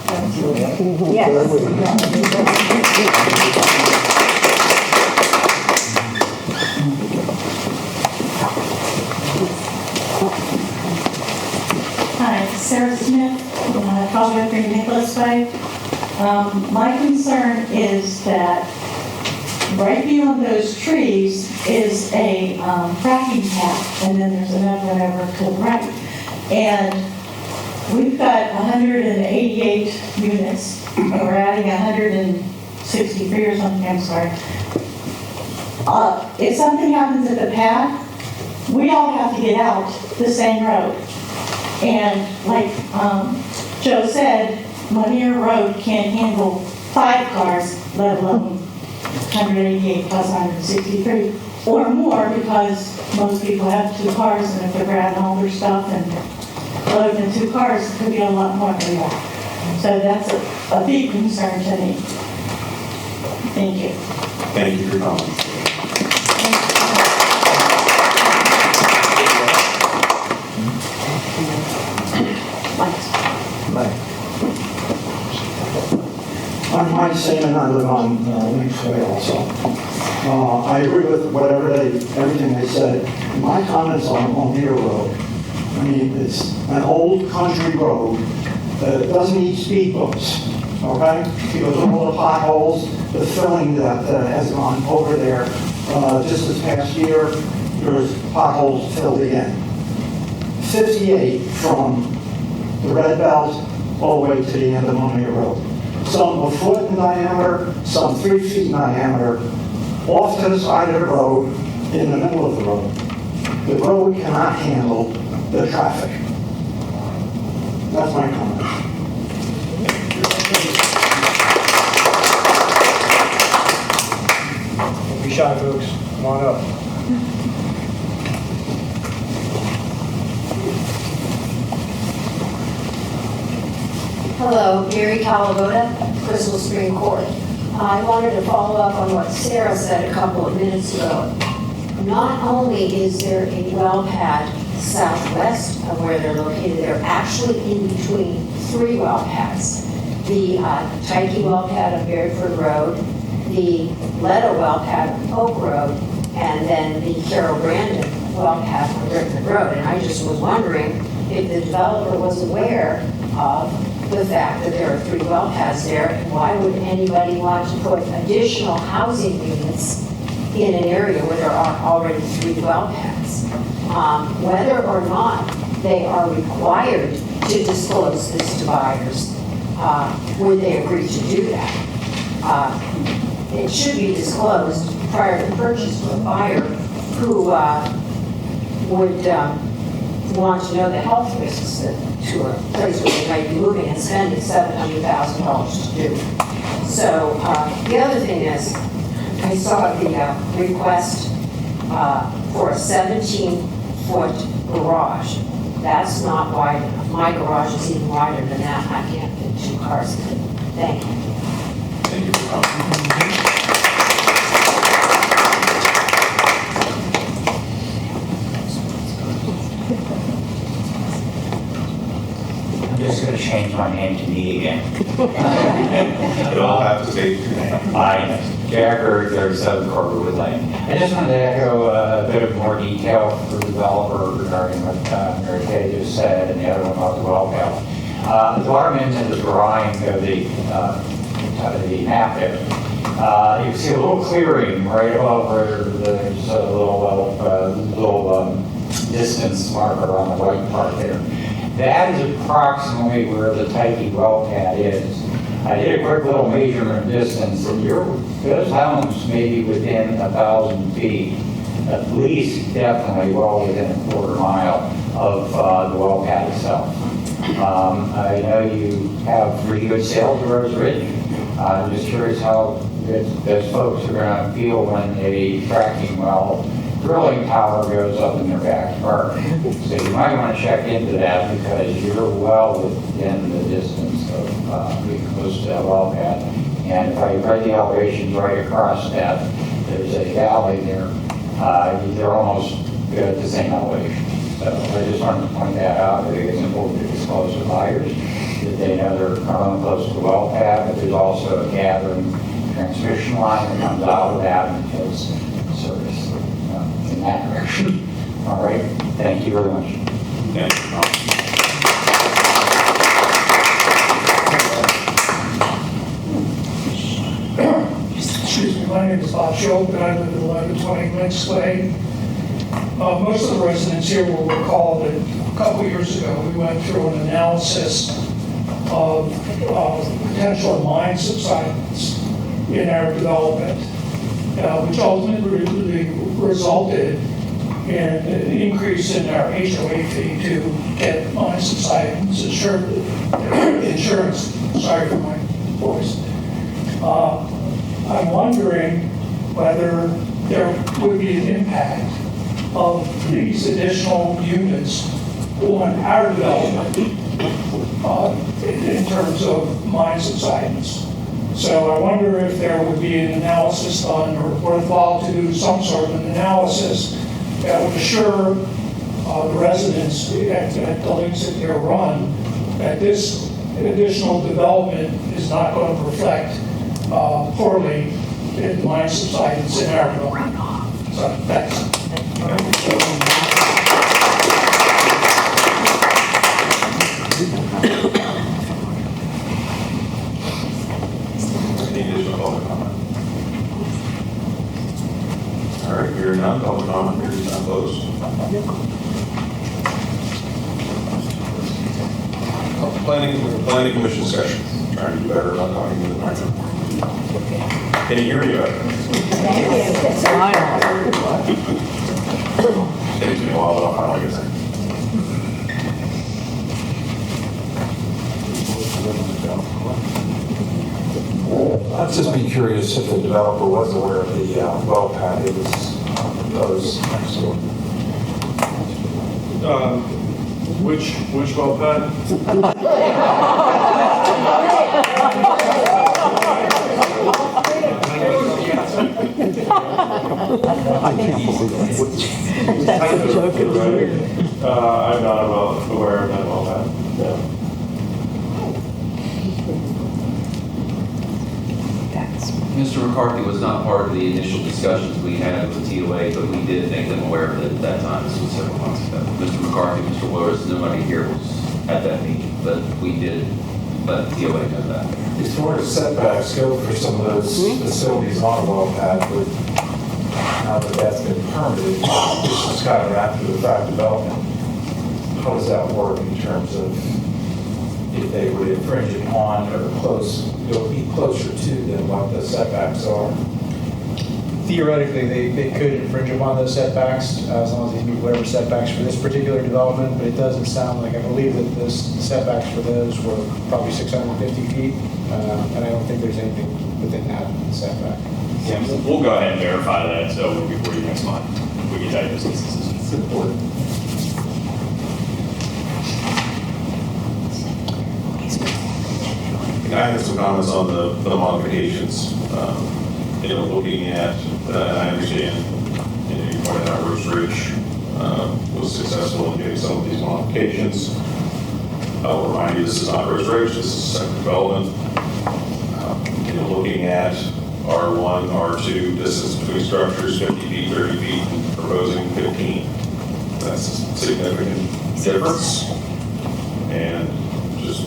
Hi, Sarah Smith, 1203 Nicholas Way. My concern is that right beyond those trees is a fracking tap, and then there's another one over to the right. And we've got 188 units, and we're adding 163 or something, I'm sorry. If something happens at the pad, we all have to get out the same road. And like Joe said, Lanier Road can't handle 5 cars, let alone 188 plus 163 or more, because most people have 2 cars, and if they're grabbing all their stuff and loading the 2 cars, it could be a lot more than that. So that's a big concern to me. Thank you. Thank you for your comment. I'm Mike Seaman. I live on Links Way also. I agree with everything they said. My comments on Lanier Road. I mean, it's an old country road that doesn't need speed bumps, okay? Because of all the potholes, the filling that has gone over there. Just this past year, there was potholes filled again. 58 from the Red Belt all the way to the end of Lanier Road. Some a foot in diameter, some 3 feet in diameter, off to the side of the road, in the middle of the road. The road cannot handle the traffic. That's my comment. Don't be shy, folks. Come on up. Hello, Gary Calavoda, Crystal Spring Court. I wanted to follow up on what Sarah said a couple of minutes ago. Not only is there a well pad southwest of where they're located, they're actually in between 3 well pads. The Tyke well pad on Bedford Road, the Leto well pad on Oak Road, and then the Carol Brandon well pad on Bedford Road. And I just was wondering if the developer was aware of the fact that there are 3 well pads there, and why would anybody want to put additional housing units in an area where there are already 3 well pads? Whether or not they are required to disclose this to buyers, would they agree to do that? It should be disclosed prior to purchase to a buyer who would want to know the health risks to a place where they might be moving and spending $700,000 to do. So the other thing is, I saw the request for a 17-foot garage. That's not wide enough. My garage is even wider than that. I can't fit 2 cars in it. Thank you. Thank you for coming. I'm just going to change my name to me again. You'll have to take your name. Hi, Jack Earth, 37 Corberwood Lane. I just wanted to echo a bit of more detail for the developer regarding what Mary Kay just said, and the other one about the well pad. The water mains in the drawing of the map there. You can see a little clearing right above where there's a little distance marker on the white part there. That is approximately where the Tyke well pad is. I did a quick little measurement distance, and those homes may be within 1,000 feet, at least definitely well within a quarter mile of the well pad itself. I know you have pretty good sales of Rose Ridge. I'm just curious how those folks are going to feel when a fracking well drilling tower goes up in their backyard. So you might want to check into that because you're well within the distance of being close to that well pad. And if I read the elevations right across that, there's a valley there. They're almost at the same elevation. So I just wanted to point that out. I think it's important to disclose to buyers that they know they're coming close to the well pad, but there's also a gathering transmission line that comes out of that and takes service in that direction. All right. Thank you very much. Excuse me, my name is Bob Schultz, and I live at 1120 Lynch Way. Most of the residents here will recall that a couple years ago we went through an analysis of potential mine subsidence in our development, which ultimately resulted in an increase in our HOA fee to get mine subsidence insurance. Sorry for my voice. I'm wondering whether there would be an impact of these additional units on our development in terms of mine subsidence. So I wonder if there would be an analysis done or worthwhile to do some sort of an analysis that would assure the residents at the links that they're run that this additional development is not going to reflect poorly in mine subsidence in our development. So thanks. Any additional public comment? All right, hearing none, public comment period is now closed. Planning commission session. Trying to do better about talking to the microphone. Can you hear me better? Takes me a while, but I'll finally get there. I've just been curious if the developer was aware of the well pad it was proposed next door. Which well pad? I can't believe it. I'm not aware of that well pad. No. Mr. McCarthy was not part of the initial discussions we had with TOA, but we did make them aware of it at that time. This was several months ago. Mr. McCarthy, Mr. Willis, nobody here was at that meeting, but we did let TOA know that. As far as setbacks go for some of those facilities on a well pad, but now that that's been permitted, this is kind of after the fact development. How does that work in terms of if they would infringe upon or it'll be closer to than what the setbacks are? Theoretically, they could infringe upon those setbacks as long as they meet whatever setbacks for this particular development, but it doesn't sound like, I believe that the setbacks for those were probably 650 feet, and I don't think there's anything within that setback. Yeah, we'll go ahead and verify that, so before you next month, we can tell you those instances. It's important. I have some comments on the modifications. Looking at, and I understand, you pointed out Rose Ridge was successful in getting some of these modifications. I'll remind you, this is not Rose Ridge, this is a separate development. Looking at R1, R2, distance between structures, 50 feet, 30 feet, proposing 15. That's a significant difference. And just,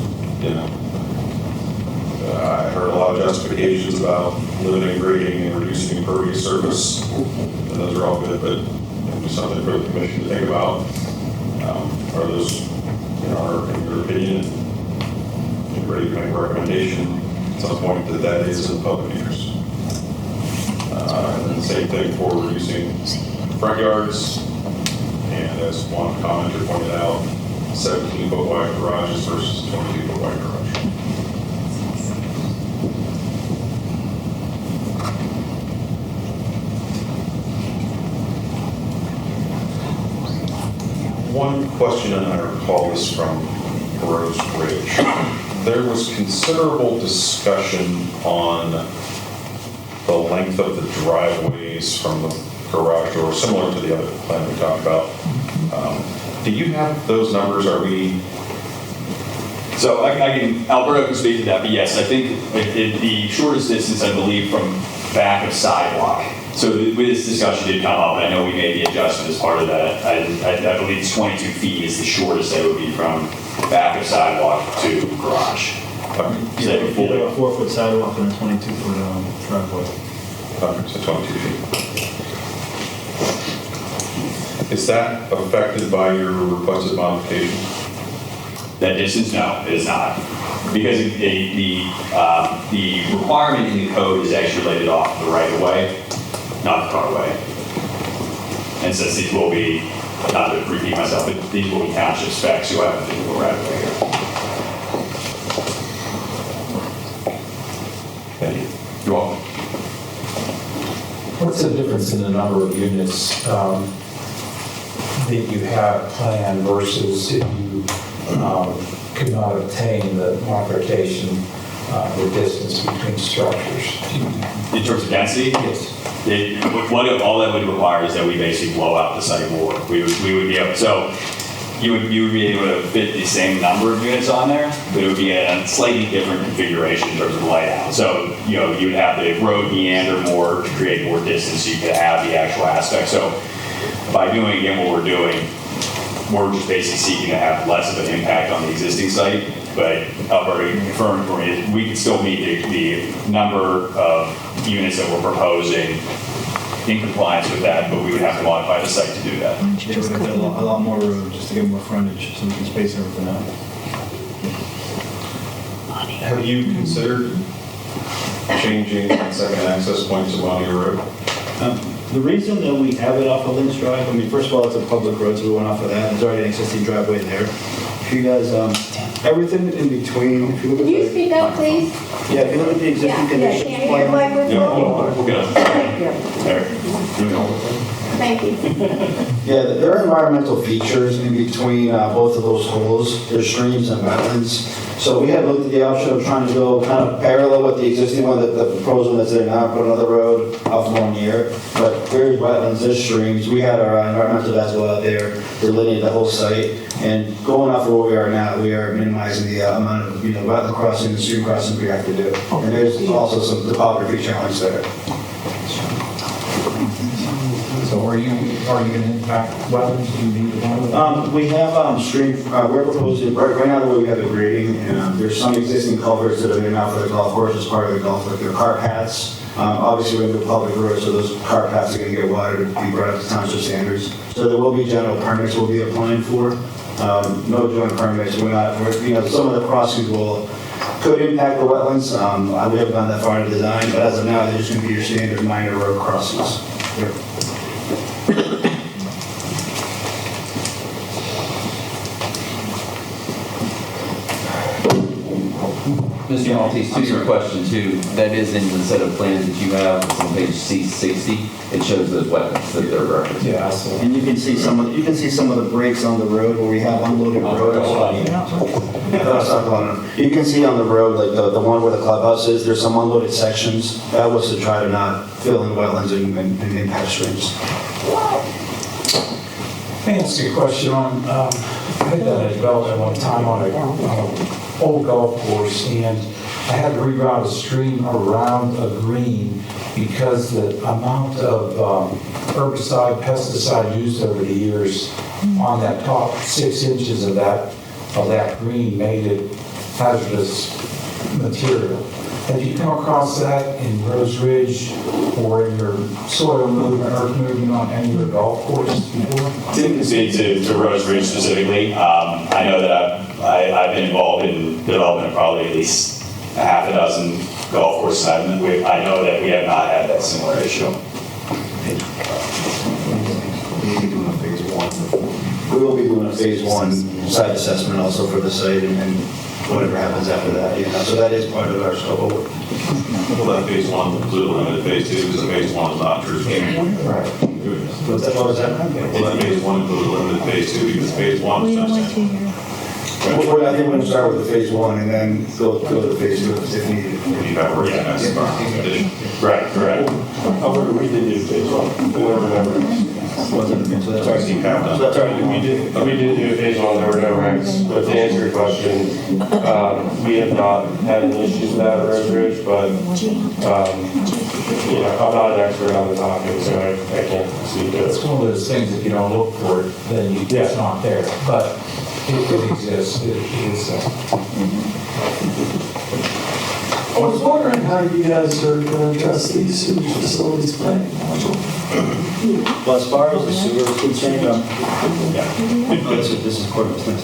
I heard a lot of justifications about limiting grading and reducing impervious surface, and those are all good, but it's something for the commission to think about. Are those, in your opinion, you're ready to make a recommendation at some point that is in the public interest? And then the same thing for reducing front yards And as one commenter pointed out, 17-foot wide garages versus 22-foot wide garage. One question, and I recall this from Rose Ridge. There was considerable discussion on the length of the driveways from the garage door, similar to the other plan we talked about. Do you have those numbers? Are we? So Alberto can speak to that, but yes, I think the shortest distance, I believe, from back of sidewalk. So with this discussion did come up, and I know we made the adjustment as part of that. I believe it's 22 feet is the shortest that would be from back of sidewalk to garage. You have a 4-foot sidewalk and a 22-foot driveway. So 22 feet. Is that affected by your requested modification? That distance, no, it is not. Because the requirement in the code is actually related off the right of way, not the carway. And since these will be, not to repeat myself, but these will be township specs, you have a physical right of way here. Thank you. You're welcome. What's the difference in the number of units that you have planned versus if you could not obtain the modification, the distance between structures? In terms of density? Yes. All that would require is that we basically blow out the site more. We would be able, so you would be able to fit the same number of units on there, but it would be a slightly different configuration in terms of layout. So, you would have the road meander more to create more distance so you could have the actual aspect. So by doing, again, what we're doing, we're just basically seeking to have less of an impact on the existing site. But Alberto confirmed for me, we can still meet the number of units that we're proposing in compliance with that, but we would have to modify the site to do that. Yeah, we'd have to a lot more room just to get more frontage so we can space everything out. Have you considered changing that second access point to Bonnier Road? The reason that we have it off of Lynch Drive, I mean, first of all, it's a public road, so we went off of that. There's already an existing driveway there. If you guys, everything in between, if you look at Can you speak up, please? yeah, if you look at the existing conditions. Can you hear my microphone? Thank you. Yeah, there are environmental features in between both of those holes. There's streams and wetlands. So we had looked at the option of trying to go kind of parallel with the existing one, the proposal that's there now, put another road off Lanier. But there's wetlands, there's streams. We had our environmental guys go out there, delineate the whole site. And going off of where we are now, we are minimizing the amount of wetland crossing and stream crossing we have to do. And there's also some topography challenge there. So are you going to impact wetlands? Do you need one? We have stream, we're proposing, right now the way we have the grading, and there's some existing culverts that are in now for the golf course as part of the golf, like their cart paths. Obviously we're going to do public roads, so those cart paths are going to get wider to be brought up to township standards. So there will be general permits we'll be applying for. No joint permits, some of the crossings could impact the wetlands. We haven't gone that far in the design, but as of now, they're just going to be your standard minor road crossings. Yep. Mr. Maltese, to your question too, that is in the set of plans that you have, it's on page C60. It shows those wetlands that they're referencing. Yeah, absolutely. And you can see some of the breaks on the road where we have unloaded roads. You can see on the road, like the one where the clubhouse is, there's some unloaded sections. That was to try to not fill in wetlands and impact streams. Let me ask you a question on, I did a development one time on an old golf course, and I had to reroute a stream around a green because the amount of herbicide, pesticide used over the years on that top 6 inches of that green made it hazardous material. Have you come across that in Rose Ridge or in your soil movement, earth movement on any of the golf courses before? Didn't speak to Rose Ridge specifically. I know that I've been involved in development of probably at least a half a dozen golf courses. I know that we have not had that similar issue. Maybe doing a phase 1. will be doing a phase 1 site assessment also for the site and whatever happens after that, so that is part of our scope of work. Well, that phase 1 include limited phase 2, because the phase 1 is not true. Right. What was that? Well, that phase 1 includes limited phase 2, because phase 1 is just. I think we're going to start with the phase 1 and then go to the phase 2 if needed. If you have a condition. Right, correct. However, we did do phase 1. We remember. So that's already happened. We did do phase 1, there were no regs. But to answer your question, we have not had any issues with that at Rose Ridge, but, I'm not an expert on the topic, so I can't speak to it. It's one of those things, if you don't look for it, then it's not there. But it exists. It is. I was wondering how you guys are going to address these sewage facilities planning module. Well, as far as the sewer is concerned, this is core business.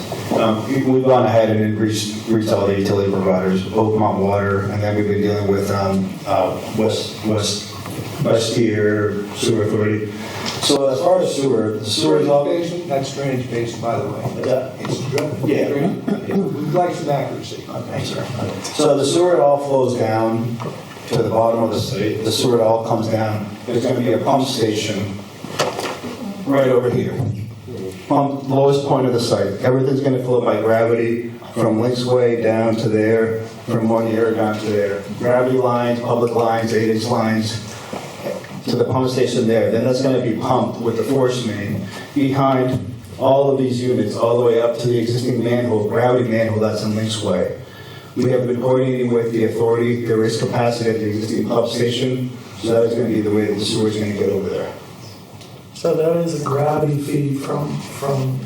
We've gone ahead and increased all the utility providers, Oakmont Water, and then we've been dealing with West Tier Sewer Authority. So as far as sewer, the sewer is all. That's drainage based, by the way. It's drainage. Yeah. We'd like some accuracy. Okay, sir. So the sewer all flows down to the bottom of the site. The sewer all comes down. There's going to be a pump station right over here. Pump, lowest point of the site. Everything's going to flow by gravity from Links Way down to there, from 1 year down to there. Gravity lines, public lines, 8-inch lines to the pump station there. Then that's going to be pumped with the force main behind all of these units, all the way up to the existing manhole, gravity manhole that's in Links Way. We have been coordinating with the authority. There is capacity at the existing pump station, so that is going to be the way that the sewer is going to get over there. So that is a gravity feed from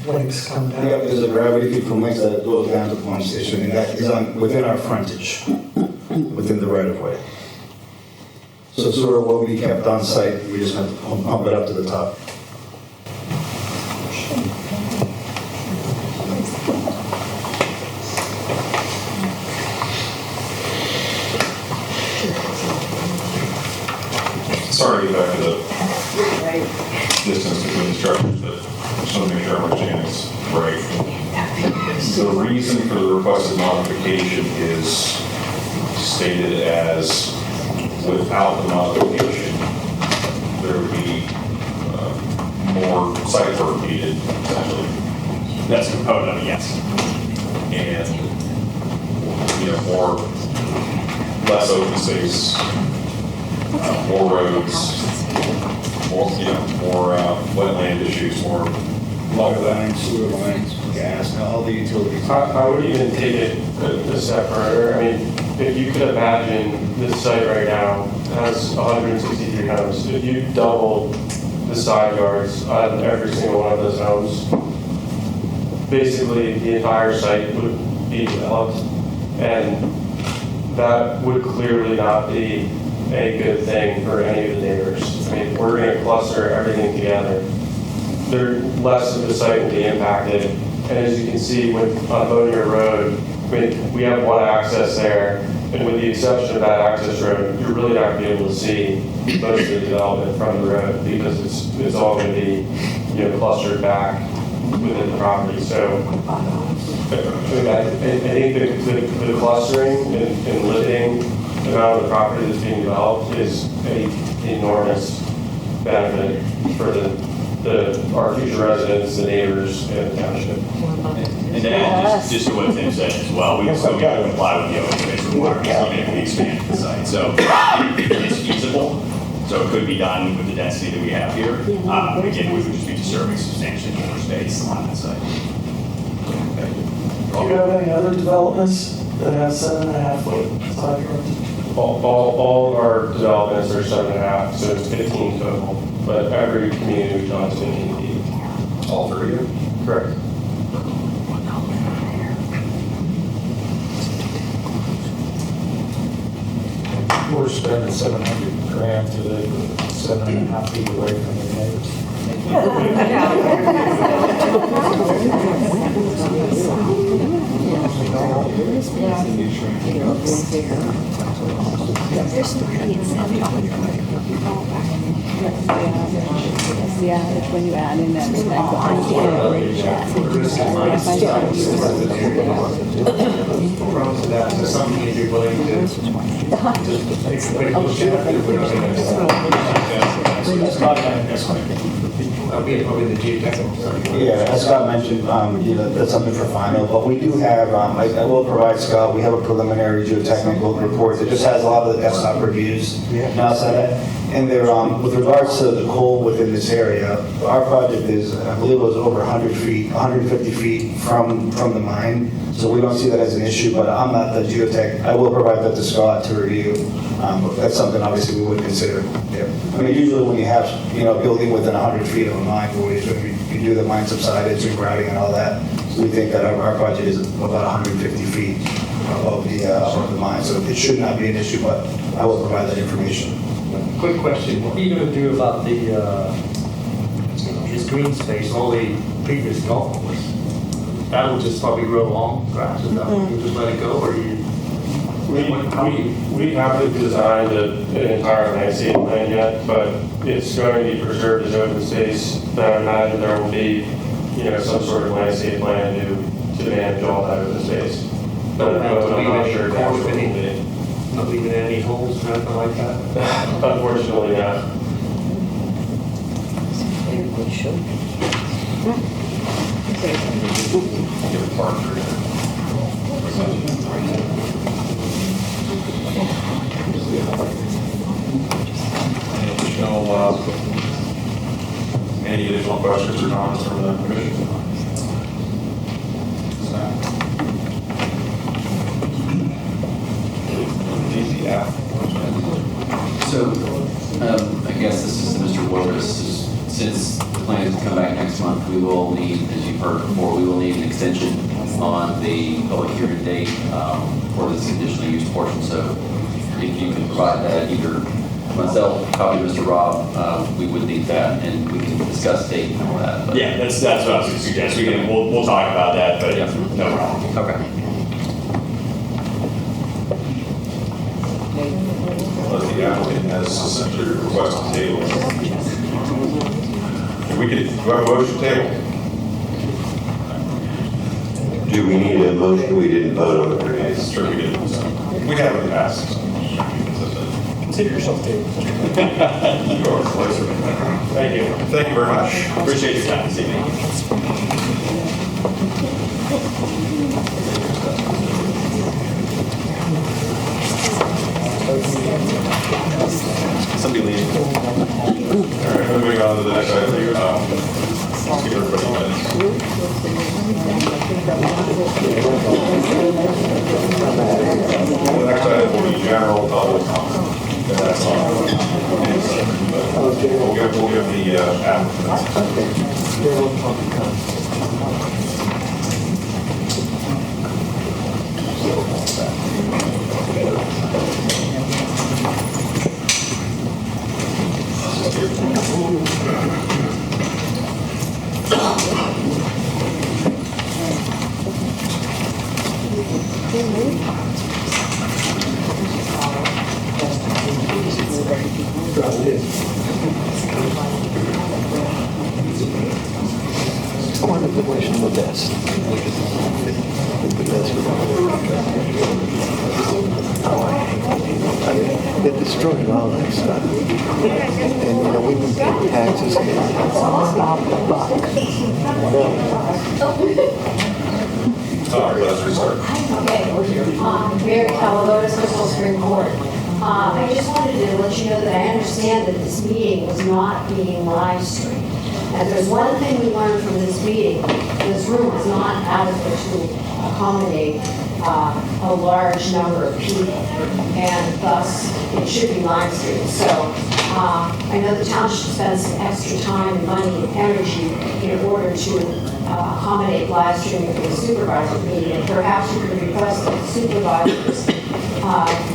Links coming down? Yep, there's a gravity feed from Links that goes down to the pump station, and that is within our frontage, within the right-of-way. So sewer will be kept on site. We just have to pump it up to the top. Sorry to get back to the distance between the structures, but I just want to make sure I understand this right. The reason for the requested modification is stated as without the modification, there would be more site work needed, essentially. That's a component of it, yes. And, less open space, more roads, more wetland issues, more Water lines, sewer lines, gas, all the utilities. I would even take it a step further. I mean, if you could imagine this site right now has 163 homes. If you doubled the side yards on every single one of those homes, basically the entire site would be developed, and that would clearly not be a good thing for any of the neighbors. I mean, we're going to cluster everything together. Less of the site will be impacted. And as you can see on Bonier Road, we have one access there, and with the exception of that access road, you're really not going to be able to see most of the development from the road because it's all going to be clustered back within the property. So I think the clustering and limiting the amount of the property that's being developed is an enormous benefit for our future residents, the neighbors, and the township. And then just to what Tim said as well, we still got to comply with the open space requirements even if we expand the site. So it's feasible. So it could be done with the density that we have here. Again, we would just be disturbing substantially more space on that site. Do you have any other developments that have 7.5 foot side yards? All of our developments are 7.5, so it's 15 total. But every community we've done is 15 feet. All three of you? Correct. We're spending $700,000 to live 7.5 feet away from the neighbors. the average when you add in everything. But I average that. Pros to that, so something you'd be willing to take a quick look That'll be probably the geotechnical study. Yeah, as Scott mentioned, that's something for final, but we do have, I will provide Scott, we have a preliminary geotechnical report that just has a lot of the desktop reviews. Now, so that, and there, with regards to the coal within this area, our project is, I believe it was over 100 feet, 150 feet from the mine, so we don't see that as an issue, but I'm not the geotech. I will provide that to Scott to review. That's something obviously we would consider. Yeah. I mean, usually when you have, building within 100 feet of a mine, you do the mine subsidence, regrouting and all that, we think that our project is about 150 feet above the mine, so it should not be an issue, but I will provide that information. Quick question, what are you going to do about this green space, all the previous golf course? That will just probably grow long grass, is that what you just let it go, or you? We haven't designed an entire landscape plan yet, but it's going to be preserved as open space. I imagine there will be, some sort of landscape plan to manage all that open space. But I'm not sure exactly what it will be. Not leaving any holes or anything like that? Unfortunately, not. Any additional questions or comments from the commission? So, I guess this is to Mr. Willis. Since the plan is to come back next month, we will need, as you've heard before, we will need an extension on the public hearing date for this conditional use portion. So if you can provide that, either myself, copy Mr. Rob, we would need that, and we can discuss date and all that. But yeah, that's what I was going to suggest. We'll talk about that, but no problem. Okay. Unless the applicant has essentially requested table. We could, do I have a motion table? Do we need a motion? We didn't vote on it. It's true, we didn't. We have in the past. Consider yourself tabled. Thank you. Thank you very much. Appreciate your time this evening. Somebody leave. All right, moving on to the next item. Let's give everybody minutes. The next item will be general public comment. And that's on. We'll give the applicants. General public comment. One of the questions of this. It destroyed all that stuff. And we've been paying taxes. Stop the buck. All right, let's restart. Okay. Mary Calavotis, Crystal Supreme Court. I just wanted to let you know that I understand that this meeting was not being live streamed. And there's one thing we learned from this meeting, this room is not adequate to accommodate a large number of people, and thus it should be live streamed. So I know the township spends some extra time and money and energy in order to accommodate live streaming for the supervisor meeting, and perhaps you could request that the supervisors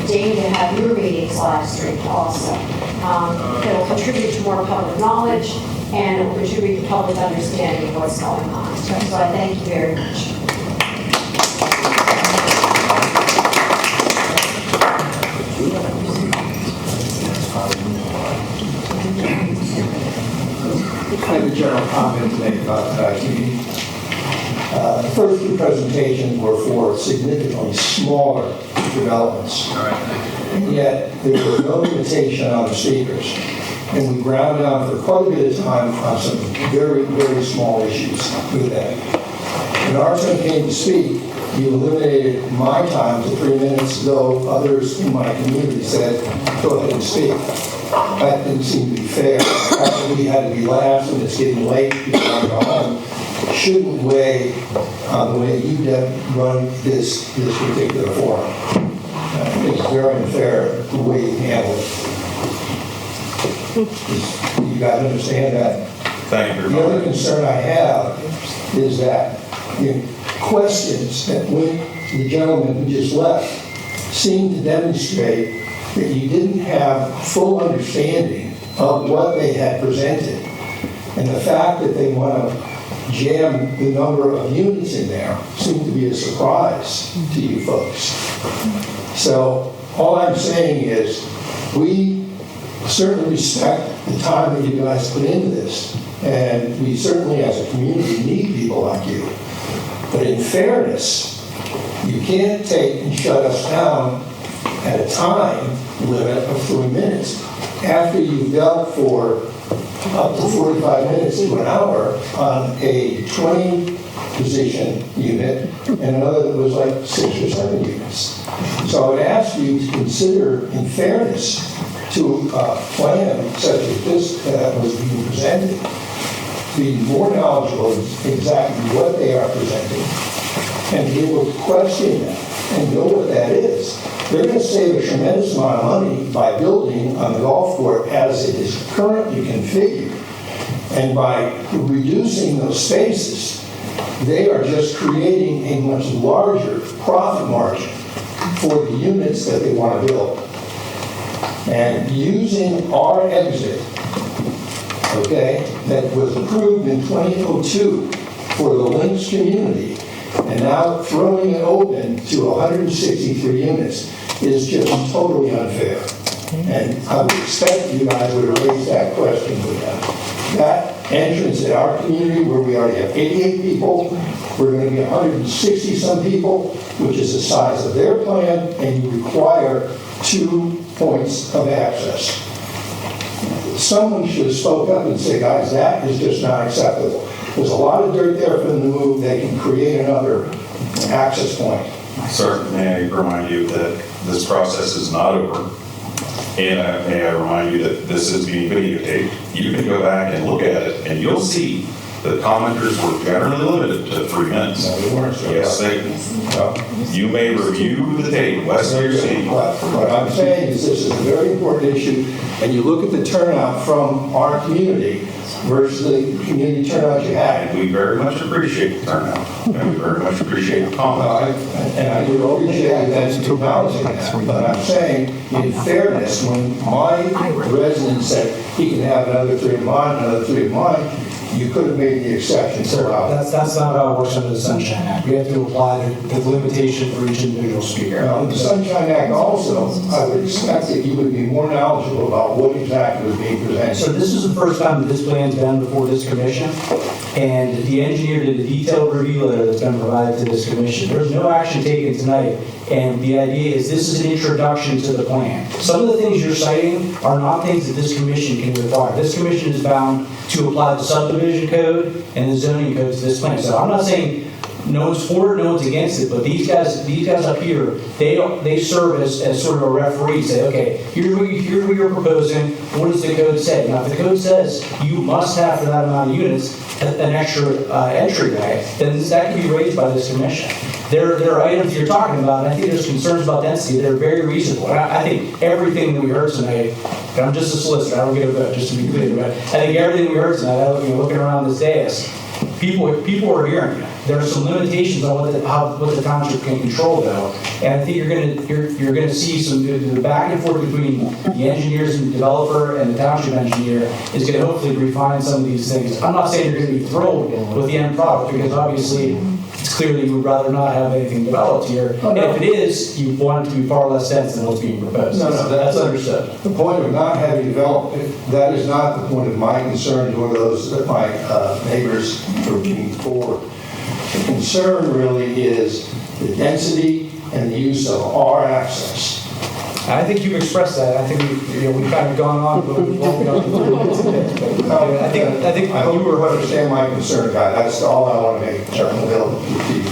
deign to have your meetings live streamed also. It will contribute to more public knowledge, and it will contribute to public understanding of what's going on. So I thank you very much. have a general comment to make about community. The first two presentations were for significantly smaller developments. And yet, there was no limitation on the speakers. And we ground down for quite a bit of time on some very, very small issues with that. When our turn came to speak, you eliminated my time to 3 minutes, though others in my community said, go ahead and speak. That didn't seem to be fair. We had to be last, and it's getting late, people want to go home. Shouldn't weigh on the way you run this particular forum. I think it's very unfair the way you handle it. You got to understand that. Thank you. The other concern I have is that questions that when the gentleman who just left seemed to demonstrate that you didn't have full understanding of what they had presented. And the fact that they want to jam the number of units in there seemed to be a surprise to you folks. So all I'm saying is we certainly respect the time that you guys put into this. And we certainly as a community need people like you. But in fairness, you can't take and shut us down at a time limit of 3 minutes after you've dealt for up to 45 minutes to an hour on a 20 position unit and another that was like 6 or 7 units. So I would ask you to consider, in fairness, to a plan such as this that was being presented, be more knowledgeable of exactly what they are presenting and be able to question them and know what that is. They're going to save a tremendous amount of money by building on the golf court as it is currently configured. And by reducing those spaces, they are just creating a much larger profit margin for the units that they want to build. And using our exit, okay, that was approved in 2002 for the Links community, and now throwing it open to 163 units is just totally unfair. And I would expect you guys would raise that question with them. That entrance at our community, where we already have 88 people, we're going to be 160 some people, which is the size of their plan, and you require 2 points of access. Someone should have spoke up and said, guys, that is just not acceptable. There's a lot of dirt there for them to move. They can create another access point. Sir, may I remind you that this process is not over. And may I remind you that this is being videotaped. You can go back and look at it, and you'll see the commenters were generally limited to 3 minutes. No, they weren't, sir. Yes, you may review the tape, West New York City. What I'm saying is this is a very important issue, and you look at the turnout from our community versus the community turnout you had. And we very much appreciate the turnout. And we very much appreciate the comments. And I do appreciate that you acknowledging that. But I'm saying, in fairness, when my resident said he can have another 3 of mine, another 3 of mine, you could have made the exception to allow it. That's not how it works under the Sunshine Act. We have to apply the limitation for each individual speaker. Now, the Sunshine Act also, I would expect that you would be more knowledgeable about what exactly was being presented. So this is the first time that this plan's been before this commission, and the engineer did a detailed review letter that's been provided to this commission. There's no action taken tonight, and the idea is this is an introduction to the plan. Some of the things you're citing are not things that this commission can require. This commission is bound to apply the subdivision code and the zoning code to this plan. So I'm not saying no one's for it, no one's against it, but these guys up here, they serve as sort of a referee. Say, okay, here's what you're proposing. What does the code say? Now, if the code says you must have for that amount of units an extra entryway, then that can be raised by this commission. There are items you're talking about, and I think there's concerns about density that are very reasonable. And I think everything that we heard tonight, and I'm just a solicitor, I don't get a vote, just to be clear, but I think everything we heard tonight, looking around this dais, people are hearing you. There are some limitations on what the township can control, though, and I think you're going to see some the back and forth between the engineers and the developer and the township engineer is going to hopefully refine some of these things. I'm not saying you're going to be thrilled with the end product, because obviously it's clear that you would rather not have anything developed here. Oh, And no. if it is, you want it to be far less dense than what's being proposed. No, no, That's understood. The point of not having development, that is not the point of my concern, nor those that my neighbors for moving forward. The concern really is the density and the use of our access. I think you've expressed that. I think we've kind of gone on, but we won't be on the I think you were understand my concern, guy. That's all I want to make sure I'm available to you.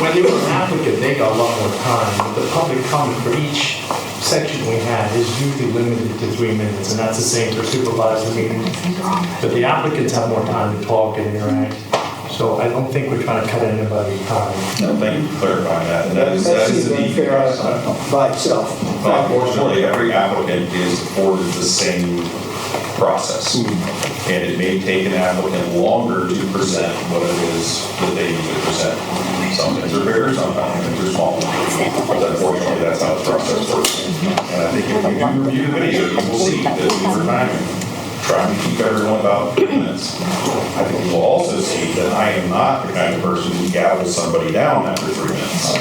When you're an applicant, they got a lot more time. The public comment for each section we had is usually limited to 3 minutes, and that's the same for supervisor meetings. But the applicants have more time to talk and interact. So I don't think we're trying to cut anybody's time. No, thank you for clarifying that. And that is the unfair by itself. Unfortunately, every applicant is afforded the same process. And it may take an applicant longer to present what it is that they need to present. Some things are bigger, sometimes things are smaller. But unfortunately, that's how the process works. And I think if you do review the video, you will see that over time, trying to keep everyone about 3 minutes. I think you will also see that I am not the kind of person who gavels somebody down after 3 minutes.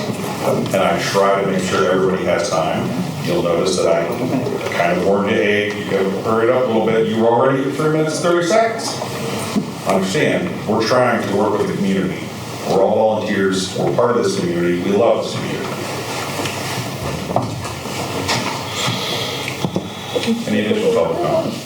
And I try to make sure everybody has time. You'll notice that I kind of warned you, hey, you gotta hurry it up a little bit. You were already at 3 minutes and 30 seconds. Understand, we're trying to work with the community. We're all volunteers. We're part of this community. We love this community. Any additional public comments?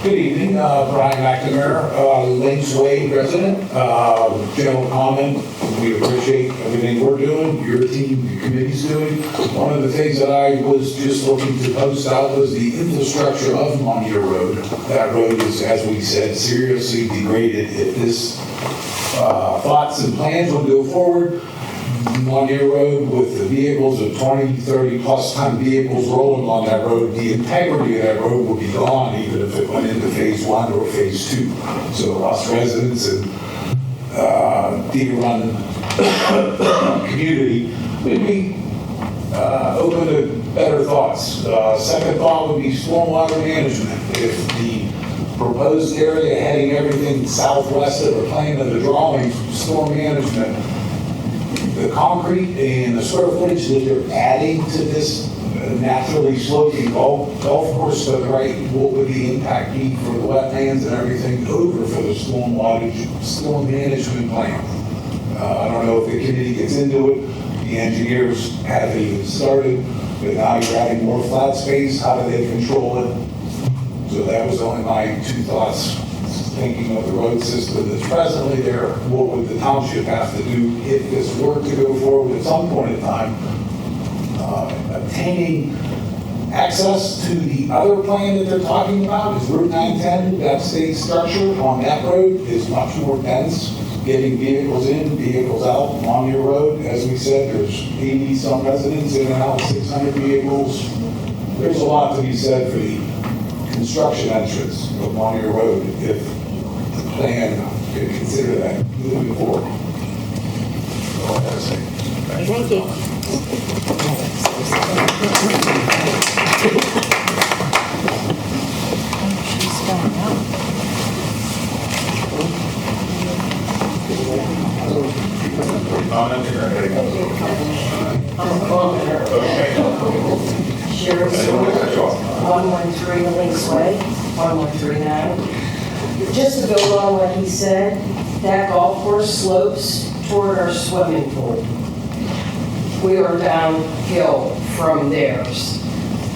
Good evening, Brian McNamara, Links Way resident. General comment, we appreciate everything we're doing, your team, your committee's doing. One of the things that I was just looking to post out was the infrastructure of Monier Road. That road is, as we said, seriously degraded. If this thoughts and plans will go forward, Monier Road with the vehicles of 20, 30 plus ton vehicles rolling on that road, the integrity of that road will be gone even if it went into phase 1 or phase 2. So us residents and Deer Run community would be open to better thoughts. Second thought would be stormwater management. If the proposed area heading everything southwest of the plane of the drawing, storm management, the concrete and the square footage that they're adding to this naturally sloping golf course to the right, what would the impact be for the wetlands and everything over for the storm management plan? I don't know if the committee gets into it. The engineers haven't even started, but now you're adding more flat space. How do they control it? So that was only my 2 thoughts. Thinking of the road system that's presently there, what would the township have to do if this were to go forward at some point in time? Obtaining access to the other plan that they're talking about is Route 910. That state structure on that road is much more dense. Getting vehicles in, vehicles out on your road. As we said, there's 80 some residents in and out, 600 vehicles. There's a lot to be said for the construction entrance of Monier Road if the plan could consider that moving forward. That's all I gotta say. Thank you. Sheriff Stewart, 113 Links Way, 1139. Just to go along what he said, that golf course slopes toward our swimming pool. We are downhill from theirs.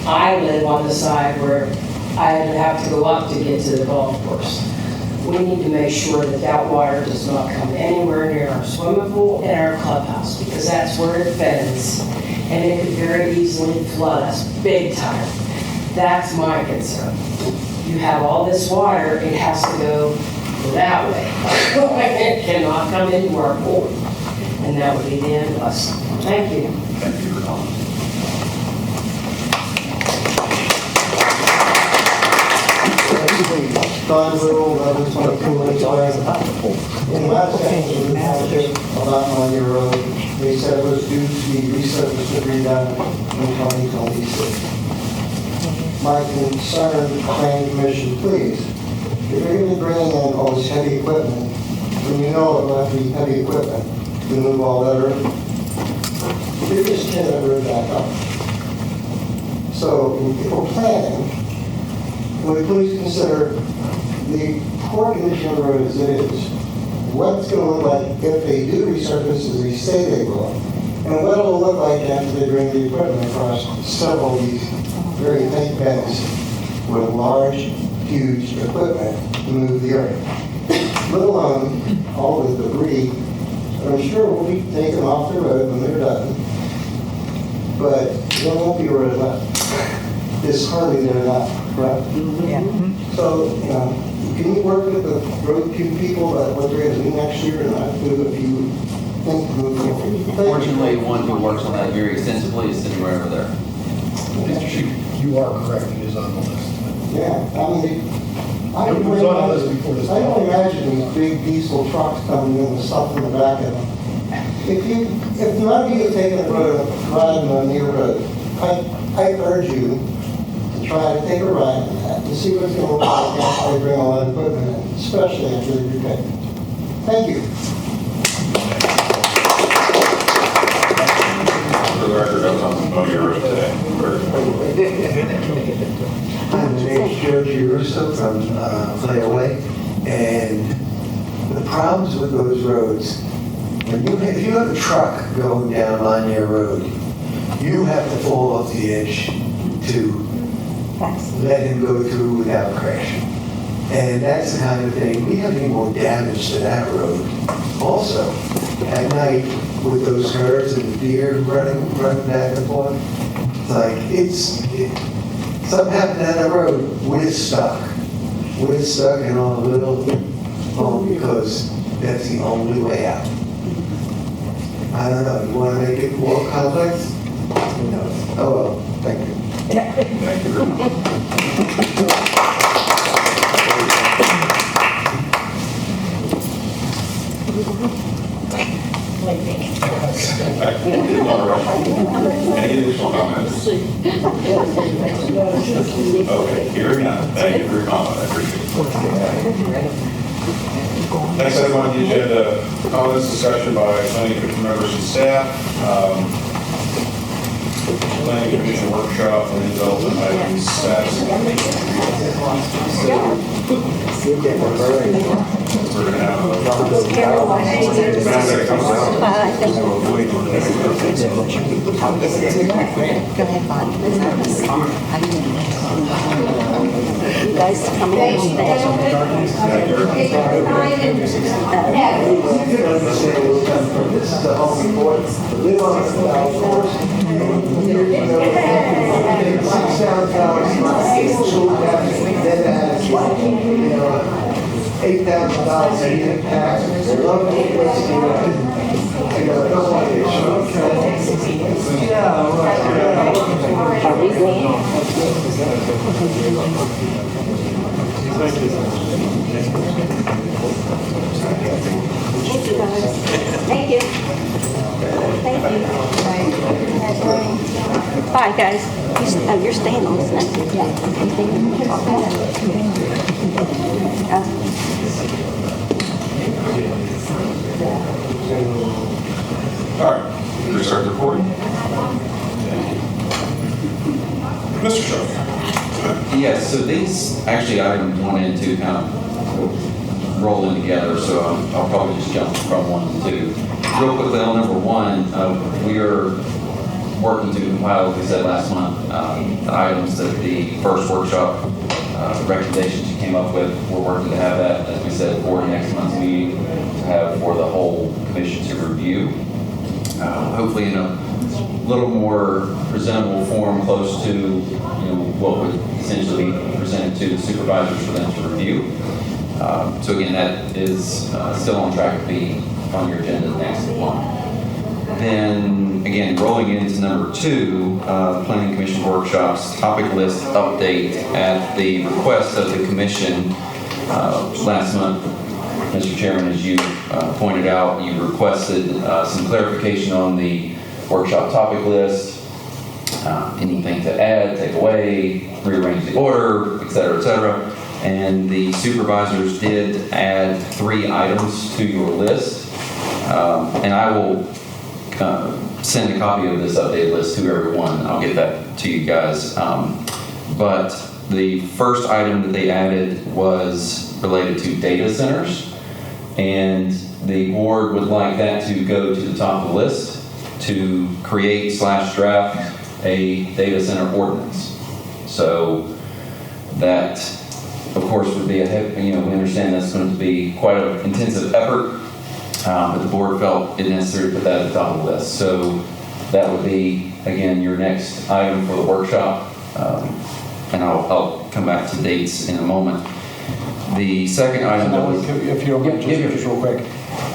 I live on the side where I have to go up to get to the golf course. We need to make sure that that water does not come anywhere near our swimming pool and our clubhouse, because that's where it bends, and it could very easily flood us big time. That's my concern. You have all this water, it has to go that way. It cannot come into our pool, and that would be the end of us. Thank you. Thank you for calling. Don Little, 1122 Lakes Way. In the last section of the township about Monia Road, they said it was due to be resurfaced and redone in 2026. My concern, planning commission, please, if you're going to be bringing in all this heavy equipment, when you know it will have to be heavy equipment to move all that earth, you're just tearing that road back up. So if we're planning, would you please consider the poor condition of the road as it is, what it's going to look like if they do resurface as they say they will, and what it'll look like after they bring the equipment across several of these very tight beds with large, huge equipment to move the earth. Let alone all the debris, I'm sure will be taken off the road when they're done, but there won't be a road left. It's hardly there now, correct? Yeah. So, can you work with the road people about what they're going to do next year and not do if you think move forward? Fortunately, one who works on that very extensively is sitting right over there. Mr. Shute. You are correct, it is on the list. Yeah, I mean, I It was on the list before this. I don't imagine these big diesel trucks coming in with stuff in the back of them. If none of you have taken a ride on your road, I urge you to try to take a ride on that and see what it's going to look like after they bring a lot of equipment in, especially after they repair. Thank you. For the record, I was on the Monia Road today. My name's George Russo from Flayaway, and the problems with those roads, if you have a truck going down Lanier Road, you have to fall off the edge to let him go through without crashing. And that's the kind of thing, we have any more damage to that road. Also, at night, with those curves and the deer running back and forth, it's like, something happened on that road, we're stuck. We're stuck in our little home because that's the only way out. I don't know, you want to make it more complex? No. Oh, well, thank you. Thank you very much. Any additional comments? Okay, hearing none. Thank you for your comment. I appreciate it. Next item on the agenda, comments, discussion by planning commission members and staff. Planning commission workshop, land development items, status. We're going to have You guys coming in today? This is the home report. Live on the golf course. $8,000 a year tax. Love the place to live. I don't want to get short. Yeah, right. Are we going? Thank you. Thank you, guys. Thank you. Thank you. Bye, guys. You're staying on this next week. Yeah. all right, we start the recording. Mr. Shaw. Yes, so these, actually, items 1 and 2 kind of roll in together, so I'll probably just jump from 1 to 2. Real quickly on number 1, we are working to compile, like we said last month, the items that the first workshop recommendations you came up with. We're working to have that, as we said, for next month's meeting, to have for the whole commission to review. Hopefully in a little more presentable form, close to what would essentially be presented to the supervisors for them to review. So again, that is still on track to be on your agenda next month. Then again, rolling into number 2, Planning Commission workshops topic list update at the request of the commission. Last month, Mr. Chairman, as you pointed out, you requested some clarification on the workshop topic list, anything to add, take away, rearrange the order, et cetera, and the supervisors did add 3 items to your list, and I will send a copy of this updated list to everyone. I'll get that to you guys. But the first item that they added was related to data centers, and the board would like that to go to the top of the list to create/draft a data center ordinance. So that, of course, would be we understand that's going to be quite an intensive effort, but the board felt it necessary to put that at the top of the list. So that would be, again, your next item for the workshop, and I'll come back to dates in a moment. The second item that was... If you don't mind, just real quick.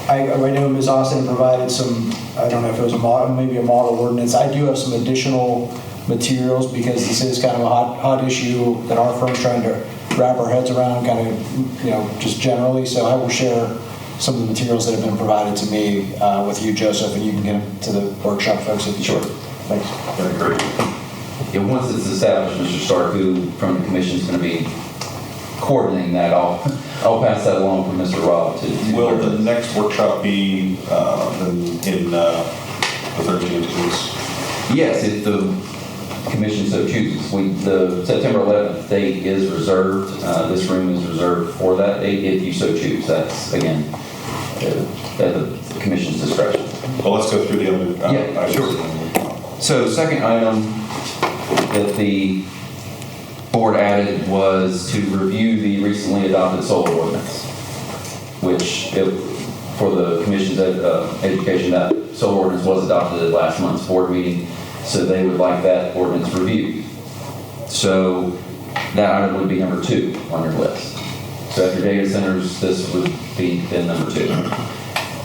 I know Ms. Austin provided some, I don't know if it was maybe a model ordinance. I do have some additional materials because this is kind of a hot issue that our firm's trying to wrap our heads around, kind of, just generally. So I will share some of the materials that have been provided to me with you, Joseph, and you can get them to the workshop folks if you Sure. Thanks. Very great. Yeah, once it's established, Mr. Stark, who from the commission is going to be coordinating that, I'll pass that along from Mr. Rob to Will the next workshop be in the Thursday and 2 weeks? Yes, if the commission so chooses. The September 11th date is reserved. This room is reserved for that date if you so choose. That's, again, at the commission's discretion. Well, let's go through the other items. Sure. So the second item that the board added was to review the recently adopted solar ordinance, which for the commission's education, that solar ordinance was adopted at last month's board meeting, so they would like that ordinance reviewed. So that item would be number 2 on your list. So after data centers, this would be then number 2.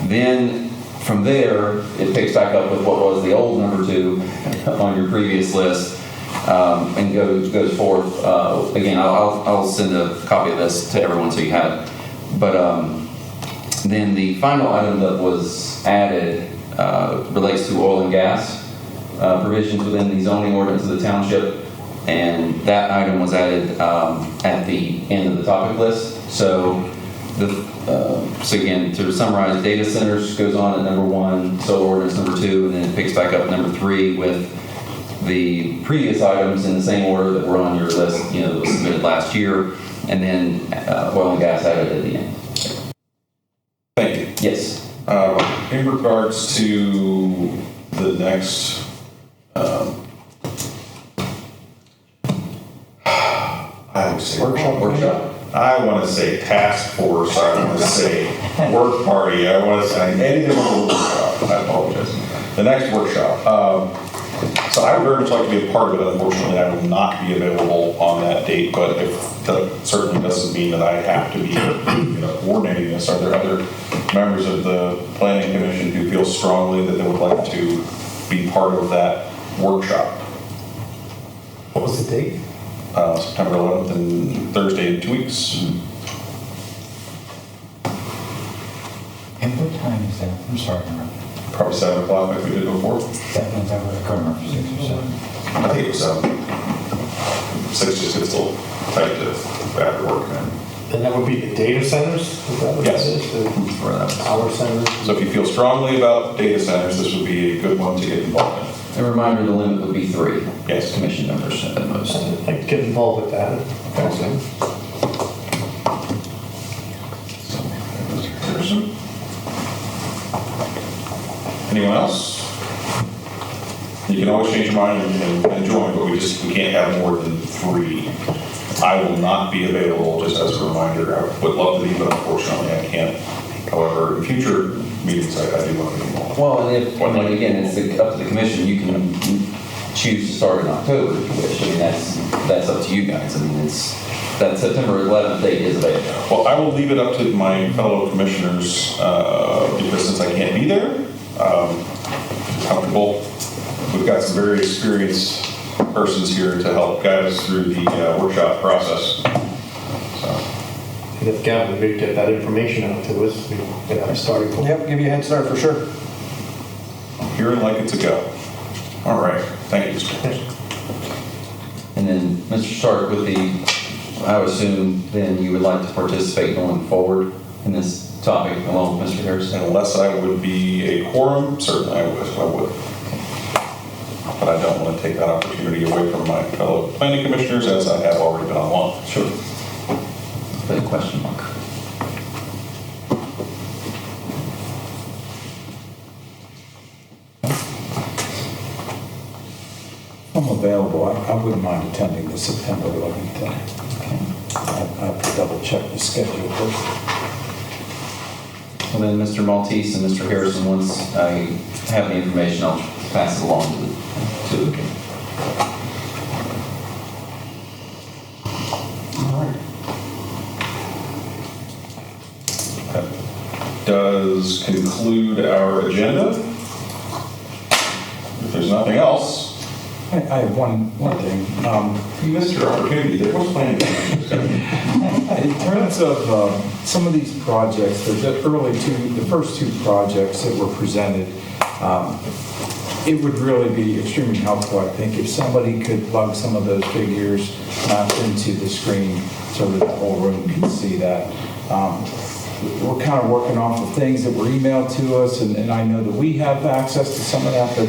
Then from there, it picks back up with what was the old number 2 on your previous list, and goes forth. Again, I'll send a copy of this to everyone so you have it. But then the final item that was added relates to oil and gas provisions within the zoning ordinance of the township, and that item was added at the end of the topic list. So again, to summarize, data centers goes on at number 1, solar ordinance number 2, and then it picks back up at number 3 with the previous items in the same order that were on your list, that was submitted last year, and then oil and gas added at the end. Thank you. Yes. In regards to the next workshop. I want to say task force. I want to say work party. I want to say anything but the workshop. I apologize. The next workshop. So I would very much like to be a part of it. Unfortunately, I will not be available on that date, but if that certainly doesn't mean that I have to be coordinating this. Are there other members of the Planning Commission who feel strongly that they would like to be part of that workshop? What was the date? September 11th and Thursday in 2 weeks. And what time is that? I'm sorry. Probably 7 o'clock like we did before. 7 o'clock, I couldn't remember, 6 or 7. I think it was 7. 6 just gets a little tight to after work. And that would be the data centers? Is that what Yes. that is? The power centers? So if you feel strongly about data centers, this would be a good one to get involved in. A reminder, the limit would be 3. Yes. Commission members at most. I'd like to get involved with that. Okay. Anyone else? You can always change your mind and join, but we can't have more than 3. I will not be available, just as a reminder. I would love to be, but unfortunately I can't. However, in future meetings, I do want to be involved. Well, and again, it's up to the commission. You can choose to start in October if you wish. I mean, that's up to you guys. I mean, that September 11th date is available. Well, I will leave it up to my fellow commissioners because since I can't be there, comfortable. We've got some very experienced persons here to help guide us through the workshop process. So. If Gavin would get that information out to us, we could have a starting point. Yep, give you a head start for sure. Hearing like it's a go. All right, thank you, Mr. Anderson. And then, Mr. Stark, with the, I would assume then you would like to participate going forward in this topic along with Mr. Harrison? Unless I would be a quorum, certainly I would. But I don't want to take that opportunity away from my fellow planning commissioners, as I have already been on one. Sure. Put a question mark. I'm available. I wouldn't mind attending the September 11th. I have to double check the schedule first. Well, then, Mr. Maltese and Mr. Harrison, once I have the information, I'll pass it along to the That does conclude our agenda. If there's nothing else. I have one thing. You missed your opportunity. There was planning. In terms of some of these projects, the first two projects that were presented, it would really be extremely helpful, I think, if somebody could plug some of those figures into the screen so that the whole room can see that. We're kind of working off of things that were emailed to us, and I know that we have access to some of that, but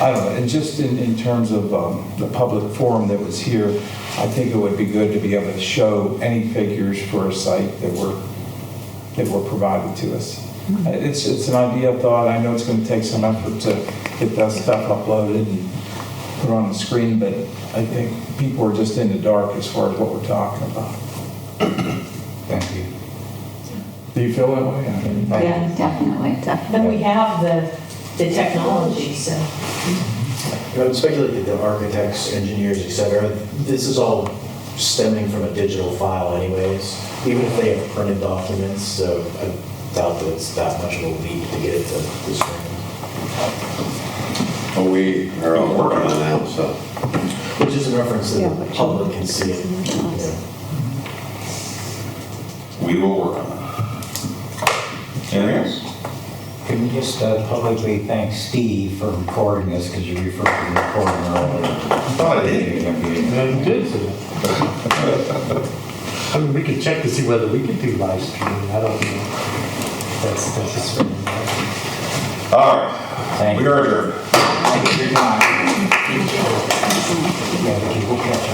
I don't know, and just in terms of the public forum that was here, I think it would be good to be able to show any figures for a site that were provided to us. It's an idea of thought. I know it's going to take some effort to get that stuff uploaded and put on the screen, but I think people are just in the dark as far as what we're talking about. Thank you. Do you feel that way? Yeah, definitely. But we have the technology, so. I would speculate that the architects, engineers, et cetera, this is all stemming from a digital file anyways, even if they have printed documents, so I doubt that it's that much of a leap to get it to the screen. Well, we are all working on it now, so. Which is in reference so the public can see it. We will work on that. Anything else? Can you just publicly thank Steve for recording this, because you referred to the recording earlier? I thought I did. Yeah, you did. I mean, we could check to see whether we could do live streaming. I don't know. That's a certain. All right. We are adjourned. Thank you for your time. Yeah, but you will catch up.